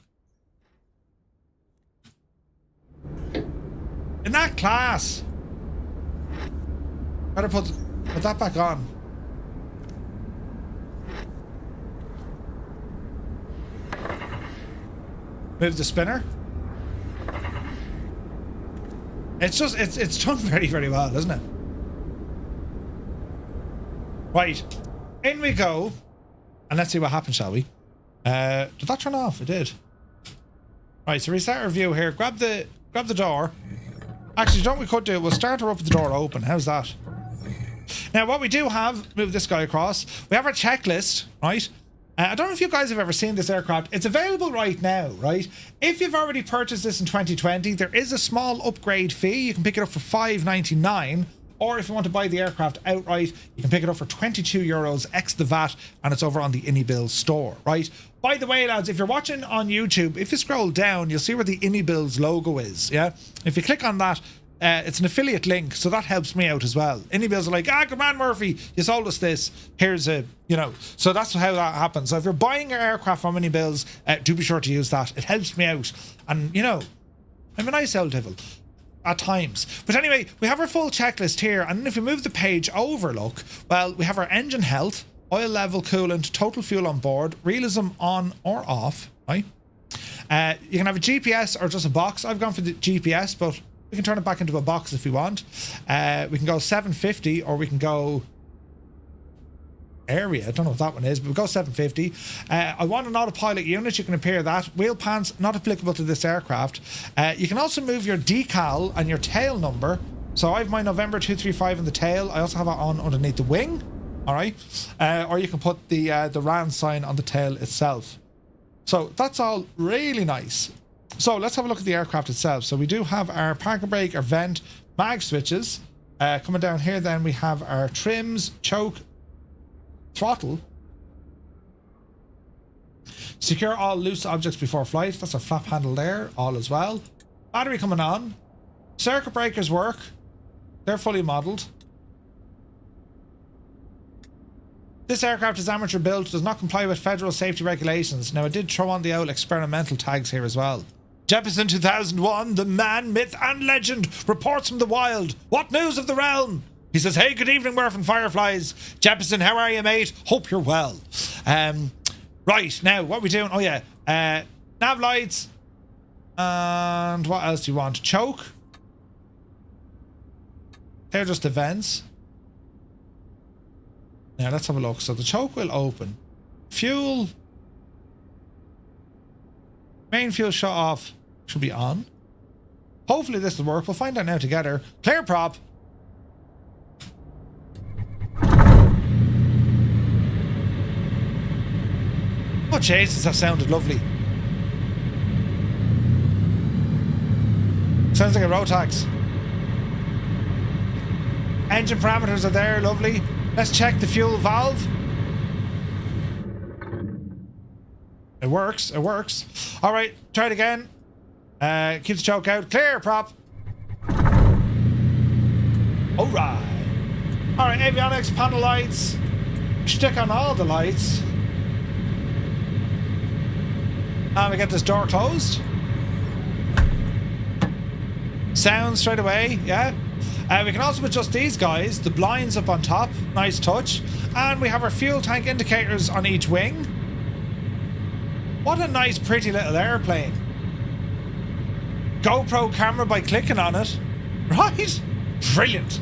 In that class. Better put that back on. Move the spinner. It's done very, very well, isn't it? Right. In we go. And let's see what happens, shall we? Did that turn off? It did. Right, so restart our view here. Grab the door. Actually, don't we could do? We'll start her up with the door open. How's that? Now, what we do have, move this guy across. We have our checklist, right? I don't know if you guys have ever seen this aircraft. It's available right now, right? If you've already purchased this in 2020, there is a small upgrade fee. You can pick it up for $5.99. Or if you want to buy the aircraft outright, you can pick it up for €22 ex the VAT, and it's over on the InnyBuilds store, right? By the way, lads, if you're watching on YouTube, if you scroll down, you'll see where the InnyBuilds logo is, yeah? If you click on that, it's an affiliate link, so that helps me out as well. InnyBuilds are like, good man, Murphy, you sold us this. Here's a, so that's how that happens. So if you're buying your aircraft from InnyBuilds, do be sure to use that. It helps me out. And, I'm a nice old devil. At times. But anyway, we have our full checklist here, and if we move the page over, look, well, we have our engine health, oil level, coolant, total fuel on board, realism on or off, right? You can have a GPS or just a box. I've gone for the GPS, but we can turn it back into a box if we want. We can go 750, or we can go area. I don't know what that one is, but we'll go 750. I want an autopilot unit. You can appear that. Wheel pans, not applicable to this aircraft. You can also move your decal and your tail number. So I have my November 235 in the tail. I also have it on underneath the wing. All right. Or you can put the RANS sign on the tail itself. So that's all really nice. So let's have a look at the aircraft itself. So we do have our parking brake, our vent, mag switches. Coming down here, then we have our trims, choke, throttle. Secure all loose objects before flight. That's a flap handle there, all as well. Battery coming on. Circuit breakers work. They're fully modelled. This aircraft is amateur built, does not comply with federal safety regulations. Now, I did throw on the old experimental tags here as well. Jeppesen 2001, the man, myth and legend, reports from the wild. What news of the realm? He says, hey, good evening, Murph and Fireflies. Jeppesen, how are you, mate? Hope you're well. Right, now, what are we doing? Oh, yeah. Nav lights. And what else do you want? Choke. They're just the vents. Now, let's have a look. So the choke will open. Fuel. Main fuel shut off. Should be on. Hopefully this will work. We'll find out now together. Clear prop. Oh, Jesus, that sounded lovely. Sounds like a Rotax. Engine parameters are there, lovely. Let's check the fuel valve. It works, it works. All right, try it again. Keep the choke out. Clear, prop. All right. All right, avionics, panel lights. Stick on all the lights. And we get this door closed. Sound straight away, yeah. We can also adjust these guys. The blinds up on top, nice touch. And we have our fuel tank indicators on each wing. What a nice, pretty little airplane. GoPro camera by clicking on it. Right? Brilliant.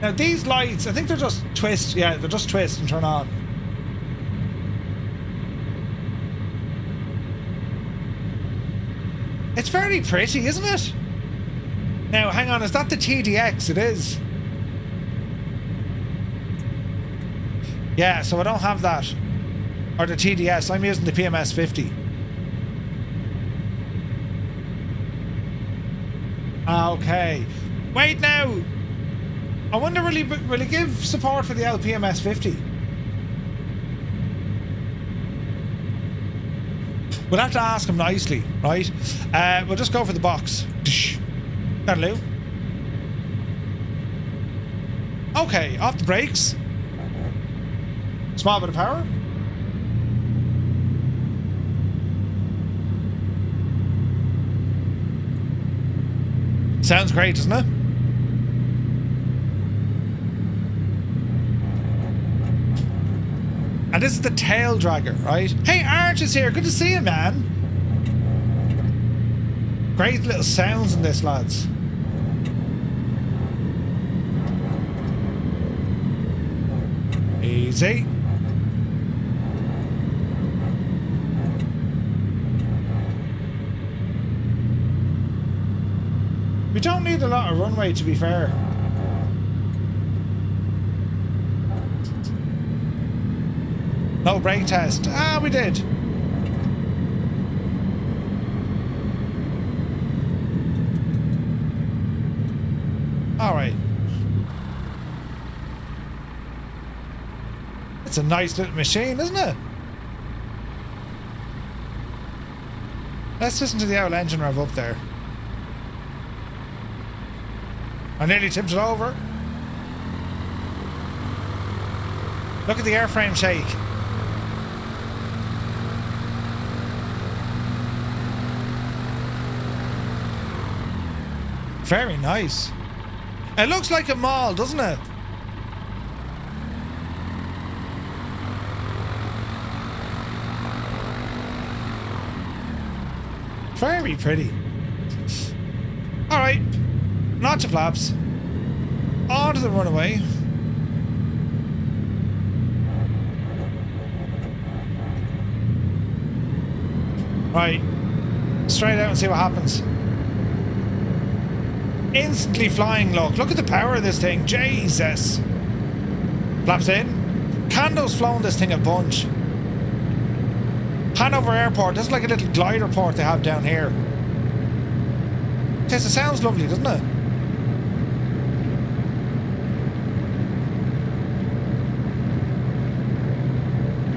Now these lights, I think they're just twist. Yeah, they're just twist and turn on. It's very pretty, isn't it? Now, hang on, is that the TDX? It is. Yeah, so I don't have that. Or the TDS. I'm using the PMS 50. Okay. Wait now. I wonder will he give support for the LPMS 50? We'll have to ask him nicely, right? We'll just go for the box. That'll do. Okay, off the brakes. Small bit of power. Sounds great, doesn't it? And this is the tail dragger, right? Hey, Arch is here. Good to see you, man. Great little sounds in this, lads. Easy. We don't need a lot of runway, to be fair. No brake test. Ah, we did. All right. It's a nice little machine, isn't it? Let's listen to the owl engine rev up there. I nearly tipped it over. Look at the airframe shake. Very nice. It looks like a mall, doesn't it? Very pretty. All right. Lots of flaps. Onto the runaway. Right. Straight out and see what happens. Instantly flying look. Look at the power of this thing. Jesus. Flaps in. Kando's flown this thing a bunch. Hanover Airport. This is like a little glider port they have down here. Yes, it sounds lovely, doesn't it?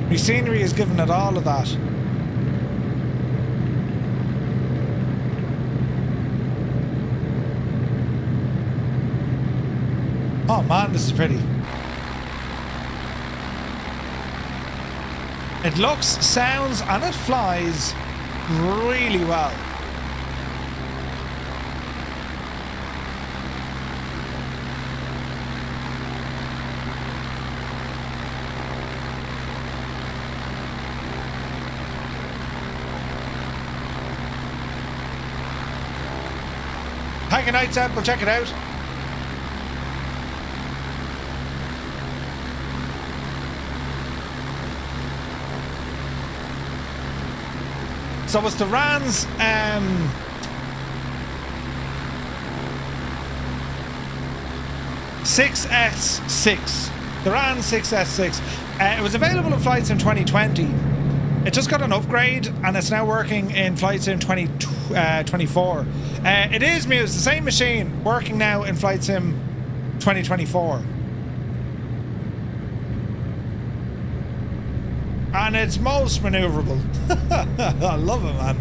The scenery is giving it all of that. Oh man, this is pretty. It looks, sounds, and it flies really well. Hang a night out, we'll check it out. So it's the RANS S6S. The RANS 6S6. It was available in FlightSim 2020. It just got an upgrade and it's now working in FlightSim 2024. It is Muse, the same machine, working now in FlightSim 2024. And it's most maneuverable. I love it, man.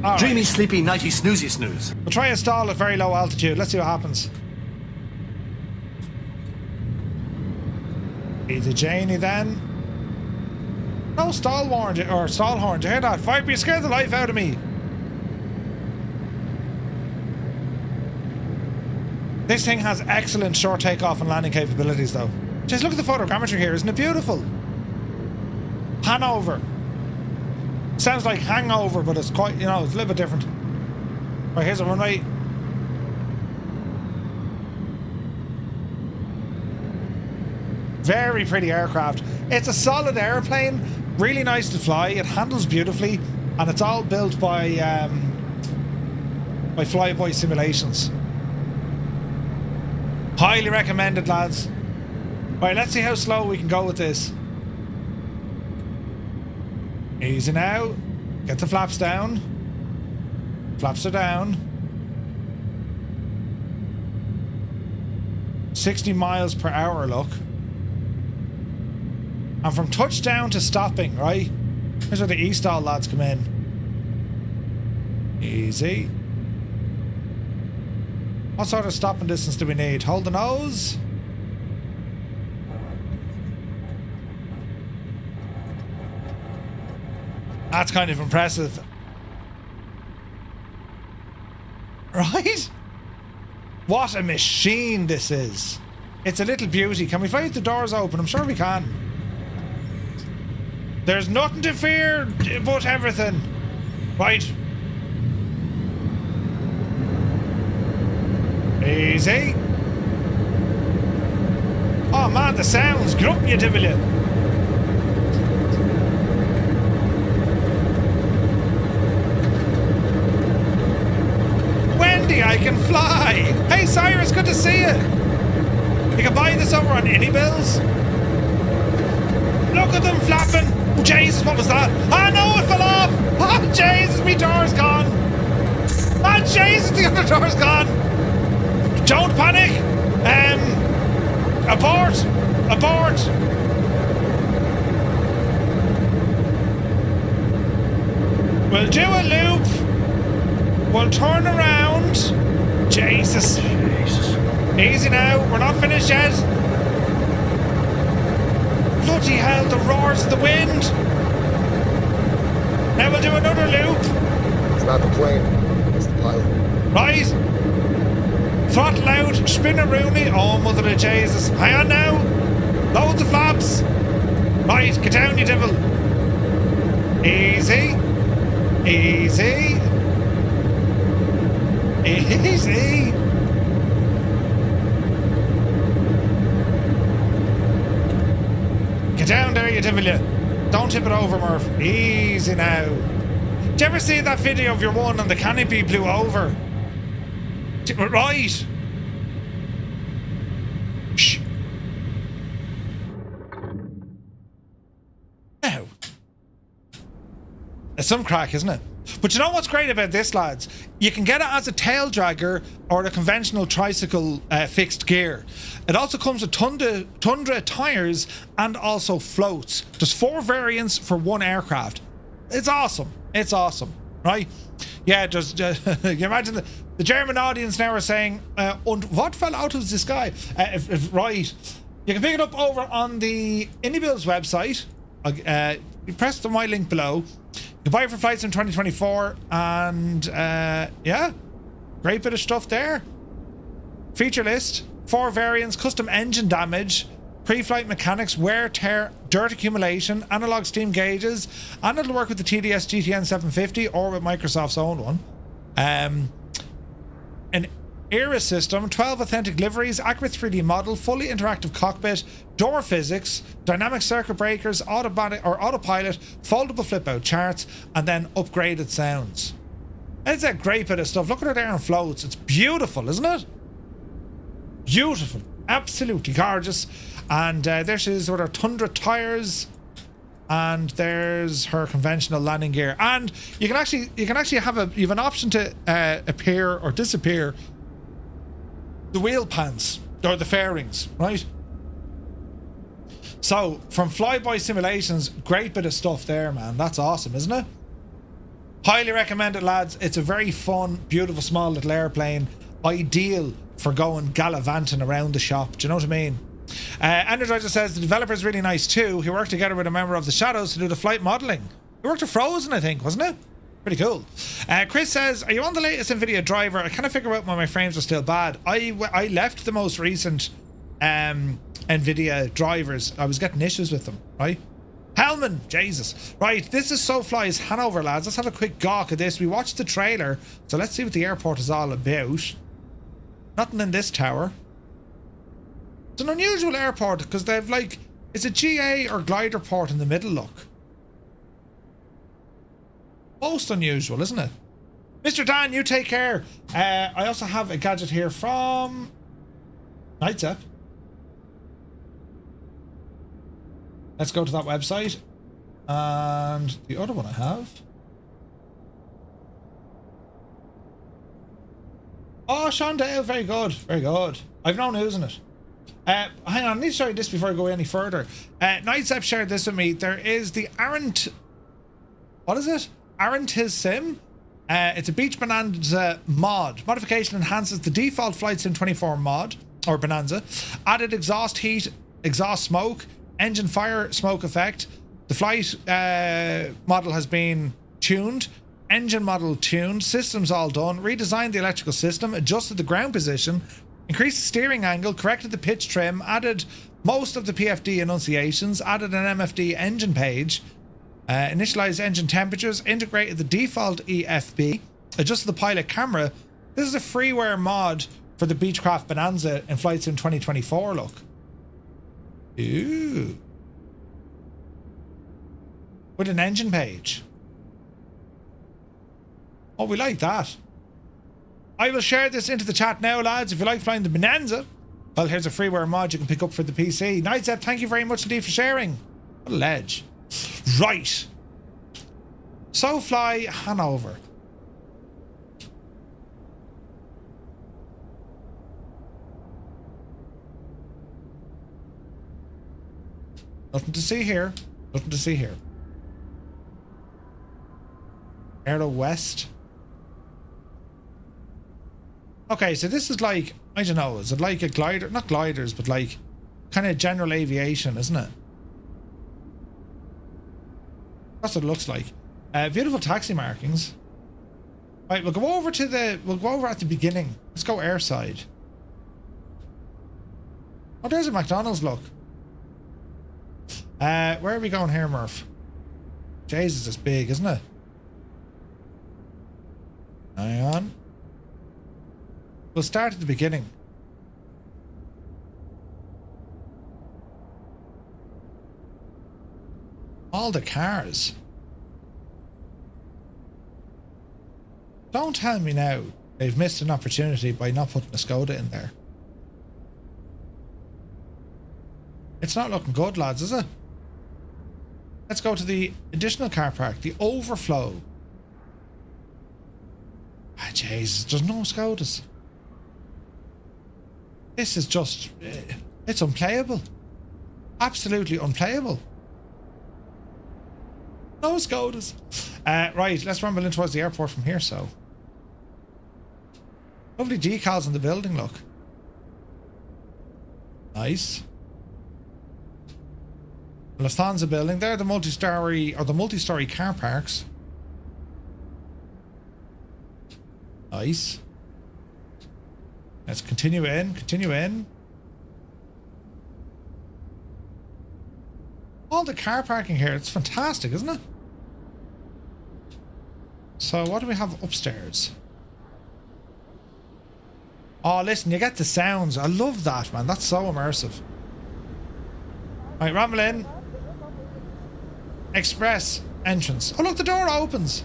All Dreamy, right. sleepy, nighty, snoozy, snooze. We'll try a stall at very low altitude. Let's see what happens. Easy Janie then. No stall horn, or stall horn. Do you hear that? Viper, you scared the life out of me. This thing has excellent short takeoff and landing capabilities though. Just look at the photogrammetry here, isn't it beautiful? Hanover. Sounds like hangover, but it's quite, you know, it's a little bit different. Right, here's a runway. Very pretty aircraft. It's a solid airplane, really nice to fly. It handles beautifully, and it's all built by FlyBoy simulations. Highly recommended, lads. Right, let's see how slow we can go with this. Easy now. Get the flaps down. Flaps are down. 60 miles per hour, look. And from touchdown to stopping, right? Here's where the E-stall lads come in. Easy. What sort of stopping distance do we need? Hold the nose. That's kind of impressive. Right? What a machine this is. It's a little beauty. Can we find the doors open? I'm sure we can. There's nothing to fear but everything. Right. Easy. Oh man, the sounds. Get up, you devil, you. Wendy, I can fly. Hey Cyrus, good to see you. You can buy this over on AnyBills. Look at them flapping. Oh, Jesus, what was that? Oh no, it fell off. Oh Jesus, my door's gone. Oh Jesus, the other door's gone. Don't panic. Abort. Abort. We'll do a loop. We'll turn around. Jesus. Easy now. We're not finished yet. Bloody hell, the roars of the wind. Now we'll do another loop. It's not the plane. It's the pilot. Right. Throttle out. Spin a rooney. Oh, mother of Jesus. Hang on now. Load the flaps. Right. Get down, you devil. Easy. Easy. Easy. Get down there, you devil, you. Don't tip it over, Murph. Easy now. Did you ever see that video of your one and the canopy blew over? Right. Shh. Now. It's some crack, isn't it? But you know what's great about this, lads? You can get it as a tail dragger or a conventional tricycle fixed gear. It also comes with Tundra tyres and also floats. There's 4 variants for one aircraft. It's awesome. It's awesome, right? Yeah, just you imagine the German audience now are saying, "Und what fell out of the sky?" Right, you can pick it up over on the AnyBills website. You press the my link below. You buy it for flights in 2024, and yeah, great bit of stuff there. Feature list: 4 variants, custom engine damage, pre-flight mechanics, wear, tear, dirt accumulation, analog steam gauges, and it'll work with the TDS GTN 750 or with Microsoft's own one. An ERA system, 12 authentic liveries, accurate 3D model, fully interactive cockpit, door physics, dynamic circuit breakers, automatic or autopilot, foldable flip-out charts, and then upgraded sounds. It's a great bit of stuff. Look at it there on floats. It's beautiful, isn't it? Beautiful. Absolutely gorgeous. And there she is with her Tundra tires, and there's her conventional landing gear. And you can actually have an option to appear or disappear the wheel pants or the fairings, right? So from FlyBoy Simulations, great bit of stuff there, man. That's awesome, isn't it? Highly recommend it, lads. It's a very fun, beautiful, small little airplane, ideal for going gallivanting around the shop. Do you know what I mean? Energizer says the developer is really nice too. He worked together with a member of the Shadows to do the flight modeling. He worked at Frozen, I think, wasn't it? Pretty cool. Chris says, are you on the latest NVIDIA driver? I kind of figure out why my frames are still bad. I left the most recent NVIDIA drivers. I was getting issues with them, right? Hellman, Jesus. Right, this is SoFly's Hanover, lads. Let's have a quick gawk at this. We watched the trailer, so let's see what the airport is all about. Nothing in this tower. It's an unusual airport because they've like, it's a GA or glider port in the middle, look. Most unusual, isn't it? Mr. Dan, you take care. I also have a gadget here from Nightsep. Let's go to that website. And the other one I have. Oh, Sean Dale, very good, very good. I've known using it. Hang on, I need to show you this before I go any further. Nightsep shared this with me. There is the Aren't... What is it? Aren't His Sim? It's a Beach Bonanza mod. Modification enhances the default Flight Sim 24 mod, or Bonanza. Added exhaust heat, exhaust smoke, engine fire smoke effect. The flight model has been tuned. Engine model tuned. Systems all done. Redesigned the electrical system. Adjusted the ground position. Increased the steering angle. Corrected the pitch trim. Added most of the PFD enunciations. Added an MFD engine page. Initialized engine temperatures. Integrated the default EFB. Adjusted the pilot camera. This is a freeware mod for the Beechcraft Bonanza in Flight Sim 2024 look. Ooh. With an engine page. Oh, we like that. I will share this into the chat now, lads. If you like flying the Bonanza, well, here's a freeware mod you can pick up for the PC. Nightsep, thank you very much indeed for sharing. What a ledge. Right. SoFly Hanover. Nothing to see here. Nothing to see here. Aero West. Okay, so this is like, I don't know, is it like a glider? Not gliders, but like kind of general aviation, isn't it? That's what it looks like. Beautiful taxi markings. Right, we'll go over at the beginning. Let's go airside. Oh, there's a McDonald's, look. Where are we going here, Murph? Jesus, it's big, isn't it? Hang on. We'll start at the beginning. All the cars. Don't tell me now they've missed an opportunity by not putting a Skoda in there. It's not looking good, lads, is it? Let's go to the additional car park, the overflow. Ah, Jesus, there's no Skodas. This is just, it's unplayable. Absolutely unplayable. No Skodas. Right, let's rumble in towards the airport from here, so. Lovely decals on the building, look. Nice. Lufthansa building. They're the multi-story car parks. Nice. Let's continue in, continue in. All the car parking here, it's fantastic, isn't it? So what do we have upstairs? Oh, listen, you get the sounds. I love that, man. That's so immersive. Right, ramble in. Express entrance. Oh, look, the door opens.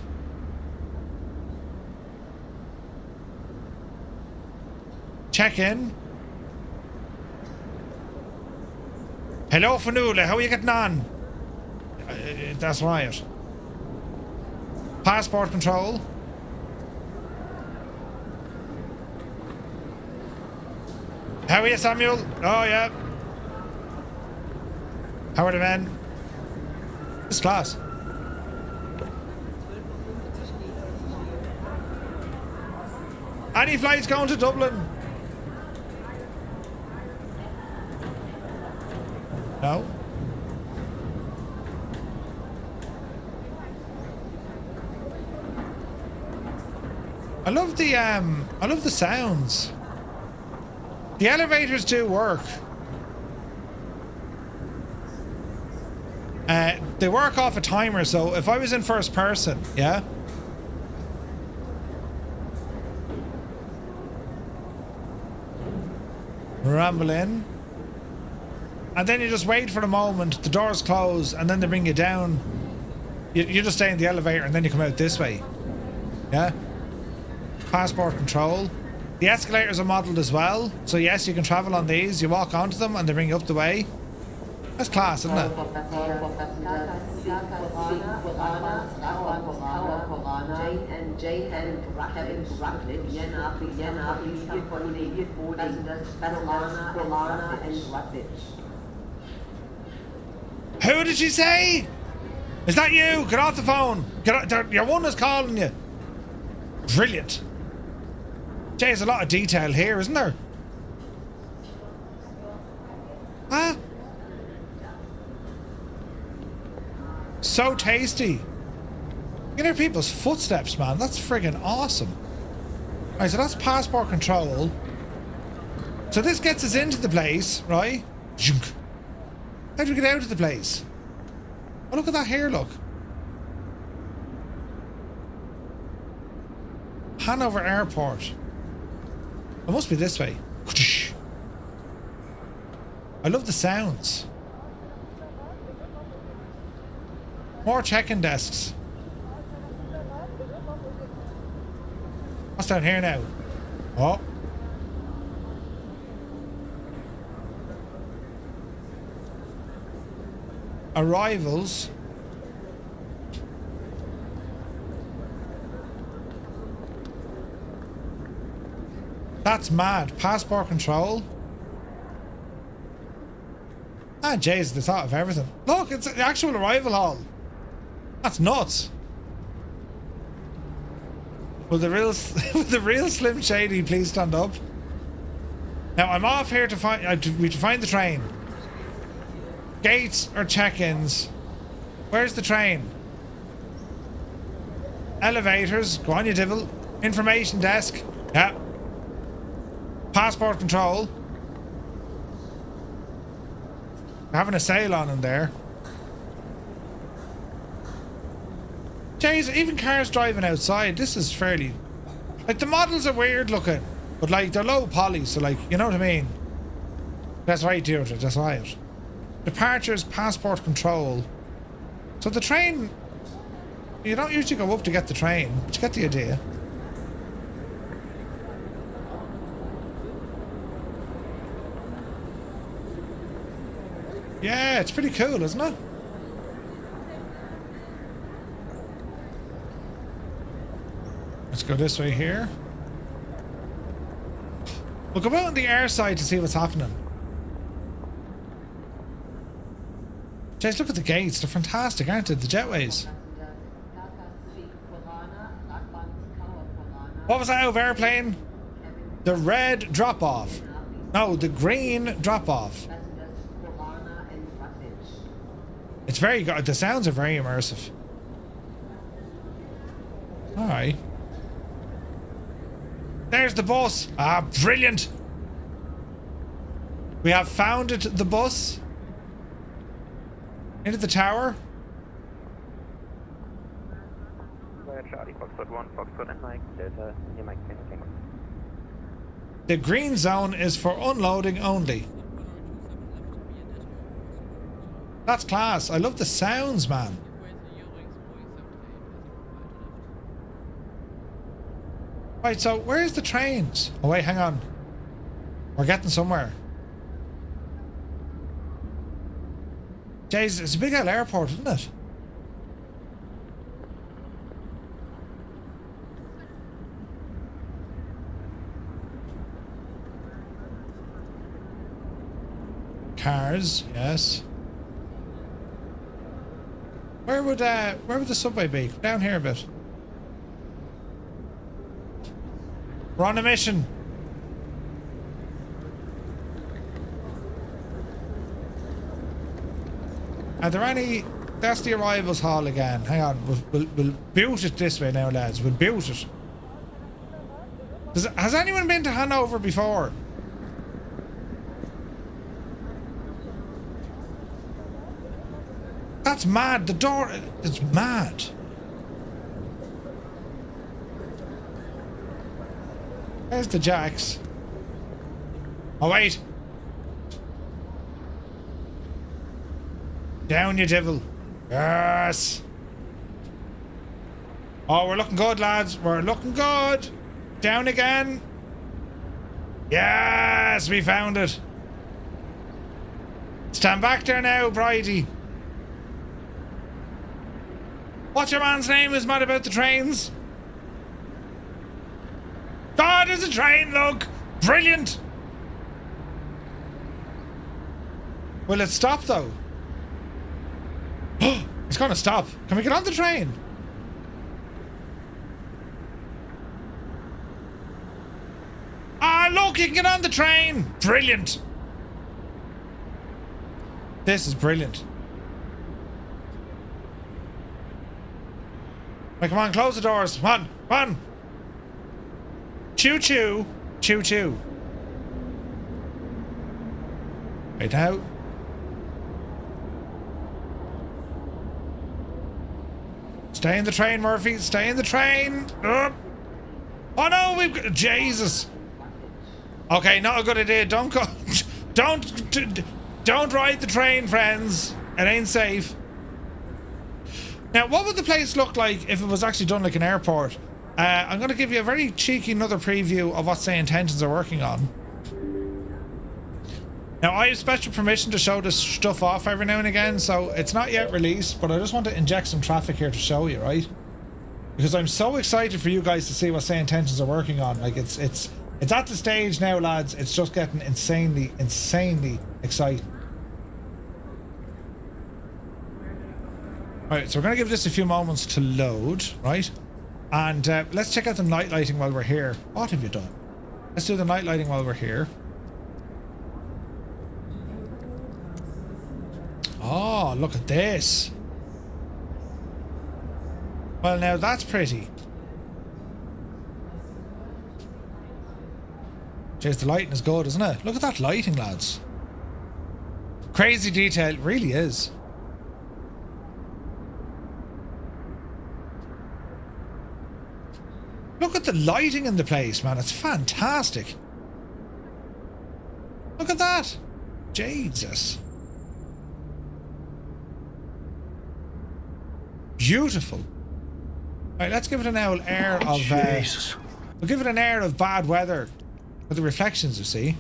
Check in. Hello, Fanula. How are you getting on? That's right. Passport control. How are you, Samuel? Oh, yeah. How are the men? This class. Any flights going to Dublin? No. I love the sounds. The elevators do work. They work off a timer, so if I was in first person, yeah. Ramble in. And then you just wait for the moment, the doors close, and then they bring you down. You just stay in the elevator and then you come out this way. Yeah? Passport control. The escalators are modelled as well. So yes, you can travel on these. You walk onto them and they bring you up the way. That's class, isn't it? Who did she say? Is that you? Get off the phone. Get out, your one is calling you. Brilliant. Jay, there's a lot of detail here, isn't there? Huh? So tasty. You can hear people's footsteps, man. That's friggin' awesome. Alright, so that's passport control. So this gets us into the place, right? How do we get out of the place? Oh, look at that here, look. Hanover Airport. It must be this way. I love the sounds. More check-in desks. What's down here now? Oh. Arrivals. That's mad. Passport control. Ah, jeez, the thought of everything. Look, it's the actual arrival hall. That's nuts. Will the real, will the real Slim Shady please stand up? Now I'm off here to find to find the train. Gates or check-ins? Where's the train? Elevators. Go on, you devil. Information desk. Yeah. Passport control. They're having a sale on in there. Jeez, even cars driving outside. This is fairly... Like, the models are weird looking. But, like, they're low poly. So, like, you know what I mean? That's right, Deirdre. That's right. Departures, passport control. So the train... You don't usually go up to get the train. But you get the idea. Yeah, it's pretty cool, isn't it? Let's go this way here. We'll go out on the air side to see what's happening. Jeez, look at the gates. They're fantastic, aren't they? The jetways. What was that over airplane? The red drop-off. No, the green drop-off. It's very good. The sounds are very immersive. Alright. There's the bus. Ah, brilliant. We have founded the bus. Into the tower. Charlie, Foxtrot 1, Foxtrot and Mike, Delta, near Mike, thanks. The green zone is for unloading only. That's class. I love the sounds, man. Right, so where's the trains? Oh wait, hang on. We're getting somewhere. Jeez, it's a big old airport, isn't it? Cars, yes. Where would the subway be? Down here a bit. We're on a mission. Are there any... That's the arrivals hall again. Hang on. We'll boot it this way now, lads. We'll boot it. Has anyone been to Hanover before? That's mad. The door is mad. There's the jacks. Oh, wait. Down, you devil. Yes. Oh, we're looking good, lads. We're looking good. Down again. Yes, we found it. Stand back there now, Bridie. What's your man's name is mad about the trains? God, there's a train, look! Brilliant! Will it stop though? It's gonna stop. Can we get on the train? Ah, look, you can get on the train! Brilliant! This is brilliant. Right, come on, close the doors. Come on, come on. Choo choo. Choo choo. Right now. Stay in the train, Murphy. Stay in the train. Oh no, we've got... Jesus. Okay, not a good idea. Don't go... Don't ride the train, friends. It ain't safe. Now, what would the place look like if it was actually done like an airport? I'm going to give you a very cheeky another preview of what SayIntentions are working on. Now, I have special permission to show this stuff off every now and again, so it's not yet released, but I just want to inject some traffic here to show you, right? Because I'm so excited for you guys to see what SayIntentions are working on. Like, it's at the stage now, lads. It's just getting insanely exciting. Alright, so we're going to give this a few moments to load, right? And let's check out the night lighting while we're here. What have you done? Let's do the night lighting while we're here. Oh, look at this. Well, now that's pretty. Jeez, the lighting is good, isn't it? Look at that lighting, lads. Crazy detail, it really is. Look at the lighting in the place, man. It's fantastic. Look at that. Jesus. Beautiful. Right, let's give it an air of... Jesus. We'll give it an air of bad weather with the reflections, you see.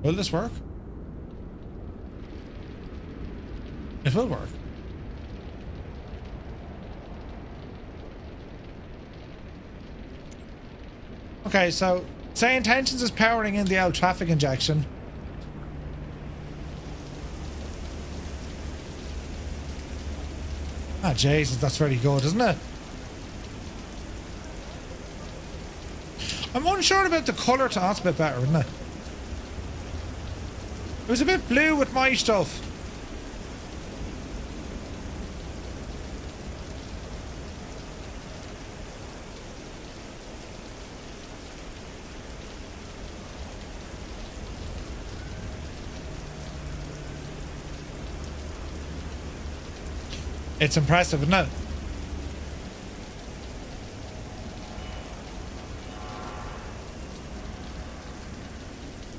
Will this work? It will work. Okay, so SayIntentions is powering in the traffic injection. Ah, Jesus, that's very good, isn't it? I'm unsure about the colour to... Oh, that's a bit better, isn't it? It was a bit blue with my stuff. It's impressive, isn't it?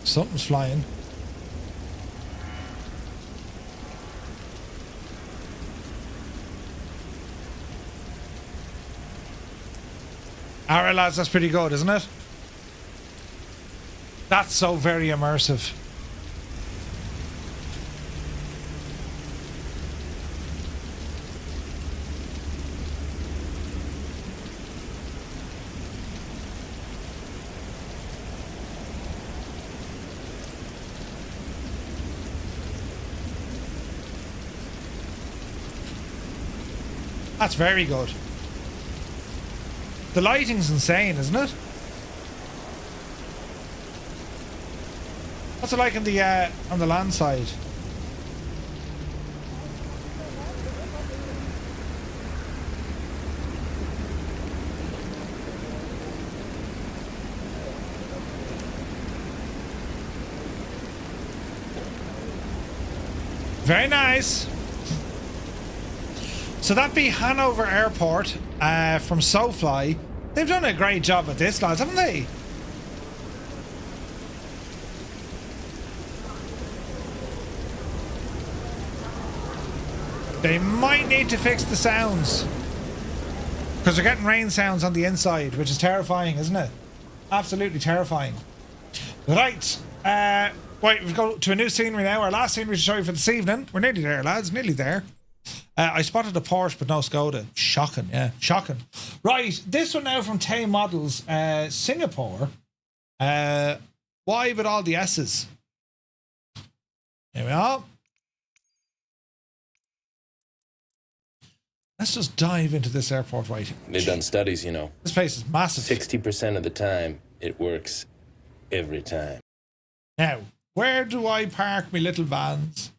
Something's flying. Alright, lads, that's pretty good, isn't it? That's so very immersive. That's very good. The lighting's insane, isn't it? What's it like on the land side? Very nice. So that be Hanover Airport from SoFly. They've done a great job at this, lads, haven't they? They might need to fix the sounds. Because they're getting rain sounds on the inside, which is terrifying, isn't it? Absolutely terrifying. Right. Right, we've got to a new scenery now. Our last scenery to show you for this evening. We're nearly there, lads. Nearly there. I spotted a Porsche, but no Skoda. Shocking, yeah. Shocking. Right, this one now from TaiModels, Singapore. Why with all the S's? Here we are. Let's just dive into this airport, right? They've done studies, you know. This place is massive. 60% of the time, it works every time. Now, where do I park my little vans?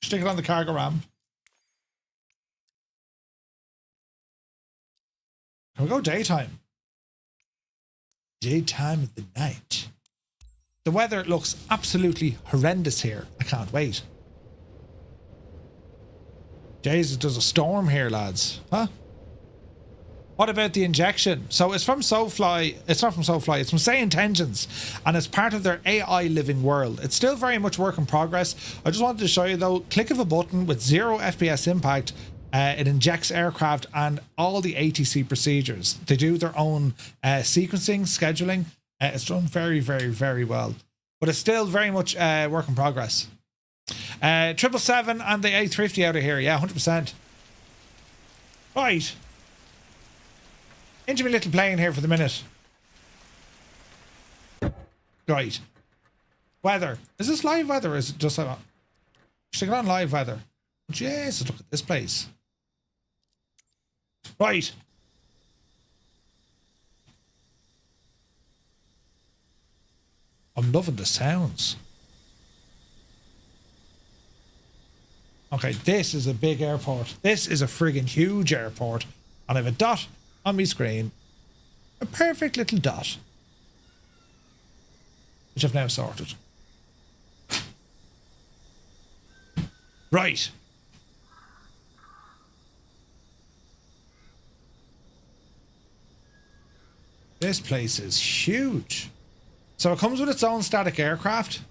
Stick it on the cargo ramp. Can we go daytime? Daytime of the night. The weather looks absolutely horrendous here. I can't wait. Jesus, there's a storm here, lads. Huh? What about the injection? So it's from SoFly. It's not from SoFly. It's from SayIntentions, and it's part of their AI living world. It's still very much work in progress. I just wanted to show you though. Click of a button with 0 FPS impact. It injects aircraft and all the ATC procedures. They do their own sequencing, scheduling. It's done very, very, very well. But it's still very much work in progress. 777 and the A350 out of here. Yeah, 100%. Right. Into my little plane here for the minute. Right. Weather. Is this live weather or is it just... Stick it on live weather. Jesus, look at this place. Right. I'm loving the sounds. Okay, this is a big airport. This is a friggin' huge airport. And I have a dot on my screen. A perfect little dot. Which I've now sorted. Right. This place is huge. So it comes with its own static aircraft.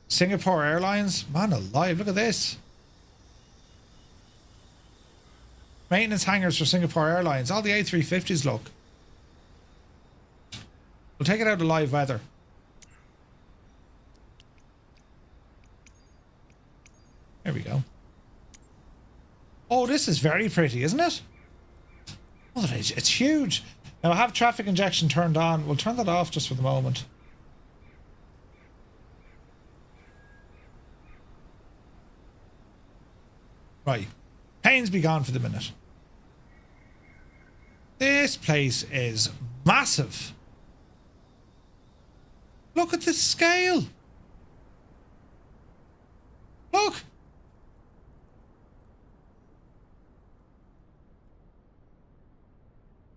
Singapore Airlines. Man alive, look at this. Maintenance hangars for Singapore Airlines. All the A350s, look. We'll take it out of live weather. There we go. Oh, this is very pretty, isn't it? Oh, it's huge. Now I have traffic injection turned on. We'll turn that off just for the moment. Right. Pains be gone for the minute. This place is massive. Look at the scale. Look.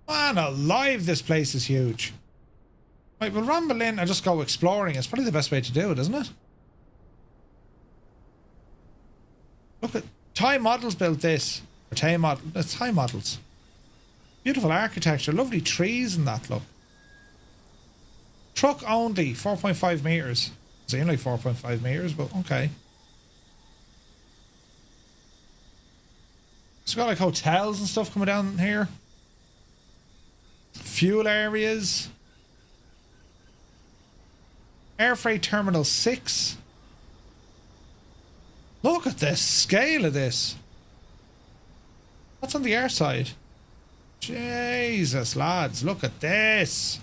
Man alive, this place is huge. Right, we'll ramble in and just go exploring. It's probably the best way to do it, isn't it? Look at... TaiModels built this. Or TaiModels. It's TaiModels. Beautiful architecture. Lovely trees and that, look. Truck only. 4.5 meters. It's only 4.5 meters, but okay. It's got like hotels and stuff coming down here. Fuel areas. Air Freight Terminal 6. Look at the scale of this. What's on the air side? Jesus, lads, look at this.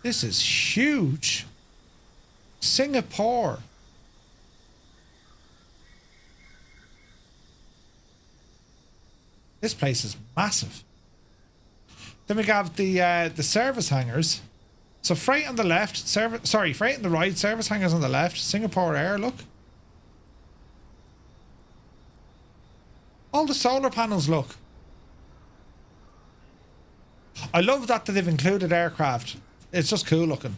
This is huge. Singapore. This place is massive. Then we have the service hangars. So freight on the left, freight on the right, service hangars on the left. Singapore Air, look. All the solar panels, look. I love that they've included aircraft. It's just cool looking.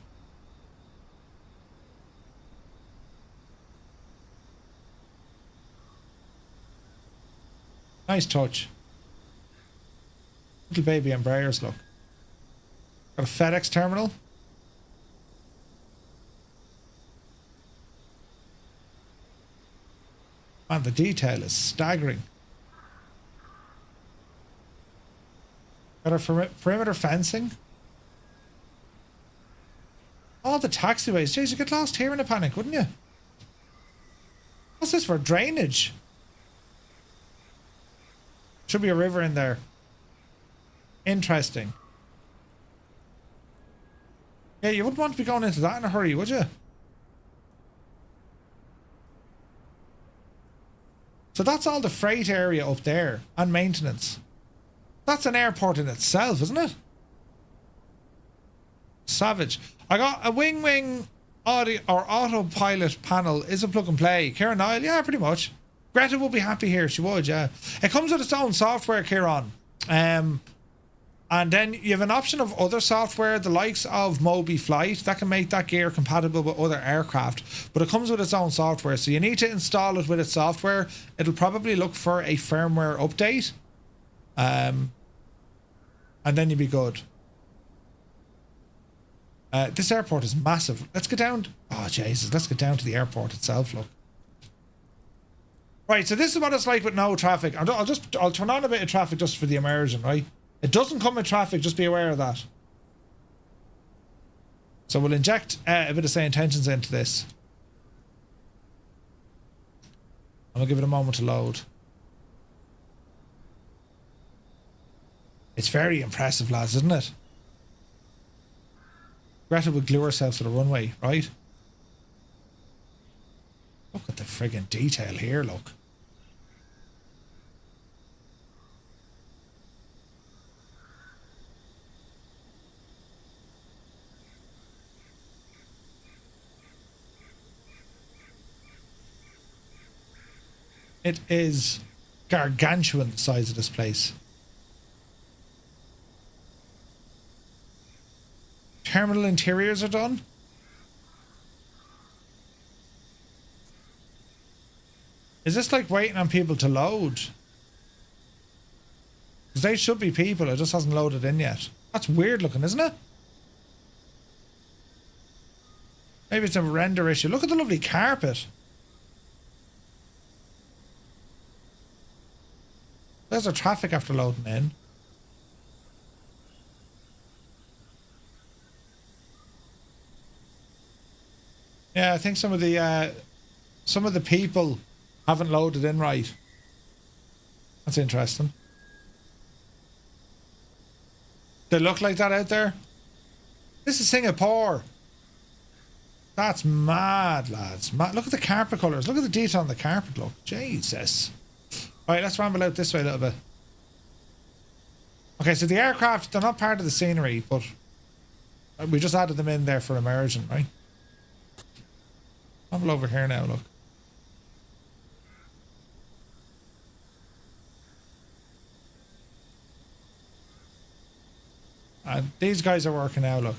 Nice touch. Little baby Embraers, look. Got a FedEx terminal. Man, the detail is staggering. Got a perimeter fencing. all the taxiways. Jeez, you get lost here in a panic, wouldn't you? What's this for? Drainage? Should be a river in there. Interesting. Yeah, you wouldn't want to be going into that in a hurry, would you? So that's all the freight area up there and maintenance. That's an airport in itself, isn't it? Savage. I got a wing audio or autopilot panel. Is a plug and play. Kieran Niall, yeah, pretty much. Greta would be happy here. She would, yeah. It comes with its own software, Kieran. And then you have an option of other software, the likes of Moby Flight, that can make that gear compatible with other aircraft. But it comes with its own software, so you need to install it with its software. It'll probably look for a firmware update. And then you'll be good. This airport is massive. Let's get down. Oh, Jesus. Let's get down to the airport itself, look. Right, so this is what it's like with no traffic. I'll turn on a bit of traffic just for the immersion, right? It doesn't come with traffic, just be aware of that. So we'll inject a bit of SayIntentions into this. And we'll give it a moment to load. It's very impressive, lads, isn't it? Greta would glue herself to the runway, right? Look at the friggin' detail here, look. It is gargantuan, the size of this place. Terminal interiors are done. Is this like waiting on people to load? Because they should be people, it just hasn't loaded in yet. That's weird looking, isn't it? Maybe it's a render issue. Look at the lovely carpet. There's our traffic after loading in. Yeah, I think some of the people haven't loaded in right. That's interesting. They look like that out there. This is Singapore. That's mad, lads. Mad. Look at the carpet colours. Look at the detail on the carpet. Look, Jesus. Alright, let's ramble out this way a little bit. Okay, so the aircraft, they're not part of the scenery, but we just added them in there for immersion, right? Ramble over here now, look. And these guys are working now, look.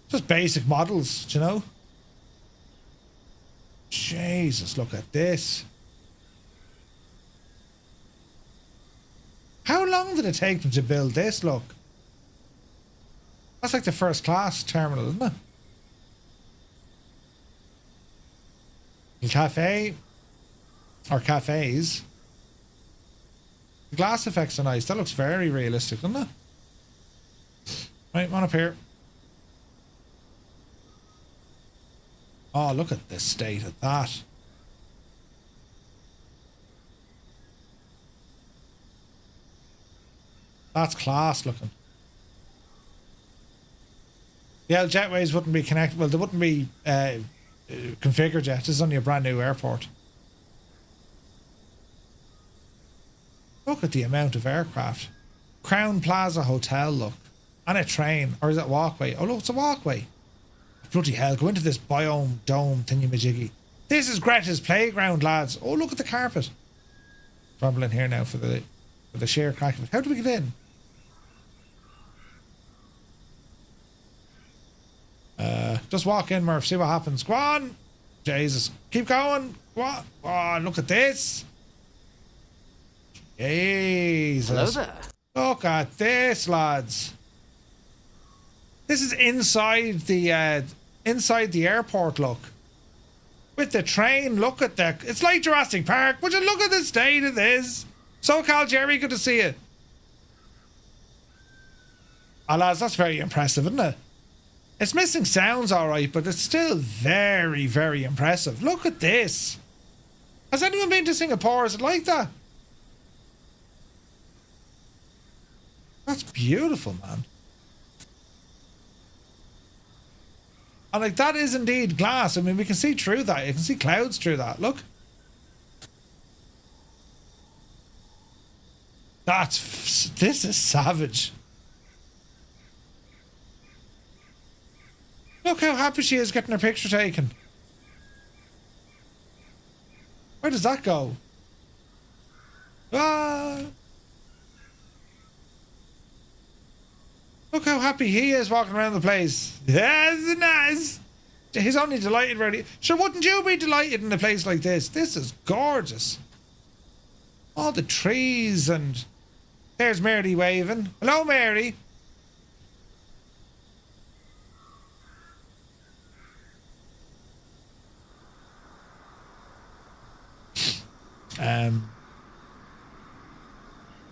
Just basic models, do you know? Jesus, look at this. How long did it take them to build this, look? That's like the first class terminal, isn't it? The cafe. Or cafes. The glass effects are nice. That looks very realistic, doesn't it? Right, come on up here. Oh, look at the state of that. That's class looking. Yeah, jetways wouldn't be connected. Well, they wouldn't be configured yet. This is only a brand new airport. Look at the amount of aircraft. Crown Plaza Hotel, look. And a train. Or is it walkway? Oh, look, it's a walkway. Bloody hell, go into this biome dome thingy-majiggy. This is Greta's playground, lads. Oh, look at the carpet. Rumbling here now for the sheer crack of it. How do we get in? Just walk in, Murph. See what happens. Go on. Jesus. Keep going. What? Oh, look at this. Jesus. Hello there. Look at this, lads. This is inside the airport, look. With the train, look at that. It's like Jurassic Park. Would you look at the state of this? SoCal Jerry, good to see you. Oh, lads, that's very impressive, isn't it? It's missing sounds, all right, but it's still very, very impressive. Look at this. Has anyone been to Singapore? Is it like that? That's beautiful, man. And like, that is indeed glass. I mean, we can see through that. You can see clouds through that. Look. This is savage. Look how happy she is getting her picture taken. Where does that go? Ah. Look how happy he is walking around the place. Yes, nice. He's only delighted, really. Sure, wouldn't you be delighted in a place like this? This is gorgeous. All the trees and... There's Mary waving. Hello, Mary.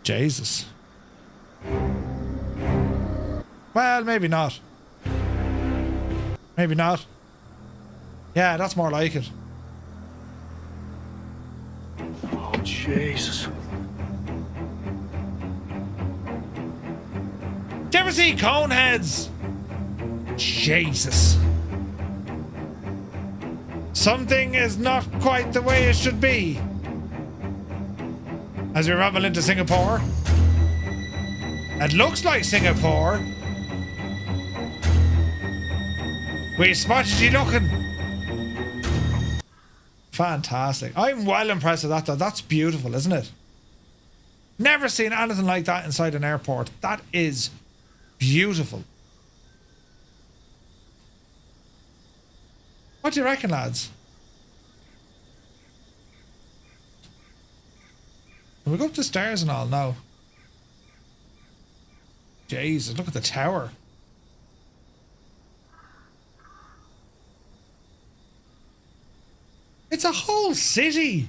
Jesus. Well, maybe not. Maybe not. Yeah, that's more like it. Oh, Jesus. Do you ever see Coneheads? Jesus. Something is not quite the way it should be. As we rumble into Singapore. It looks like Singapore. We spotted you looking. Fantastic. I'm well impressed with that though. That's beautiful, isn't it? Never seen anything like that inside an airport. That is beautiful. What do you reckon, lads? Can we go up the stairs and all? No. Jesus, look at the tower. It's a whole city.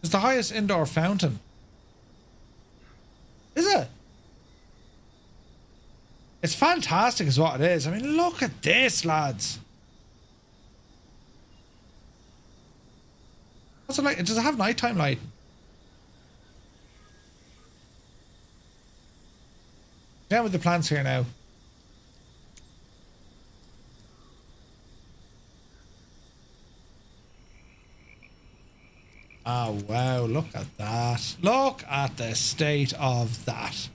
It's the highest indoor fountain. Is it? It's fantastic is what it is. I mean, look at this, lads. What's it like? Does it have nighttime lighting? Down with the plants here now. Oh, wow. Look at that. Look at the state of that.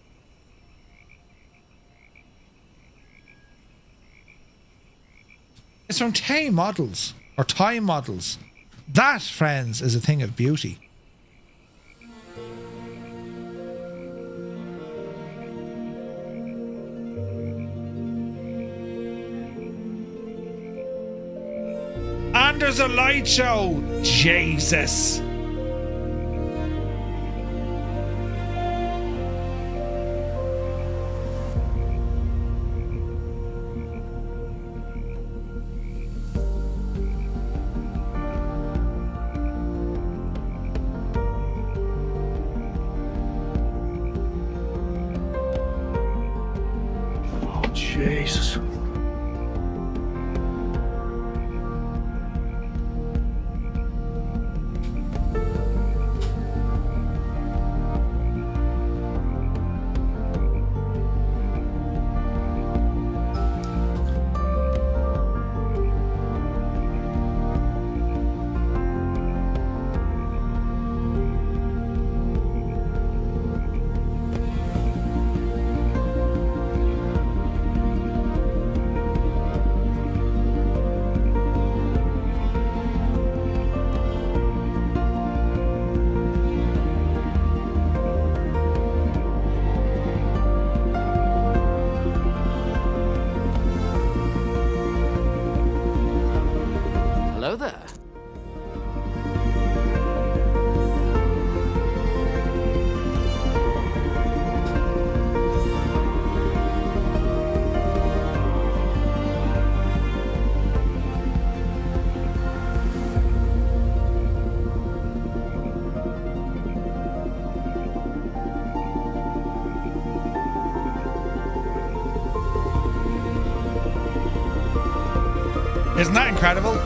It's from TaiModels or TaiModels. That, friends, is a thing of beauty. And there's a light show. Jesus. Jesus. Hello there. Isn't that incredible?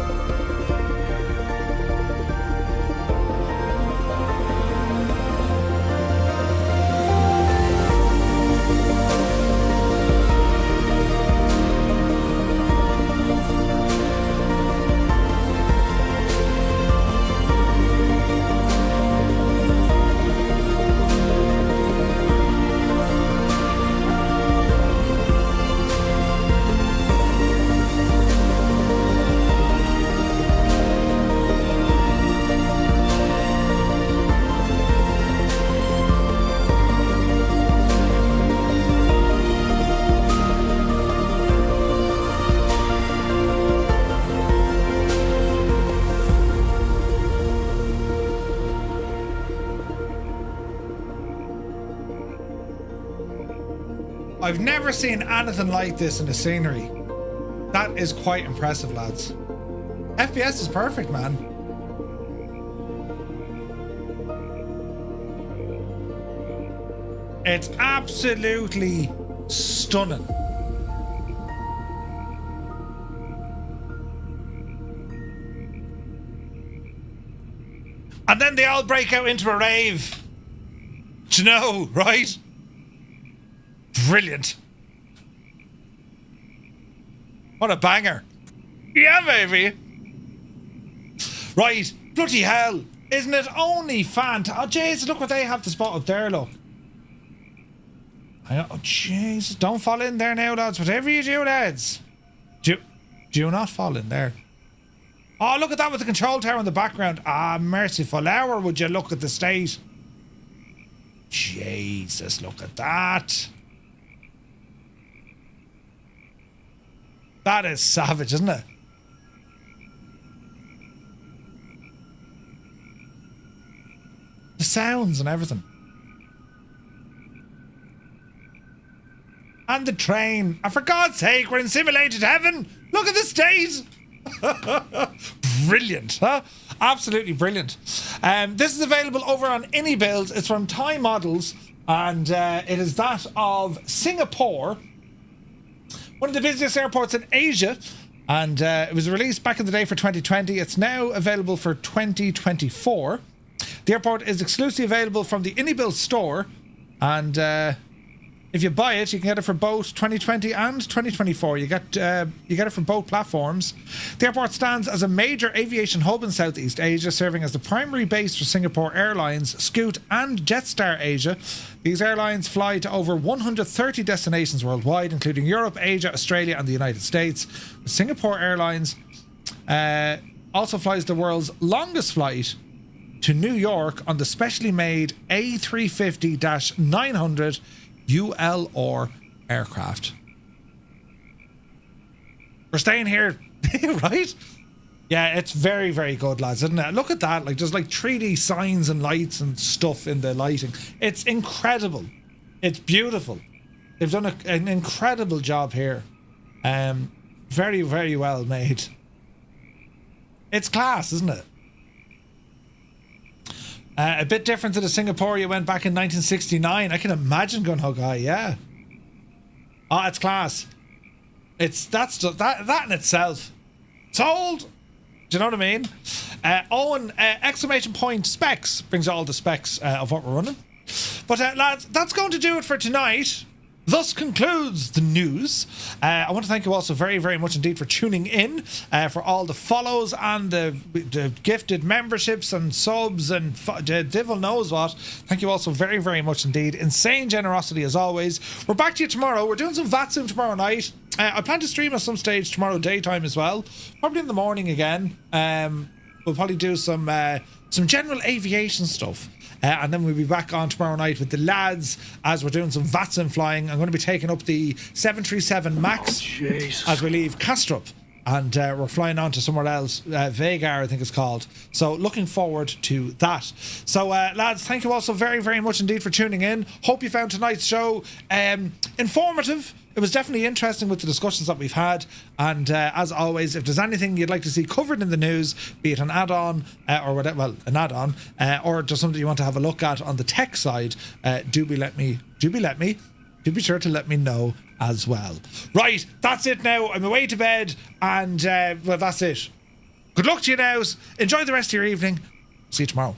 I've never seen anything like this in the scenery. That is quite impressive, lads. FPS is perfect, man. It's absolutely stunning. And then they all break out into a rave. Do you know, right? Brilliant. What a banger. Yeah, baby. Right. Bloody hell. Isn't it only fantastic? Oh, jeez, look what they have to spot up there, look. Oh, jeez. Don't fall in there now, lads. Whatever you do, lads. Do not fall in there. Oh, look at that with the control tower in the background. Ah, merciful hour, would you look at the state. Jesus, look at that. That is savage, isn't it? The sounds and everything. And the train. And for God's sake, we're in simulated heaven. Look at the state. Brilliant, huh? Absolutely brilliant. This is available over on AnyBuild. It's from TaiModels, and it is that of Singapore, one of the busiest airports in Asia, and it was released back in the day for 2020. It's now available for 2024. The airport is exclusively available from the AnyBuild store, and if you buy it, you can get it for both 2020 and 2024. You get it for both platforms. The airport stands as a major aviation hub in Southeast Asia, serving as the primary base for Singapore Airlines, Scoot and Jetstar Asia. These airlines fly to over 130 destinations worldwide, including Europe, Asia, Australia and the United States. Singapore Airlines also flies the world's longest flight to New York on the specially made A350-900 ULR aircraft. We're staying here, right? Yeah, it's very, very good, lads, isn't it? Look at that. Like, there's like 3D signs and lights and stuff in the lighting. It's incredible. It's beautiful. They've done an incredible job here. Very, very well made. It's class, isn't it? A bit different to the Singapore you went back in 1969. I can imagine going hug high, yeah. Oh, it's class. That's just that in itself. Sold. Do you know what I mean? Owen, exclamation point specs brings all the specs of what we're running. But lads, that's going to do it for tonight. Thus concludes the news. I want to thank you all so very, very much indeed for tuning in, for all the follows and the gifted memberships and subs and the devil knows what. Thank you all so very, very much indeed. Insane generosity as always. We're back to you tomorrow. We're doing some Vatsim tomorrow night. I plan to stream at some stage tomorrow daytime as well. Probably in the morning again. We'll probably do some general aviation stuff. And then we'll be back on tomorrow night with the lads as we're doing some Vatsim flying. I'm going to be taking up the 737 MAX as we leave Kastrup. And we're flying on to somewhere else, Vegar I think it's called. So looking forward to that. So lads, thank you all so very, very much indeed for tuning in. Hope you found tonight's show informative. It was definitely interesting with the discussions that we've had. And as always, if there's anything you'd like to see covered in the news, be it an add-on or whatever, well, an add-on, or just something you want to have a look at on the tech side, do be let me do be sure to let me know as well. Right, that's it now. I'm away to bed, and well, that's it. Good luck to you now. Enjoy the rest of your evening. See you tomorrow.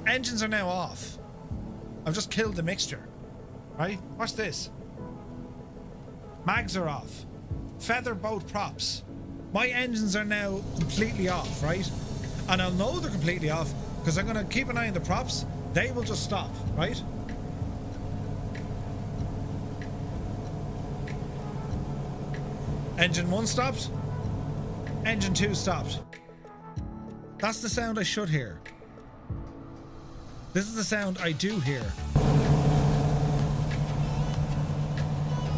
Engines are now off. I've just killed the mixture. Right? Watch this. Mags are off. Feather boat props. My engines are now completely off, right? And I'll know they're completely off because I'm going to keep an eye on the props. They will just stop, right? Engine 1 stopped. Engine 2 stopped. That's the sound I should hear. This is the sound I do hear.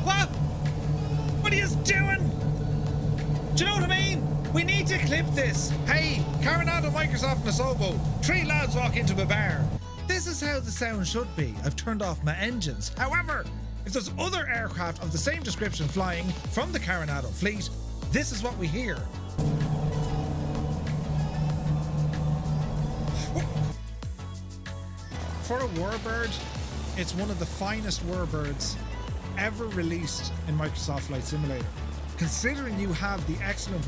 What? What are you doing? Do you know what I mean? We need to clip this. Hey, Coronado, Microsoft and Asobo. 3 lads walk into a bar. This is how the sound should be. I've turned off my engines. However, if there's other aircraft of the same description flying from the Coronado fleet, this is what we hear. For a warbird, it's one of the finest warbirds ever released in Microsoft Flight Simulator. Considering you have the excellent